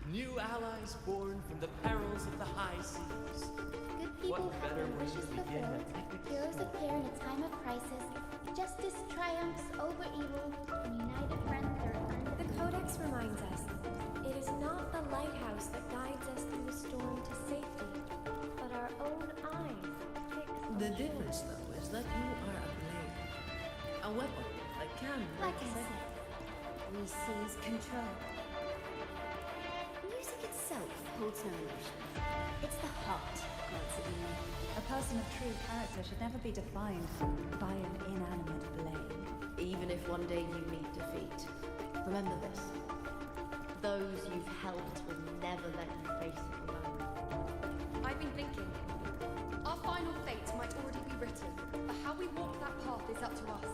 New allies born from the perils of the high seas. Good people What have better their way wishes to begin fulfilled. an epic Heroes story? appear in a time of crisis. Justice triumphs over evil, and united friends are under The Codex reminds us, it is not the lighthouse that guides us through the storm to safety, but our own eyes fixed on The shore. difference, though, is that you are a blade. A weapon that can... Like I said, we seize control. Music itself holds no emotion. It's the heart that makes it unique. A person of true character should never be defined by an inanimate blade. Even if one day you meet defeat, remember this. Those you've helped will never let you face it alone. I've been thinking. Our final fate might already be written, but how we walk that path is up to us.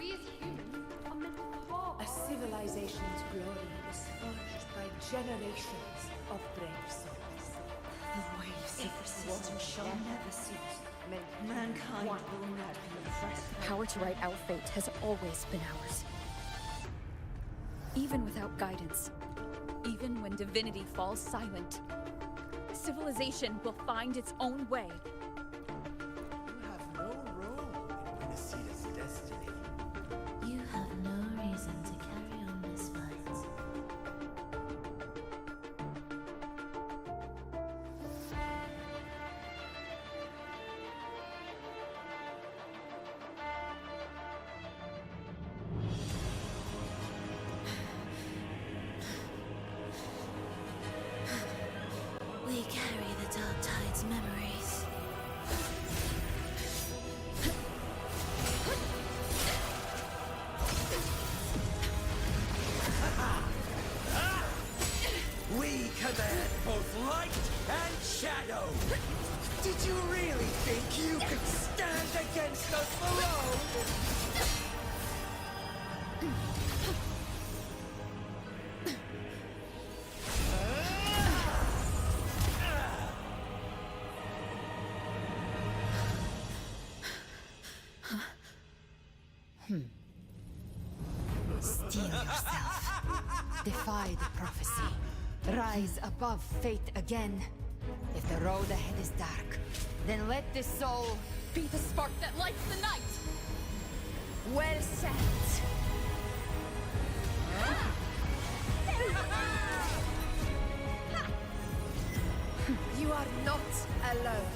We as humans are meant to carve A civilization's glory is forged by generations of brave souls. The waves of resistance shall never cease. Mankind will not be oppressed. The power to write our fate has always been ours. Even without guidance, even when divinity falls silent, civilization will find its own way. You have no role in Renacita's destiny. You have no reason to carry on this fight. We carry the Dark Tide's memories. We command both light and shadow. Did you really think you could stand against us alone? Steel yourself. Defy the prophecy. Rise above fate again. If the road ahead is dark, then let the soul be the spark that lights the night! Well said. You are not alone,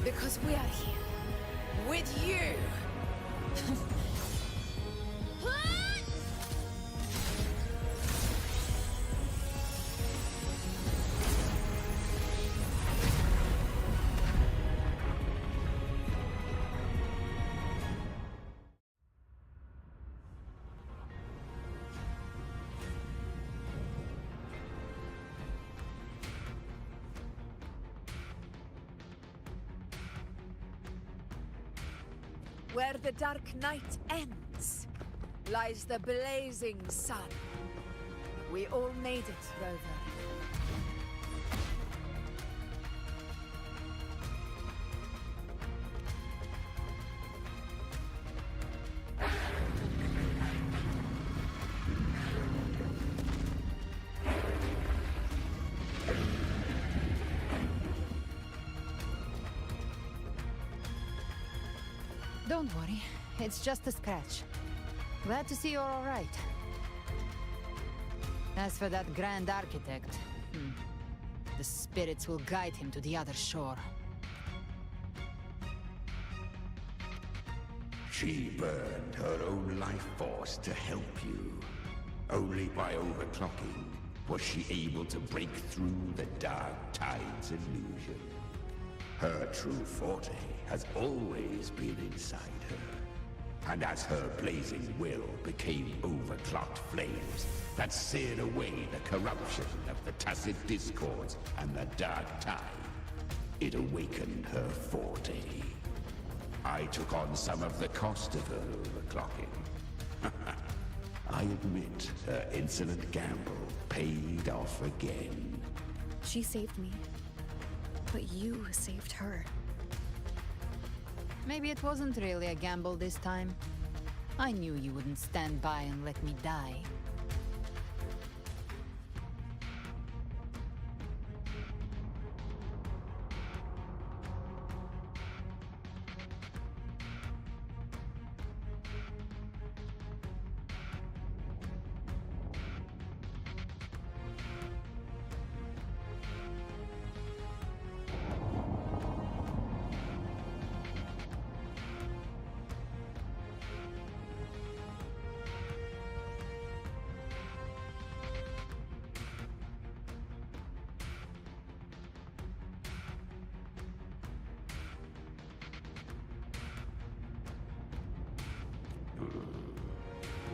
because we are here with you. Where the dark night ends, lies the blazing sun. We all made it, Rover. Don't worry, it's just a scratch. Glad to see you're all right. As for that Grand Architect, the spirits will guide him to the other shore. She burned her own life force to help you. Only by overclocking was she able to break through the Dark Tide's illusion. Her true forte has always been inside her. And as her blazing will became overclocked flames that seared away the corruption of the tacit discords and the Dark Tide, it awakened her forte. I took on some of the cost of her overclocking. I admit her insolent gamble paid off again. She saved me. But you saved her. Maybe it wasn't really a gamble this time. I knew you wouldn't stand by and let me die.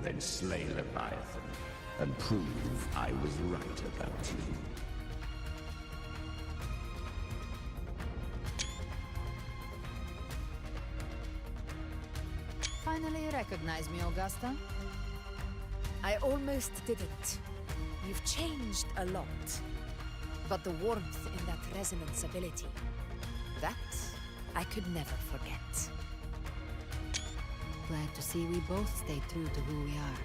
Then slay Leviathan and prove I was right about you. finally recognize me, Augusta? I almost didn't. You've changed a lot. But the warmth in that resonance ability, that I could never forget. Glad to see we both stay true to who we are.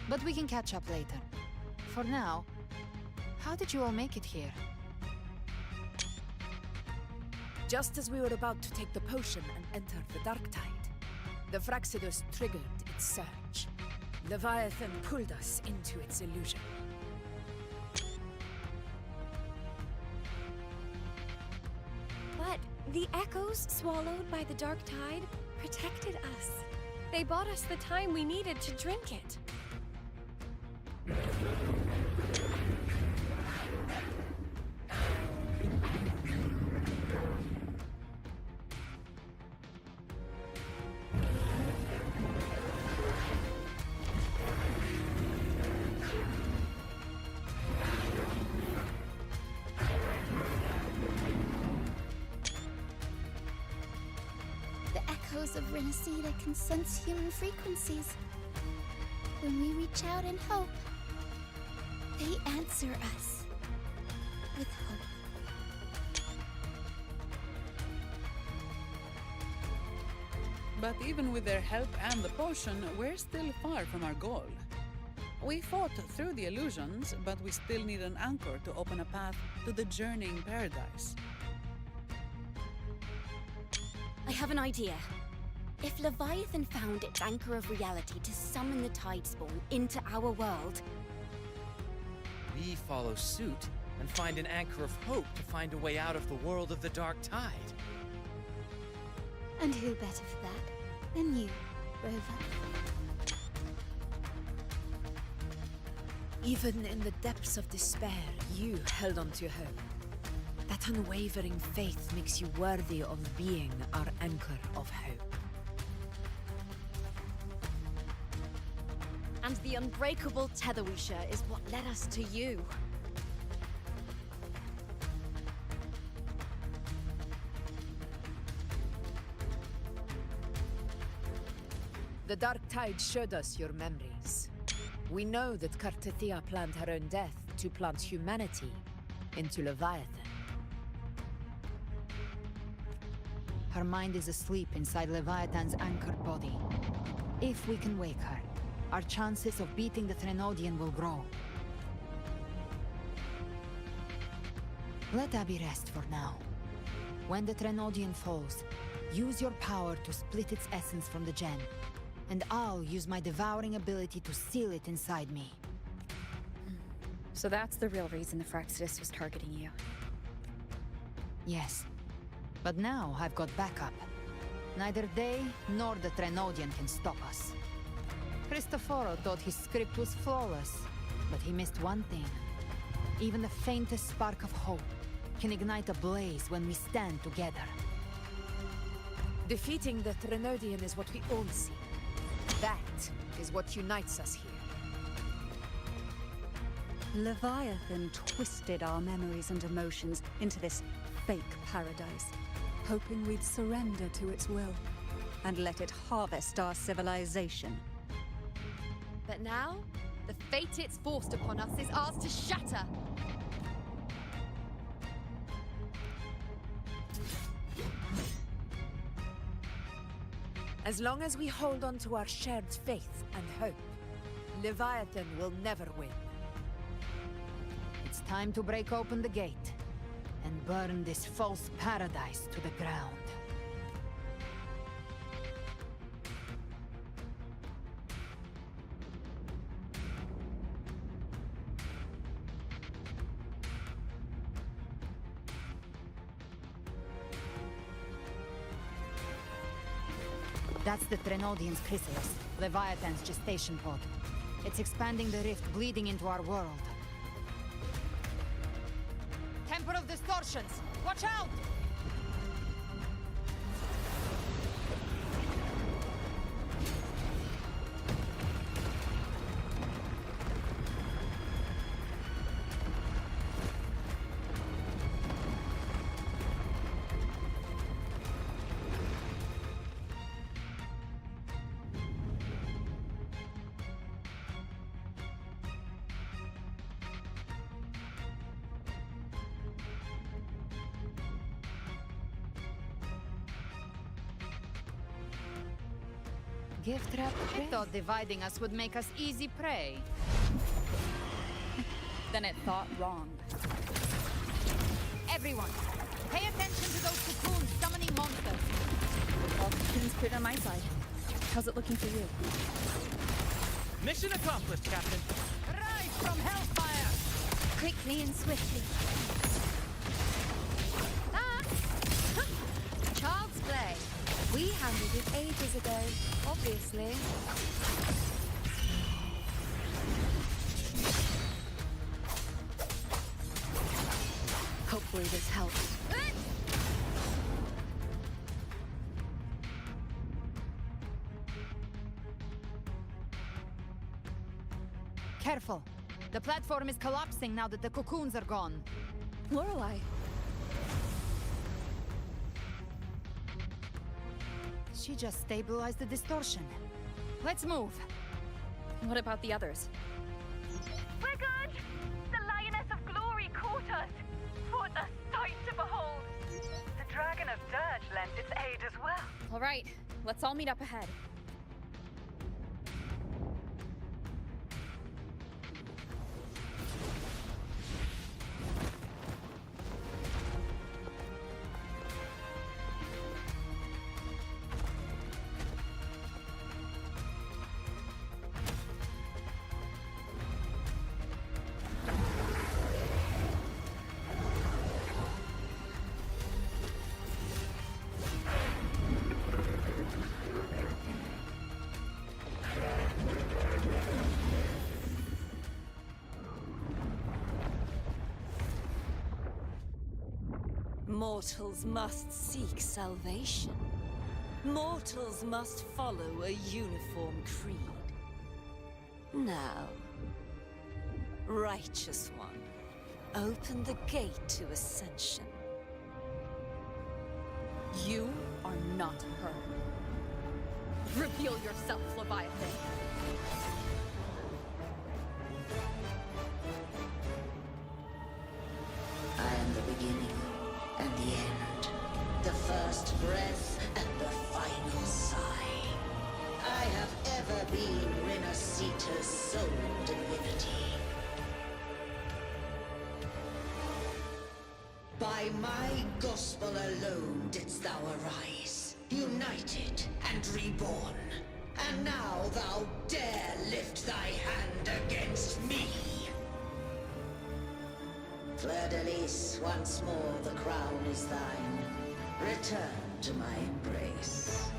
But we can catch up later. For now, how did you all make it here? Just as we were about to take the potion and enter the dark tide, the Fraxidus triggered its surge. Leviathan pulled us into its illusion. But the echoes swallowed by the dark tide protected us. They bought us the time we needed to drink it. Of Renacida can sense human frequencies. When we reach out in hope, they answer us with hope. But even with their help and the potion, we're still far from our goal. We fought through the illusions, but we still need an anchor to open a path to the journeying paradise. I have an idea. If Leviathan found its anchor of reality to summon the Tidespawn into our world, We follow suit and find an anchor of hope to find a way out of the world of the dark tide. And who better for that than you, Rover? Even in the depths of despair, you held on to hope. That unwavering faith makes you worthy of being our anchor of hope. And the unbreakable tether we share is what led us to you. The dark tide showed us your memories. We know that Kartathea planned her own death to plant humanity into Leviathan. Her mind is asleep inside Leviathan's anchored body. If we can wake her, our chances of beating the Threnodian will grow. Let Abby rest for now. When the Threnodian falls, use your power to split its essence from the gem, and I'll use my devouring ability to seal it inside me. So that's the real reason the Fraxidus was targeting you. Yes. But now I've got backup. Neither they nor the Threnodian can stop us. Cristoforo thought his script was flawless, but he missed one thing. Even the faintest spark of hope can ignite a blaze when we stand together. Defeating the Threnodian is what we all see. That is what unites us here. Leviathan twisted our memories and emotions into this fake paradise, hoping we'd surrender to its will and let it harvest our civilization. But now, the fate it's forced upon us is ours to shatter. As long as we hold on to our shared faith and hope, Leviathan will never win. It's time to break open the gate and burn this false paradise to the ground. That's the Threnodian's chrysalis, Leviathan's gestation pod. It's expanding the rift, bleeding into our world. Temper of Distortions! Watch out! gift wrapped prey? I thought dividing us would make us easy prey. Then it thought wrong. Everyone, pay attention to those cocoons summoning monsters. All cocoons cleared on my side. How's it looking for you? Mission accomplished, Captain. Rise from hellfire! Quickly and swiftly. Child's play. We handled it ages ago, obviously. Hopefully this helps. Careful. The platform is collapsing now that the cocoons are gone. Lorelei. She just stabilized the distortion. Let's move. What about the others? We're good! The Lioness of Glory caught us! What a sight to behold! The Dragon of Dirge lent its aid as well. All right, let's all meet up ahead. Mortals must seek salvation. Mortals must follow a uniform creed. Now, Righteous One, open the gate to ascension. You are not her. Reveal yourself, Leviathan. I am the beginning and the end, the first breath and the final sigh. I have ever been Renacita's sole divinity. By my gospel alone didst thou arise, united and reborn. And now thou dare lift thy hand against me! Fleur-de-Lis, once more the crown is thine. Return to my embrace.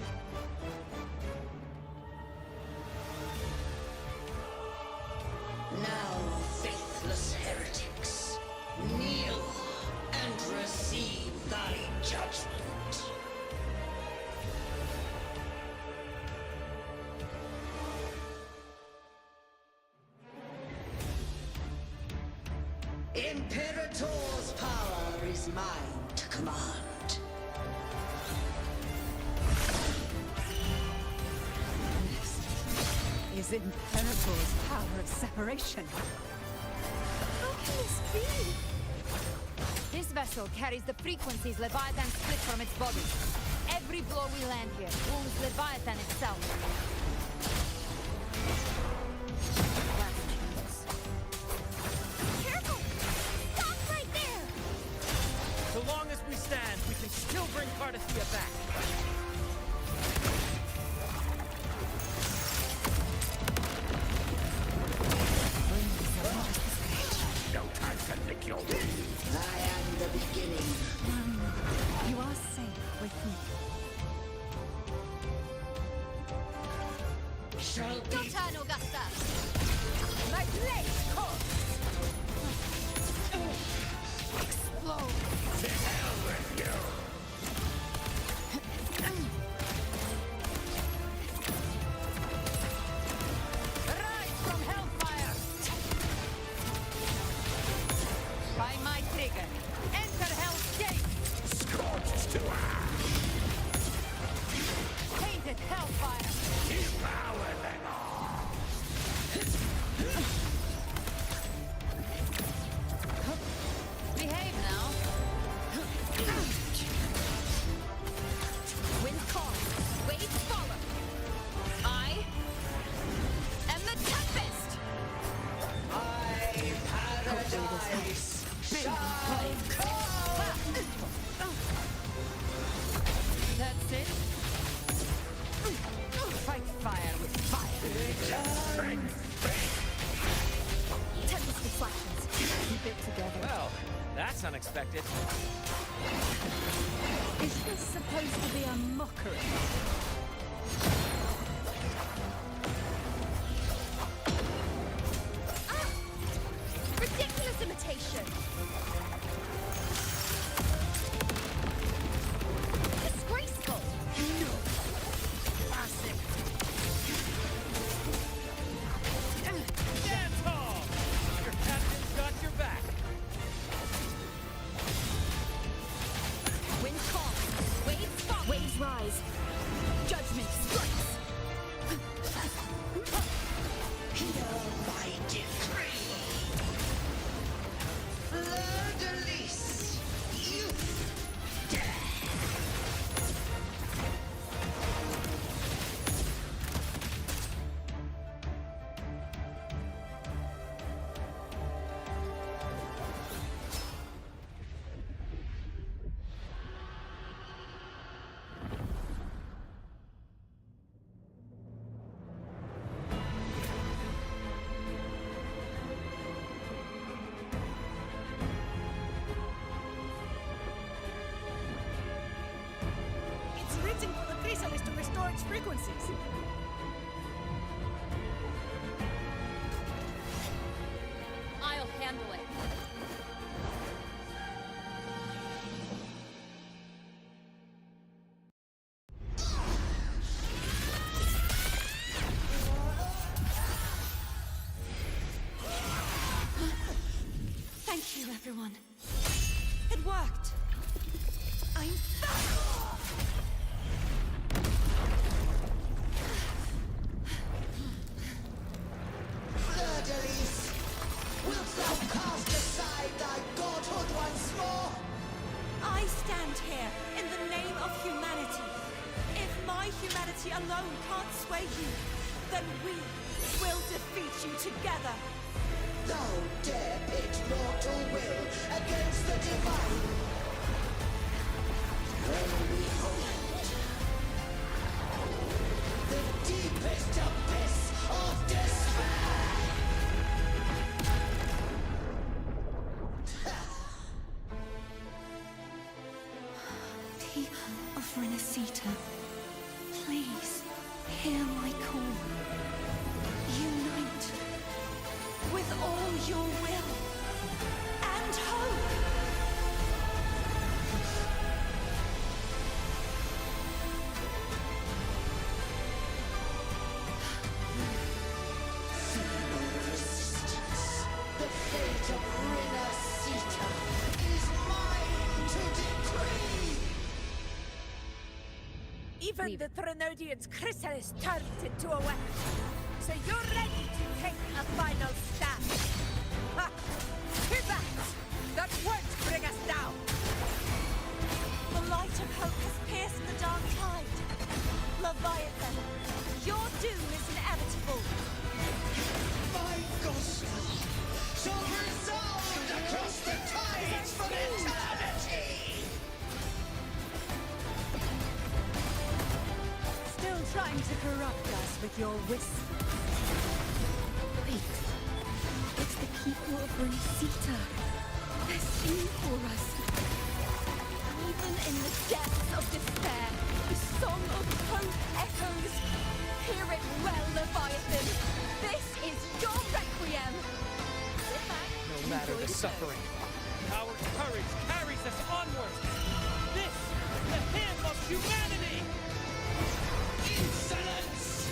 Now, faithless heretics, kneel and receive thy judgment. Imperator's power is mine to command. This is Imperator's power of separation. How can this be? This vessel carries the frequencies Leviathan split from its body. Every blow we land here wounds Leviathan itself. So long as we stand, we can still bring Cardassia back. No time to lick your wounds. I am the beginning. You are safe with me. Shall be. Your turn, Augusta! My blade comes! Explode! To hell with you! Rise from hellfire! By my trigger, enter Hell's Gate! Scorched to ash! Painted hellfire! Devour them all! Behave now. unexpected. Is this supposed to be a mockery? Ridiculous imitation! Disgraceful! No! Classic! Dance hall! Your captain's got your back. Wind calm. Waves fall. Waves rise. Judgment strikes. Hear my decree! Fleur-de-lis! Youth! Death! It's written for the chrysalis to restore its frequencies. I'll handle it. Thank you, everyone. It worked. I'm back! Fleur-de-lis! Wilt thou cast aside thy godhood once more? I stand here in the name of humanity. If my humanity alone can't sway you, then we will defeat you together. Thou dare pit mortal will against the divine. When we hold the deepest abyss of despair. People of Renacita, please hear my call. Unite with all your will and hope. Feeble resistance. The fate of Renacita is mine to decree. Even the Trinodian's chrysalis turned into a weapon. So you're ready to take a final stand. Ha! To that! That won't bring us down! The light of hope has pierced the dark tide. Leviathan, your doom is inevitable. My gospel shall resound across the tides for eternity! Still trying to corrupt us with your whisper. Wait. It's the people of Renacita. They're singing for us. Even in the depths of despair, the song of hope echoes. Hear it well, Leviathan. This is your requiem. Sit back. No matter the suffering, our courage carries us onward. This is the hymn of humanity. Insolence!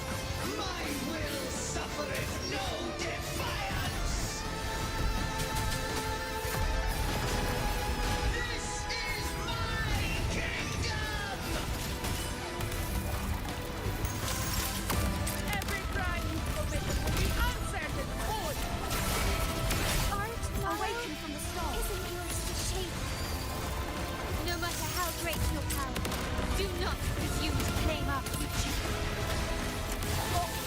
My will suffereth no defiance! This is my kingdom! Every crime you've committed will be answered in court! Art, Awaken from the storm. isn't yours to shape. No matter how great your power, do not presume to claim our future.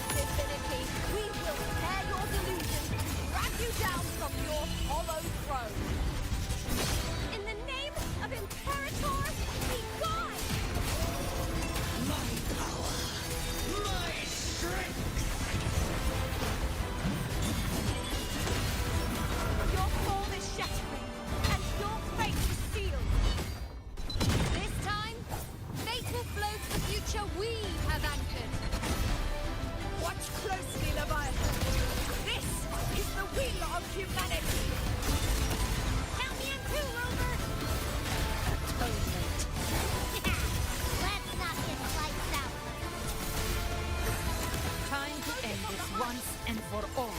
Divinity, we will tear your delusion once and for all.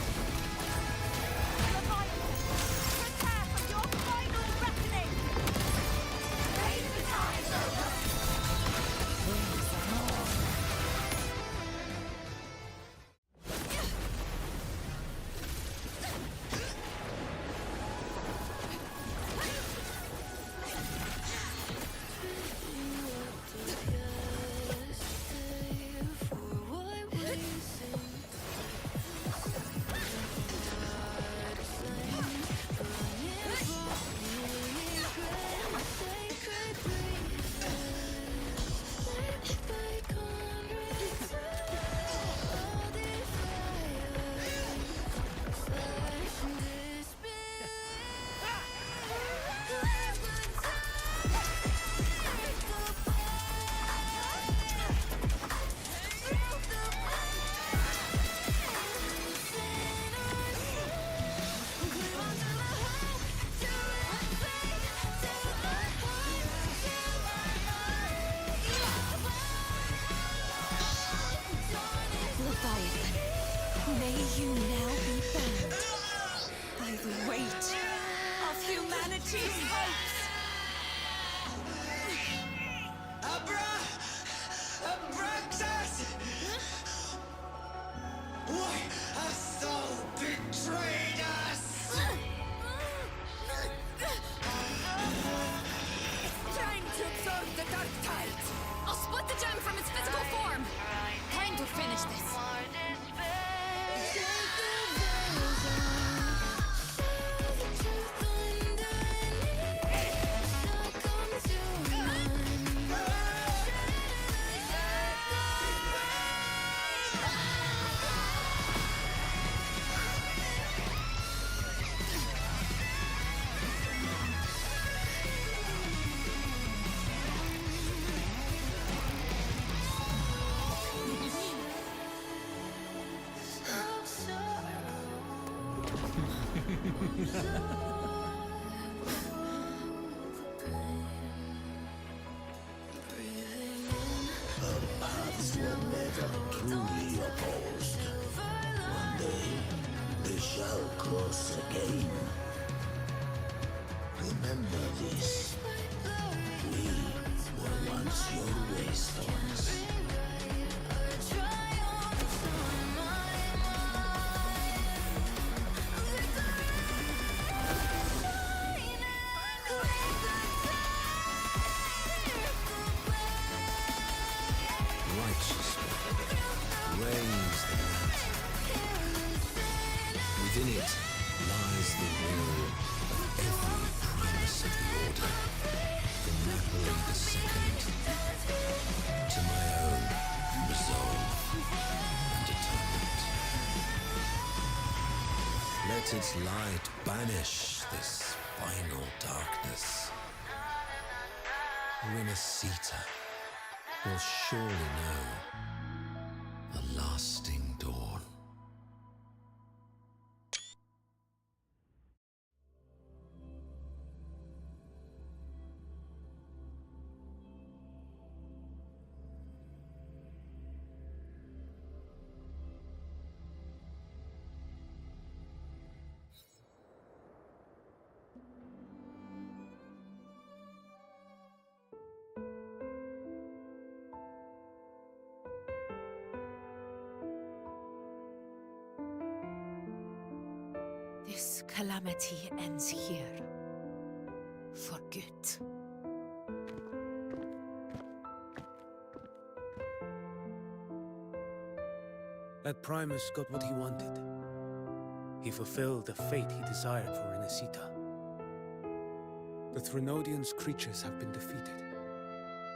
Prepare for your final reckoning! Raise the tide, Leviathan, may you now be bound by the weight of humanity's hopes. Abraxas! Why hast thou betrayed us? It's time to absorb the dark tide! I'll split the gem from its physical form! Time to finish this! Our paths were never truly opposed. One day, they shall cross again. Remember this. We were once your wastelands. Righteousness reigns the mountain. Within it lies the will of every primus of the Order, from Napoli II to my own resolve and atonement. Let its light banish this final darkness. Renacita will surely know a lasting dawn. This calamity ends here. For good. That Primus got what he wanted. He fulfilled the fate he desired for Renacita. The Threnodians' creatures have been defeated.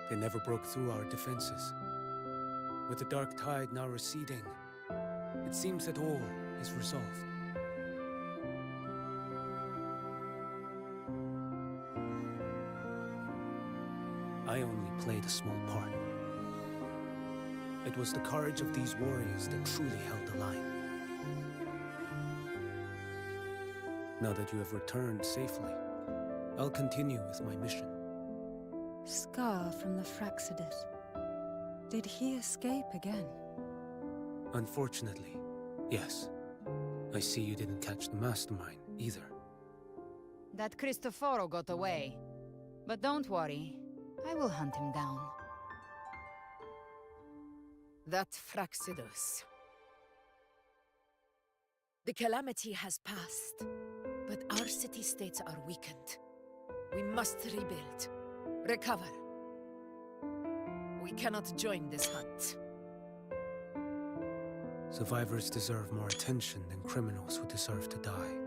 They never broke through our defenses. With the dark tide now receding, it seems that all is resolved. I only played a small part. It was the courage of these warriors that truly held the line. Now that you have returned safely, I'll continue with my mission. Scar from the Fraxidus. Did he escape again? Unfortunately, Yes. I see you didn't catch the mastermind, either. That Cristoforo got away. But don't worry, I will hunt him down. That Fraxidus. The calamity has passed, but our city-states are weakened. We must rebuild. Recover. We cannot join this hunt. Survivors deserve more attention than criminals who deserve to die.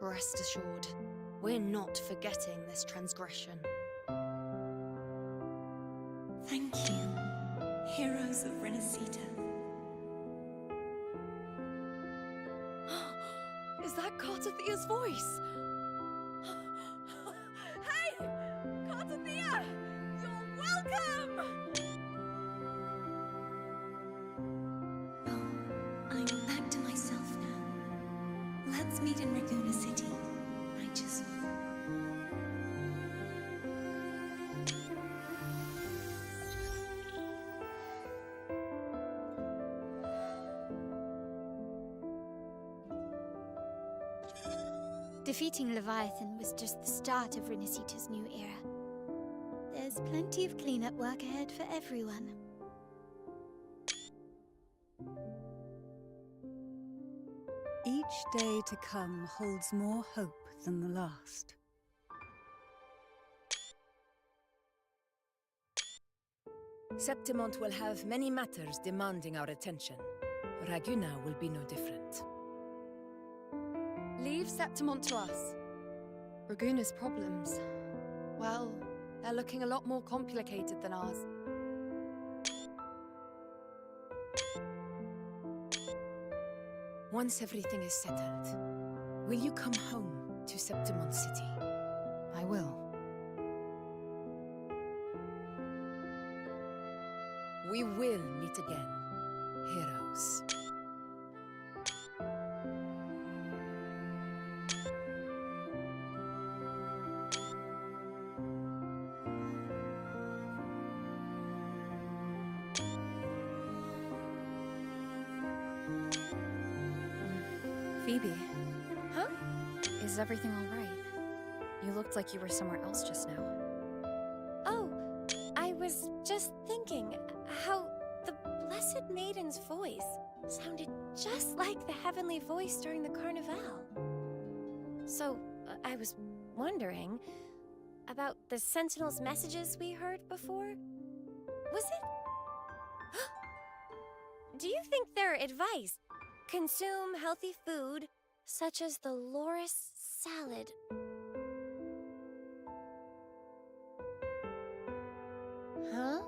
Rest assured, we're not forgetting this transgression. Thank you, heroes of Renacita. Is that Cartathia's voice? Hey! Cartathia! You're welcome! I'm back to myself now. Let's meet in Raguna City, righteous one. Defeating Leviathan was just the start of Renacita's new era. There's plenty of cleanup work ahead for everyone. Each day to come holds more hope than the last. Septimont will have many matters demanding our attention. Raguna will be no different. Leave Septimont to us. Raguna's problems, well, they're looking a lot more complicated than ours. Once everything is settled, will you come home to Septimont City? I will. We will meet again, heroes. Phoebe. Huh? Is everything all right? You looked like you were somewhere else just now. Oh, I was just thinking how the Blessed Maiden's voice sounded just like the heavenly voice during the Carnival. So, I was wondering about the Sentinel's messages we heard before. Was it? Do you think their advice, consume healthy food, such as the Loris salad, huh?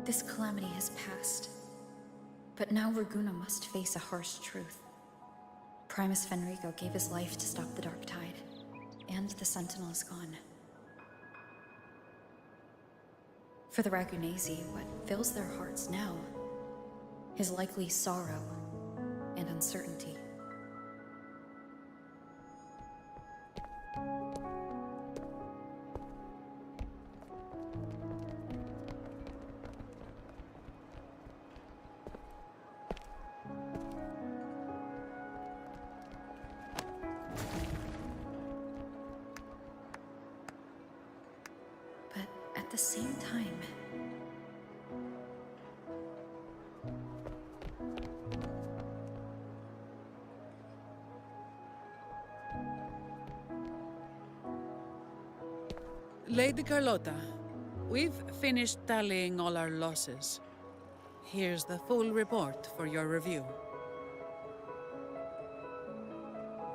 This calamity has passed. But now Raguna must face a harsh truth. Primus Fenrico gave his life to stop the Dark Tide, and the Sentinel is gone. For the Ragunesi, what fills their hearts now is likely sorrow and uncertainty. But at the same time, Lady Carlotta, we've finished tallying all our losses. Here's the full report for your review.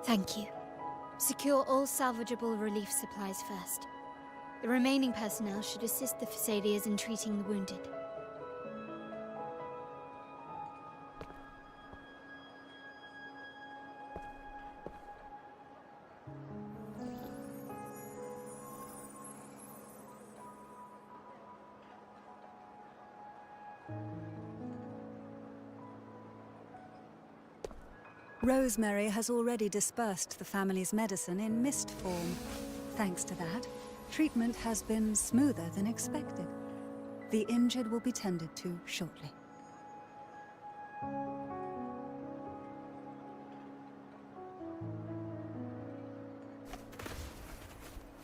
Thank you. Secure all salvageable relief supplies first. The remaining personnel should assist the Phasaelias in treating the wounded. Rosemary has already dispersed the family's medicine in mist form. Thanks to that, treatment has been smoother than expected. The injured will be tended to shortly.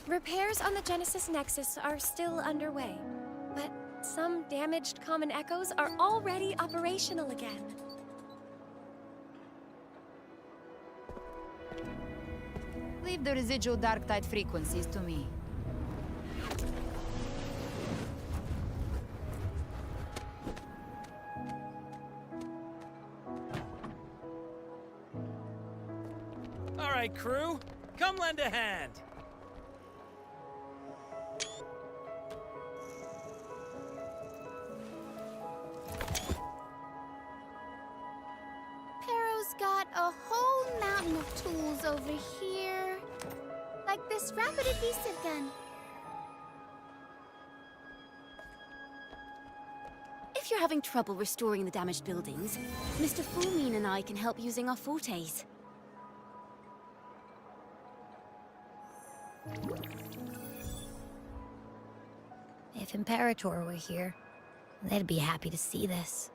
Repairs on the Genesis Nexus are still underway, but some damaged common echoes are already operational again. Leave the residual dark tide frequencies to me. All right, crew, come lend a hand. Pero's got a whole mountain of tools over here. Like this rapid adhesive gun. If you're having trouble restoring the damaged buildings, Mr. Fulmin and I can help using our fortes. If Imperator were here, they'd be happy to see this.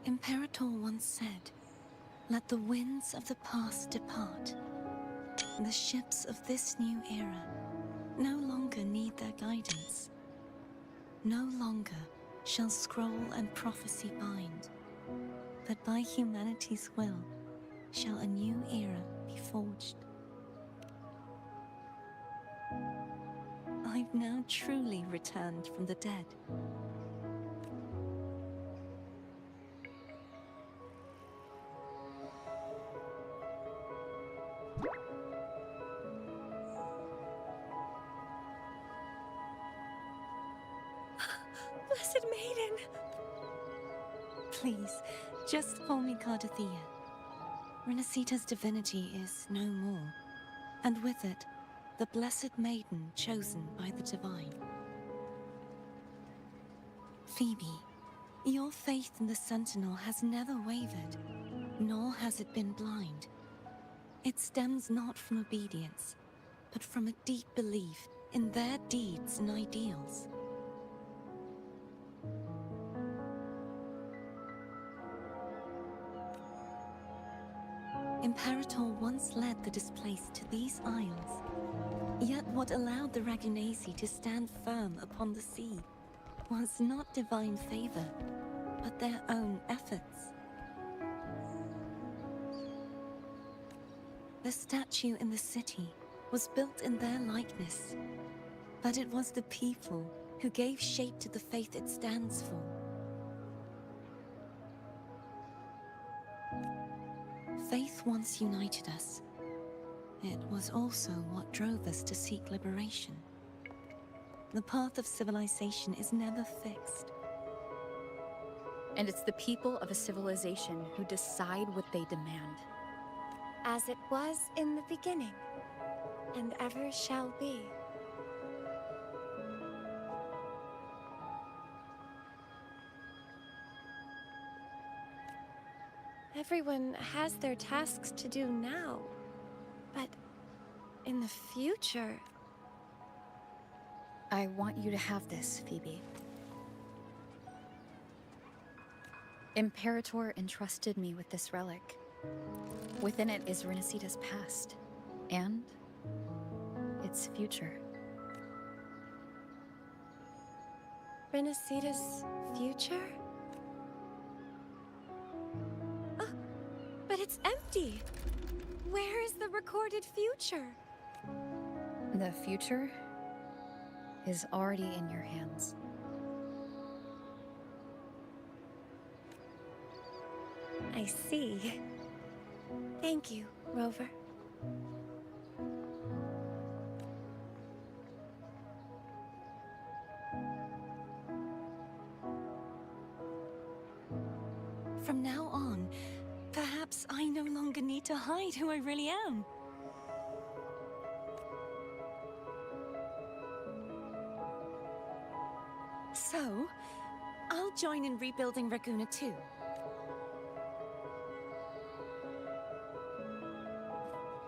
Imperator once said, "Let the winds of the past depart. The ships of this new era no longer need their guidance. No longer shall scroll and prophecy bind, but by humanity's will shall a new era be forged." I've now truly returned from the dead. Blessed Maiden! Please, just call me Cardathea. Renacita's divinity is no more, and with it, the Blessed Maiden chosen by the Divine. Phoebe, your faith in the Sentinel has never wavered, nor has it been blind. It stems not from obedience, but from a deep belief in their deeds and ideals. Imperator once led the displaced to these isles. Yet what allowed the Ragunasi to stand firm upon the sea was not divine favor, but their own efforts. The statue in the city was built in their likeness, but it was the people who gave shape to the faith it stands for. Faith once united us. It was also what drove us to seek liberation. The path of civilization is never fixed. And it's the people of a civilization who decide what they demand. As it was in the beginning, and ever shall be. Everyone has their tasks to do now, but in the future... I want you to have this, Phoebe. Imperator entrusted me with this relic. Within it is Renacita's past, and its future. Renacita's future? Oh, but it's empty! Where is the recorded future? The future is already in your hands. I see. Thank you, Rover. From now on, Perhaps I no longer need to hide who I really am. So, I'll join in rebuilding Raguna too.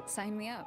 Sign me up.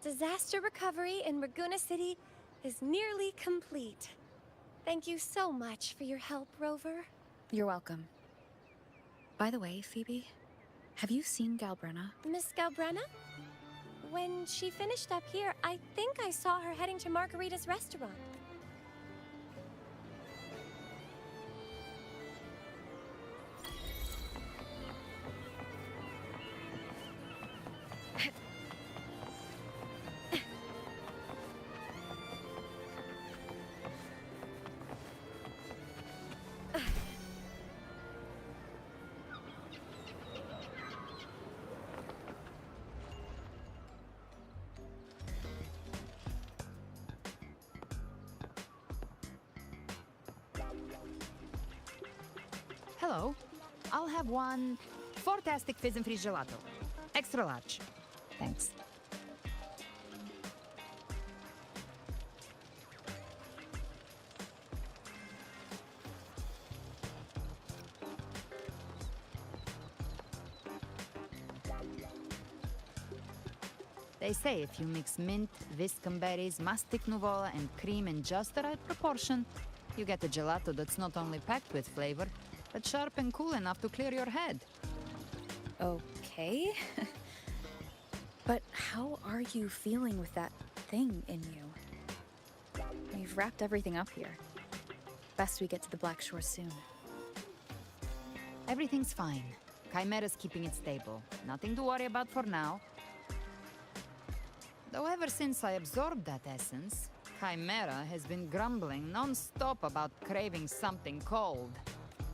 Disaster recovery in Raguna City is nearly complete. Thank you so much for your help, Rover. You're welcome. By the way, Phoebe, have you seen Galbrenna? Miss Galbrenna? When she finished up here, I think I saw her heading to Margarita's restaurant. Hello. I'll have one fantastic fizz and freeze gelato. Extra large. Thanks. They say if you mix mint, viscum berries, mastic nuvola, and cream in just the right proportion, you get a gelato that's not only packed with flavor, but sharp and cool enough to clear your head. Okay. But how are you feeling with that thing in you? We've wrapped everything up here. Best we get to the Black Shore soon. Everything's fine. Chimera's keeping it stable. Nothing to worry about for now. Though ever since I absorbed that essence, Chimera has been grumbling non-stop about craving something cold.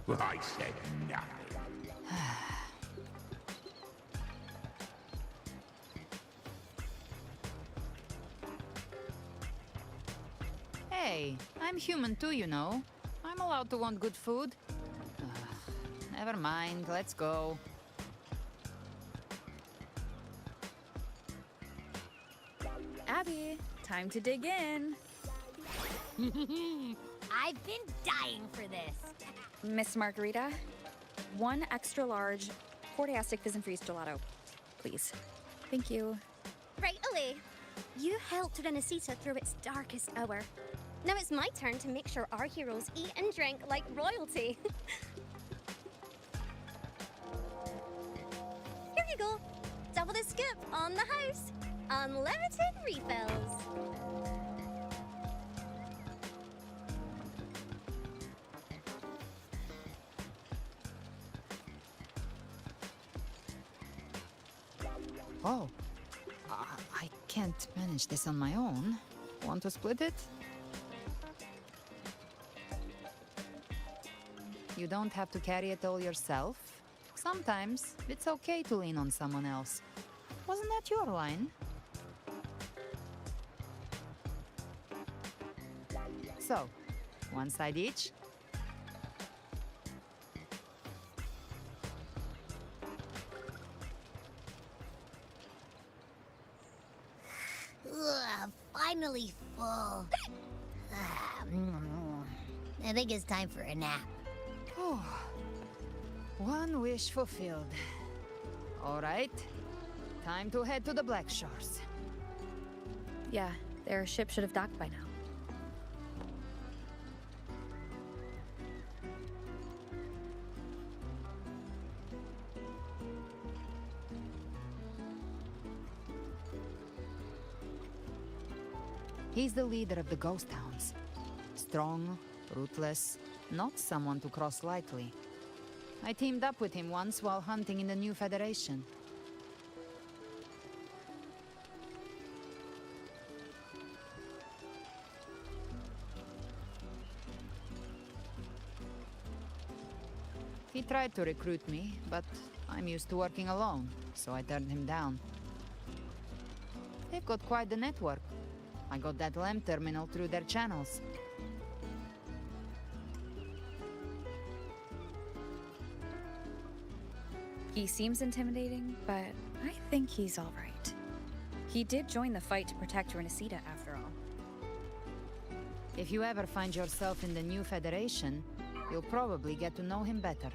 I said nothing. Hey, I'm human too, you know. I'm allowed to want good food. Never mind, let's go. Abby, time to dig in. I've been dying for this. Miss Margarita, 1 extra large Fortiastic Fizz and Freeze gelato, please. Thank you. Right away. You helped Renesita through its darkest hour. Now it's my turn to make sure our heroes eat and drink like royalty. Here you go. Double the scoop on the house. Unlimited refills. Oh, I can't manage this on my own. Want to split it? You don't have to carry it all yourself. Sometimes it's okay to lean on someone else. Wasn't that your line? So, 1 side each? Ugh, finally full. I think it's time for a nap. Oh, 1 wish fulfilled. All right, time to head to the Black Shores. Yeah, their ship should have docked by now. He's the leader of the Ghost Hounds. Strong, ruthless, not someone to cross lightly. I teamed up with him once while hunting in the New Federation. He tried to recruit me, but I'm used to working alone, so I turned him down. They've got quite the network. I got that lamp terminal through their channels. He seems intimidating, but I think he's all right. He did join the fight to protect Renesita, after all. If you ever find yourself in the New Federation, you'll probably get to know him better.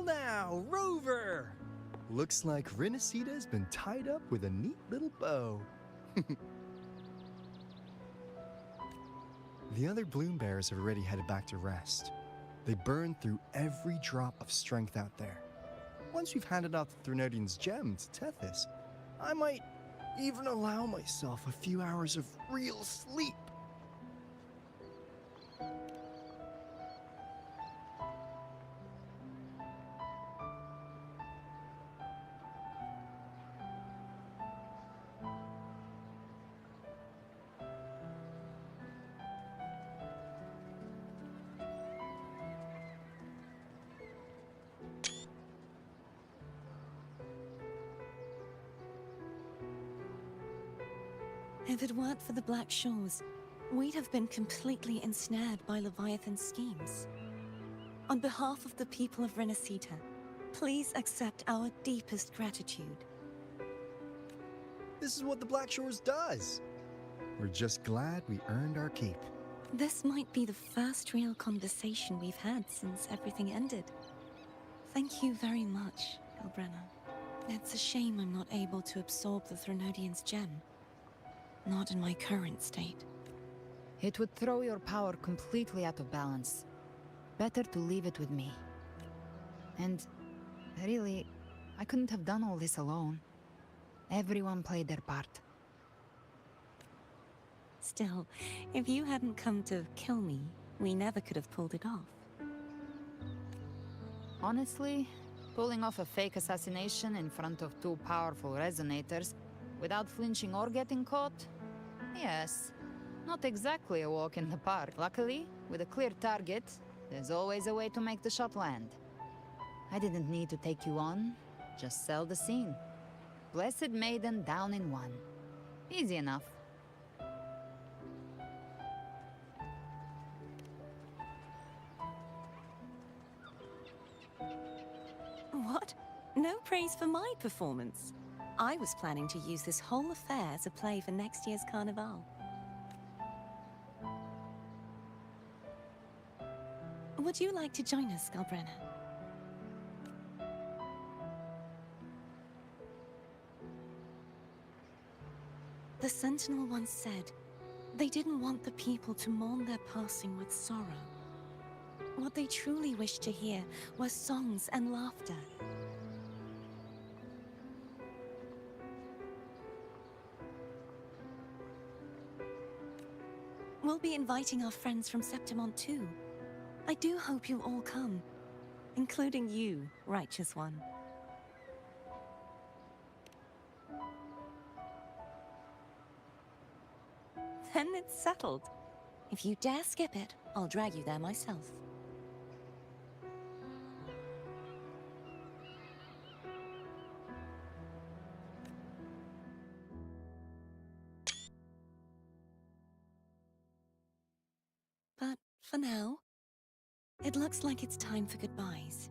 Well now, Rover! Looks like Rinacita's been tied up with a neat little bow. The other bloom bearers have already headed back to rest. They burned through every drop of strength out there. Once we've handed out the Threnodian's gem to Tethys, I might even allow myself a few hours of real sleep. If it weren't for the Black Shores, we'd have been completely ensnared by Leviathan's schemes. On behalf of the people of Renacita, please accept our deepest gratitude. This is what the Black Shores does. We're just glad we earned our keep. This might be the first real conversation we've had since everything ended. Thank you very much, Elbrenna. It's a shame I'm not able to absorb the Threnodian's gem. Not in my current state. It would throw your power completely out of balance. Better to leave it with me. And really, I couldn't have done all this alone. Everyone played their part. Still, if you hadn't come to kill me, we never could have pulled it off. Honestly, pulling off a fake assassination in front of two powerful resonators without flinching or getting caught? Yes. Not exactly a walk in the park. Luckily, with a clear target, there's always a way to make the shot land. I didn't need to take you on, just sell the scene. Blessed Maiden down in one. Easy enough. What? No praise for my performance. I was planning to use this whole affair as a play for next year's Carnival. Would you like to join us, Galbrenna? The Sentinel once said, they didn't want the people to mourn their passing with sorrow. What they truly wished to hear were songs and laughter. We'll be inviting our friends from Septimont too. I do hope you'll all come, including you, Righteous One. Then it's settled. If you dare skip it, I'll drag you there myself. But for now, it looks like it's time for goodbyes.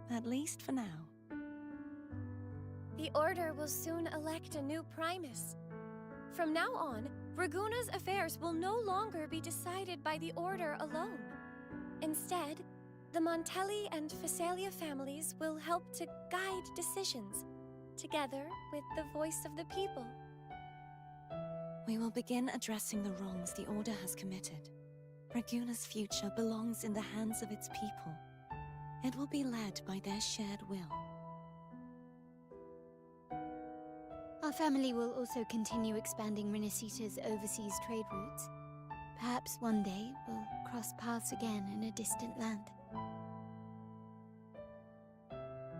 At least for now. The Order will soon elect a new Primus. From now on, Raguna's affairs will no longer be decided by the Order alone. Instead, the Montelli and Phasalia families will help to guide decisions, together with the voice of the people. We will begin addressing the wrongs the Order has committed. Raguna's future belongs in the hands of its people. It will be led by their shared will. Our family will also continue expanding Renacita's overseas trade routes. Perhaps one day we'll cross paths again in a distant land.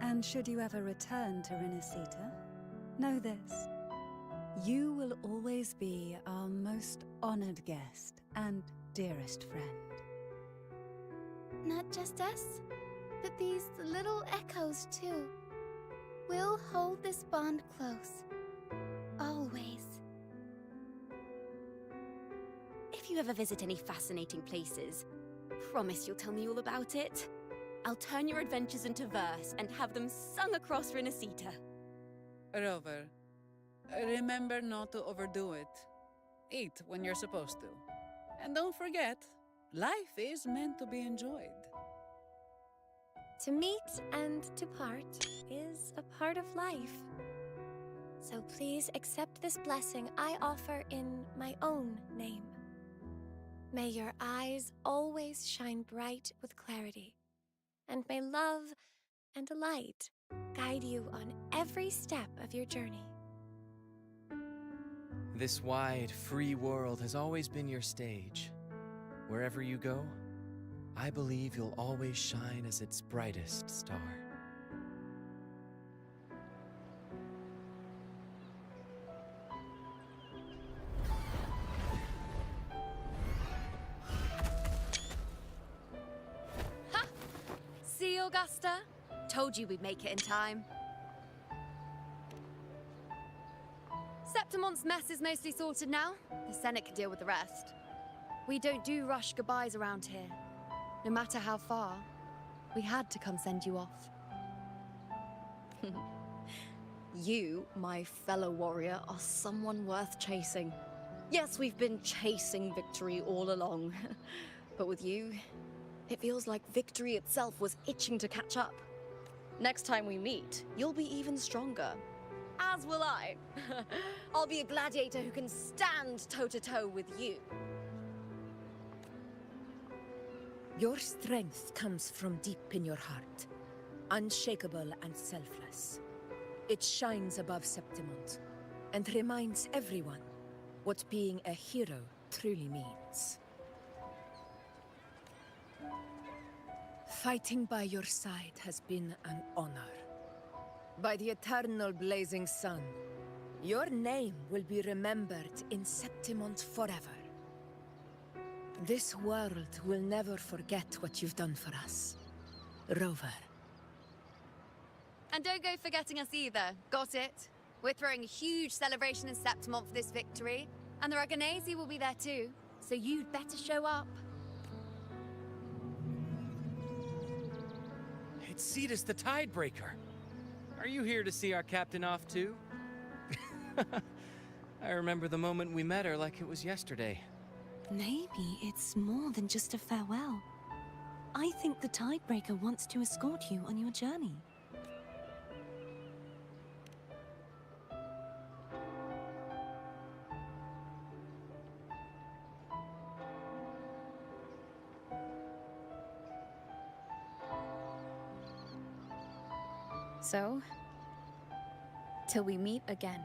And should you ever return to Renacita, know this. You will always be our most honored guest and dearest friend. Not just us, but these little echoes too. We'll hold this bond close. Always. If you ever visit any fascinating places, promise you'll tell me all about it. I'll turn your adventures into verse and have them sung across Renacita. Rover, remember not to overdo it. Eat when you're supposed to. And don't forget, life is meant to be enjoyed. To meet and to part is a part of life. So please accept this blessing I offer in my own name. May your eyes always shine bright with clarity, and may love and light guide you on every step of your journey. This wide, free world has always been your stage. Wherever you go, I believe you'll always shine as its brightest star. Ha! See, Augusta? Told you we'd make it in time. Septimon's mess is mostly sorted now. The Senate can deal with the rest. We don't do rush goodbyes around here. No matter how far, we had to come send you off. You, my fellow warrior, are someone worth chasing. Yes, we've been chasing victory all along. But with you, it feels like victory itself was itching to catch up. Next time we meet, you'll be even stronger. As will I. I'll be a gladiator who can stand toe-to-toe with you. Your strength comes from deep in your heart, unshakable and selfless. It shines above Septimont, and reminds everyone what being a hero truly means. Fighting by your side has been an honor. By the eternal blazing sun, your name will be remembered in Septimont forever. This world will never forget what you've done for us, Rover. And don't go forgetting us either, got it? We're throwing a huge celebration in Septimont for this victory, and the Raganesi will be there too, so you'd better show up. It's Cetus the Tidebreaker. Are you here to see our captain off too? I remember the moment we met her like it was yesterday. Maybe it's more than just a farewell. I think the Tidebreaker wants to escort you on your journey. So, till we meet again.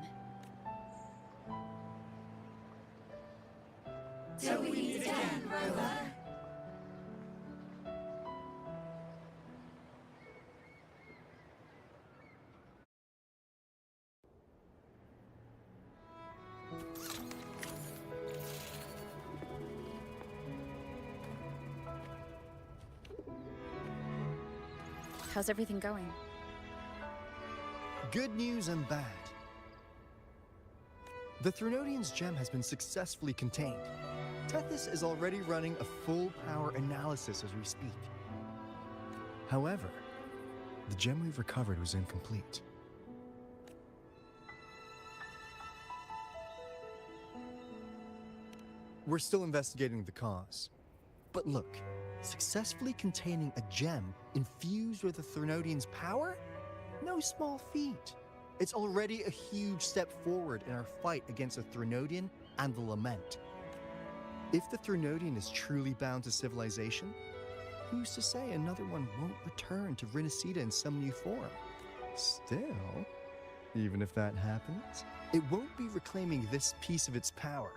Till we meet again, Rover. How's everything going? Good news and bad. The Threnodian's gem has been successfully contained. Tethys is already running a full power analysis as we speak. However, the gem we've recovered was incomplete. We're still investigating the cause. But look, successfully containing a gem infused with the Threnodian's power? No small feat. It's already a huge step forward in our fight against the Threnodian and the Lament. If the Threnodian is truly bound to civilization, who's to say another one won't return to Rinascita in some new form? Still, even if that happens, it won't be reclaiming this piece of its power.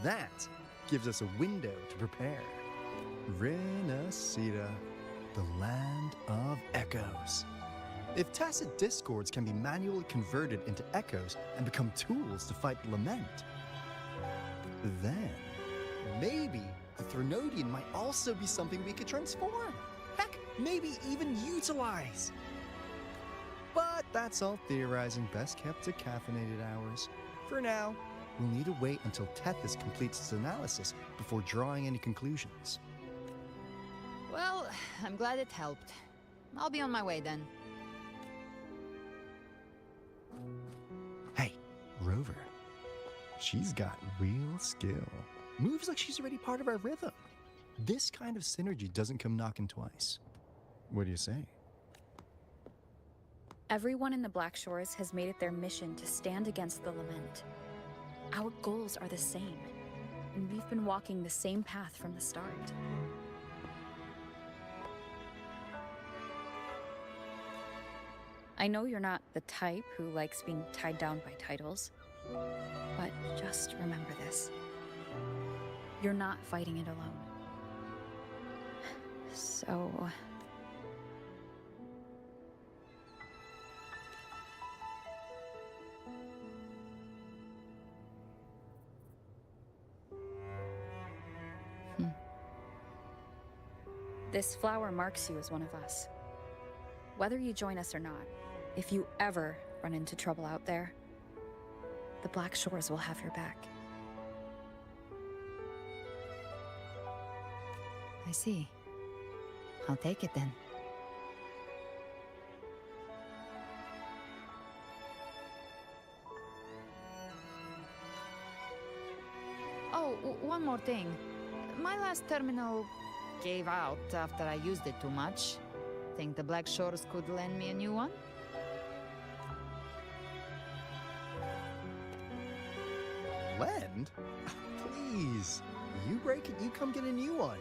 That gives us a window to prepare. Rinascita, the land of echoes. If tacit discords can be manually converted into echoes and become tools to fight the Lament, then maybe the Threnodian might also be something we could transform. Heck, maybe even utilize. But that's all theorizing, best kept to caffeinated hours. For now, we'll need to wait until Tethys completes its analysis before drawing any conclusions. Well, I'm glad it helped. I'll be on my way then. Hey, Rover. She's got real skill. Moves like she's already part of our rhythm. This kind of synergy doesn't come knocking twice. What do you say? Everyone in the Black Shores has made it their mission to stand against the Lament. Our goals are the same, and we've been walking the same path from the start. I know you're not the type who likes being tied down by titles, but just remember this. You're not fighting it alone. So... This flower marks you as one of us. Whether you join us or not, if you ever run into trouble out there, the Black Shores will have your back. I see. I'll take it then. Oh, one more thing. My last terminal gave out after I used it too much. Think the Black Shores could lend me a new one? Lend? Please. You break it, you come get a new one.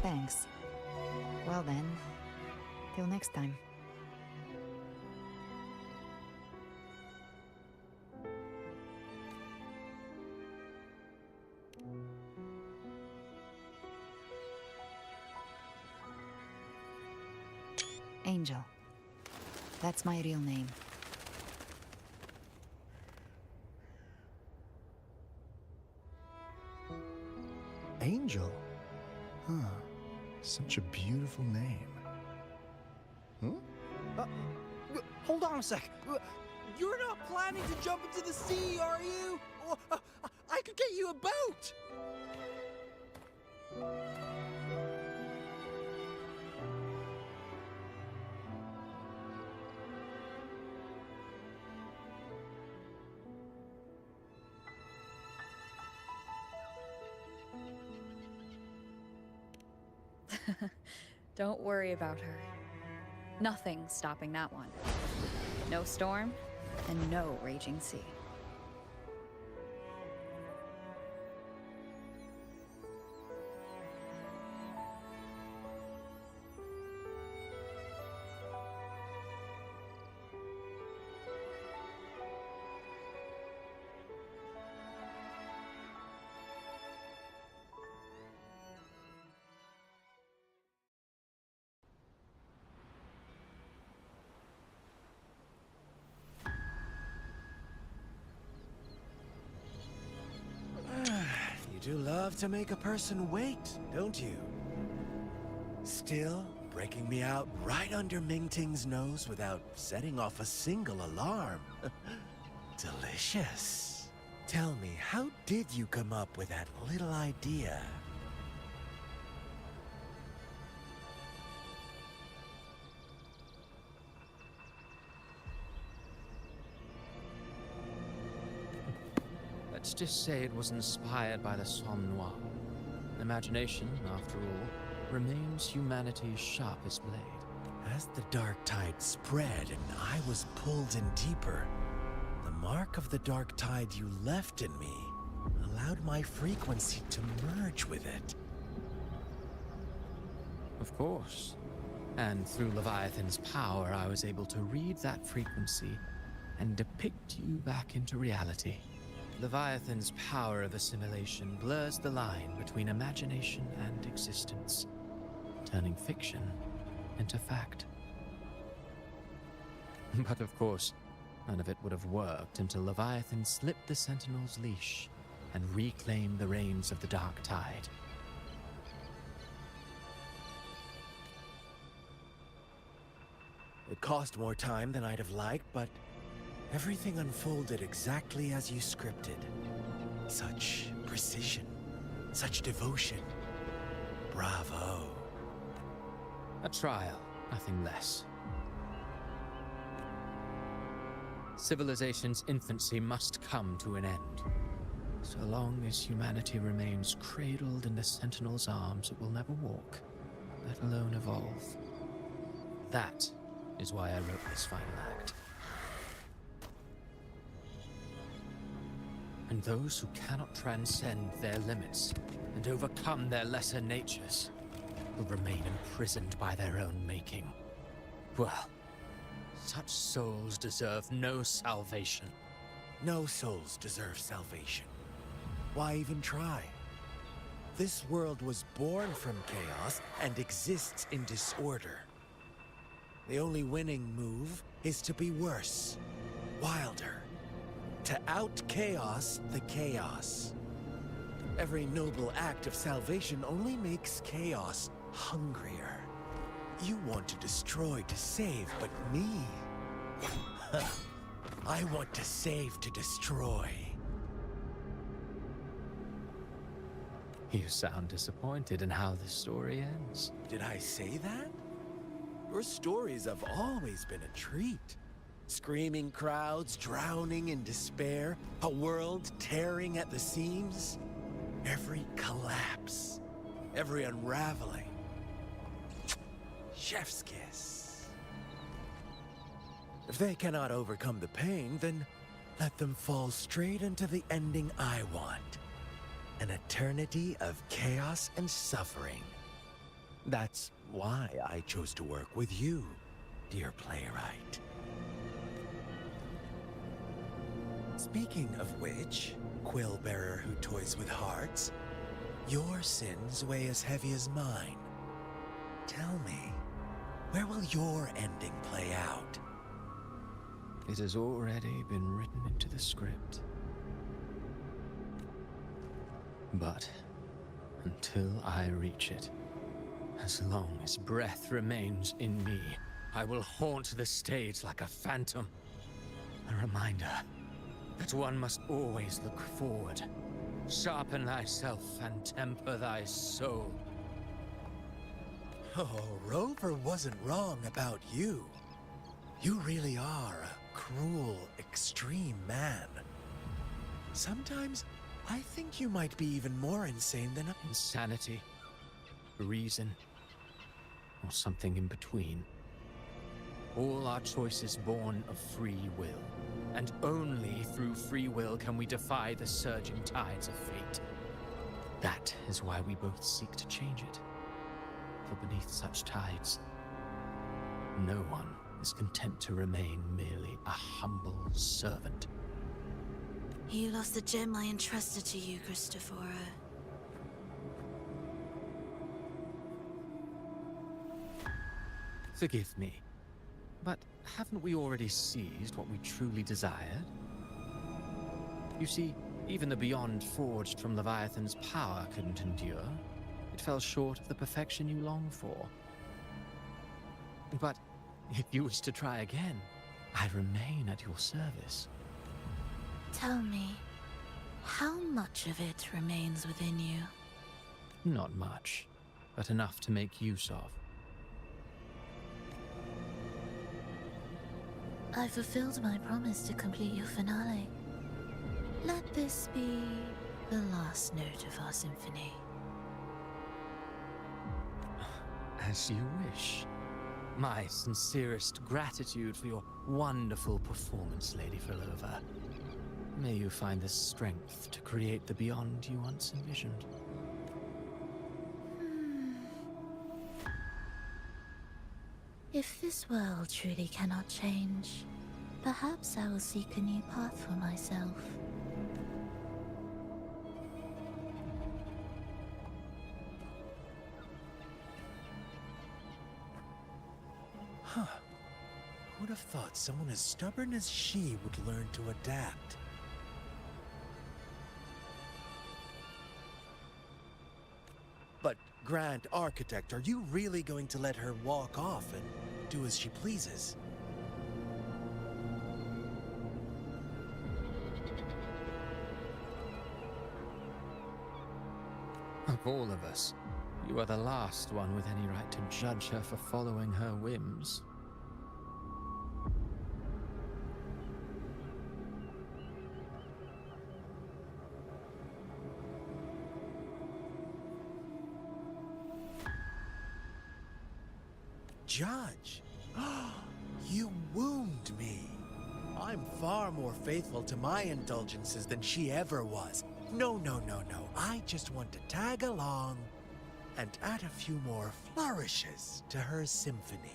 Thanks. Well then, till next time. Angel. That's my real name. Angel? Huh. Such a beautiful name. Hold on a sec. You're not planning to jump into the sea, are you? I could get you a boat! Don't worry about her. Nothing's stopping that one. No storm, and no raging sea. You do love to make a person wait, don't you? Still, breaking me out right under Mingting's nose without setting off a single alarm. Delicious. Tell me, how did you come up with that little idea? Let's just say it was inspired by the Somme Noir. Imagination, after all, remains humanity's sharpest blade. As the dark tide spread and I was pulled in deeper, the mark of the dark tide you left in me allowed my frequency to merge with it. Of course. And through Leviathan's power, I was able to read that frequency and depict you back into reality. Leviathan's power of assimilation blurs the line between imagination and existence, turning fiction into fact. But of course, none of it would have worked until Leviathan slipped the Sentinel's leash and reclaimed the reins of the Dark Tide. It cost more time than I'd have liked, but everything unfolded exactly as you scripted. Such precision, such devotion. Bravo. A trial, nothing less. Civilization's infancy must come to an end. So long as humanity remains cradled in the Sentinel's arms, it will never walk, let alone evolve. That is why I wrote this final act. And those who cannot transcend their limits and overcome their lesser natures will remain imprisoned by their own making. Well, such souls deserve no salvation. No souls deserve salvation. Why even try? This world was born from chaos and exists in disorder. The only winning move is to be worse, wilder, to out-chaos the chaos. Every noble act of salvation only makes chaos hungrier. You want to destroy to save, but me? I want to save to destroy. You sound disappointed in how the story ends. Did I say that? Your stories have always been a treat. Screaming crowds drowning in despair, a world tearing at the seams. Every collapse, every unraveling. Chef's kiss. If they cannot overcome the pain, then let them fall straight into the ending I want. An eternity of chaos and suffering. That's why I chose to work with you, dear playwright. Speaking of which, quill bearer who toys with hearts, your sins weigh as heavy as mine. Tell me, where will your ending play out? It has already been written into the script. But until I reach it, as long as breath remains in me, I will haunt the stage like a phantom. A reminder that one must always look forward. Sharpen thyself and temper thy soul. Oh, Rover wasn't wrong about you. You really are a cruel, extreme man. Sometimes I think you might be even more insane than insanity, reason, or something in between. All our choices born of free will, and only through free will can we defy the surging tides of fate. That is why we both seek to change it. For beneath such tides, no one is content to remain merely a humble servant. You lost the gem I entrusted to you, Christophora. Forgive me, but haven't we already seized what we truly desired? You see, even the Beyond forged from Leviathan's power couldn't endure. It fell short of the perfection you long for. But if you wish to try again, I remain at your service. Tell me, how much of it remains within you? Not much, but enough to make use of. I fulfilled my promise to complete your finale. Let this be the last note of our symphony. As you wish. My sincerest gratitude for your wonderful performance, Lady Filova. May you find the strength to create the beyond you once envisioned. If this world truly cannot change, perhaps I will seek a new path for myself. Huh. Who would have thought someone as stubborn as she would learn to adapt? But, Grand Architect, are you really going to let her walk off and do as she pleases? Of all of us, you are the last one with any right to judge her for following her whims. judge. You wound me. I'm far more faithful to my indulgences than she ever was. No. I just want to tag along and add a few more flourishes to her symphony.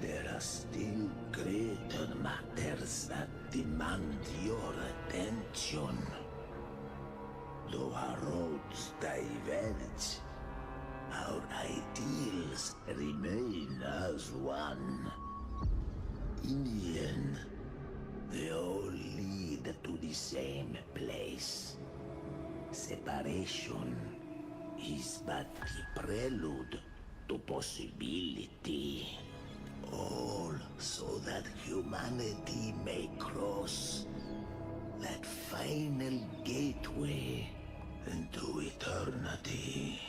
There are still greater matters that demand your attention. Though our roads diverge, our ideals remain as one. In the end, they all lead to the same place. Separation is but the prelude to possibility. All so that humanity may cross that final gateway into eternity.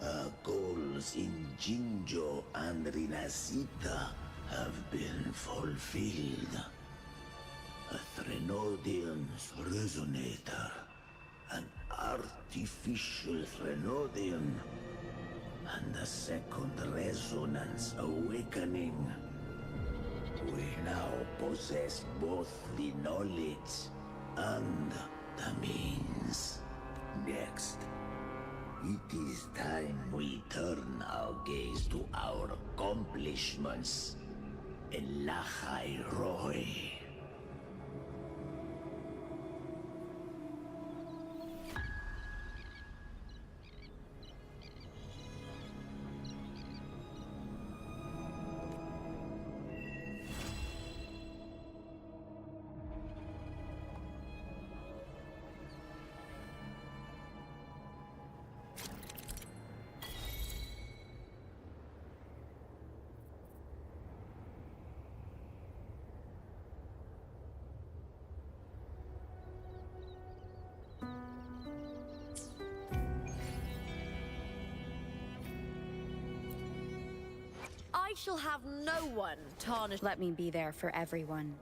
Our goals in Jinjo and Rinasita have been fulfilled. A Threnodian's resonator, an artificial Threnodian, and a second resonance awakening. We now possess both the knowledge and the means. Next, it is time we turn our gaze to our accomplishments in Lahai Roy. I shall have no one tarnish. Let me be there for everyone,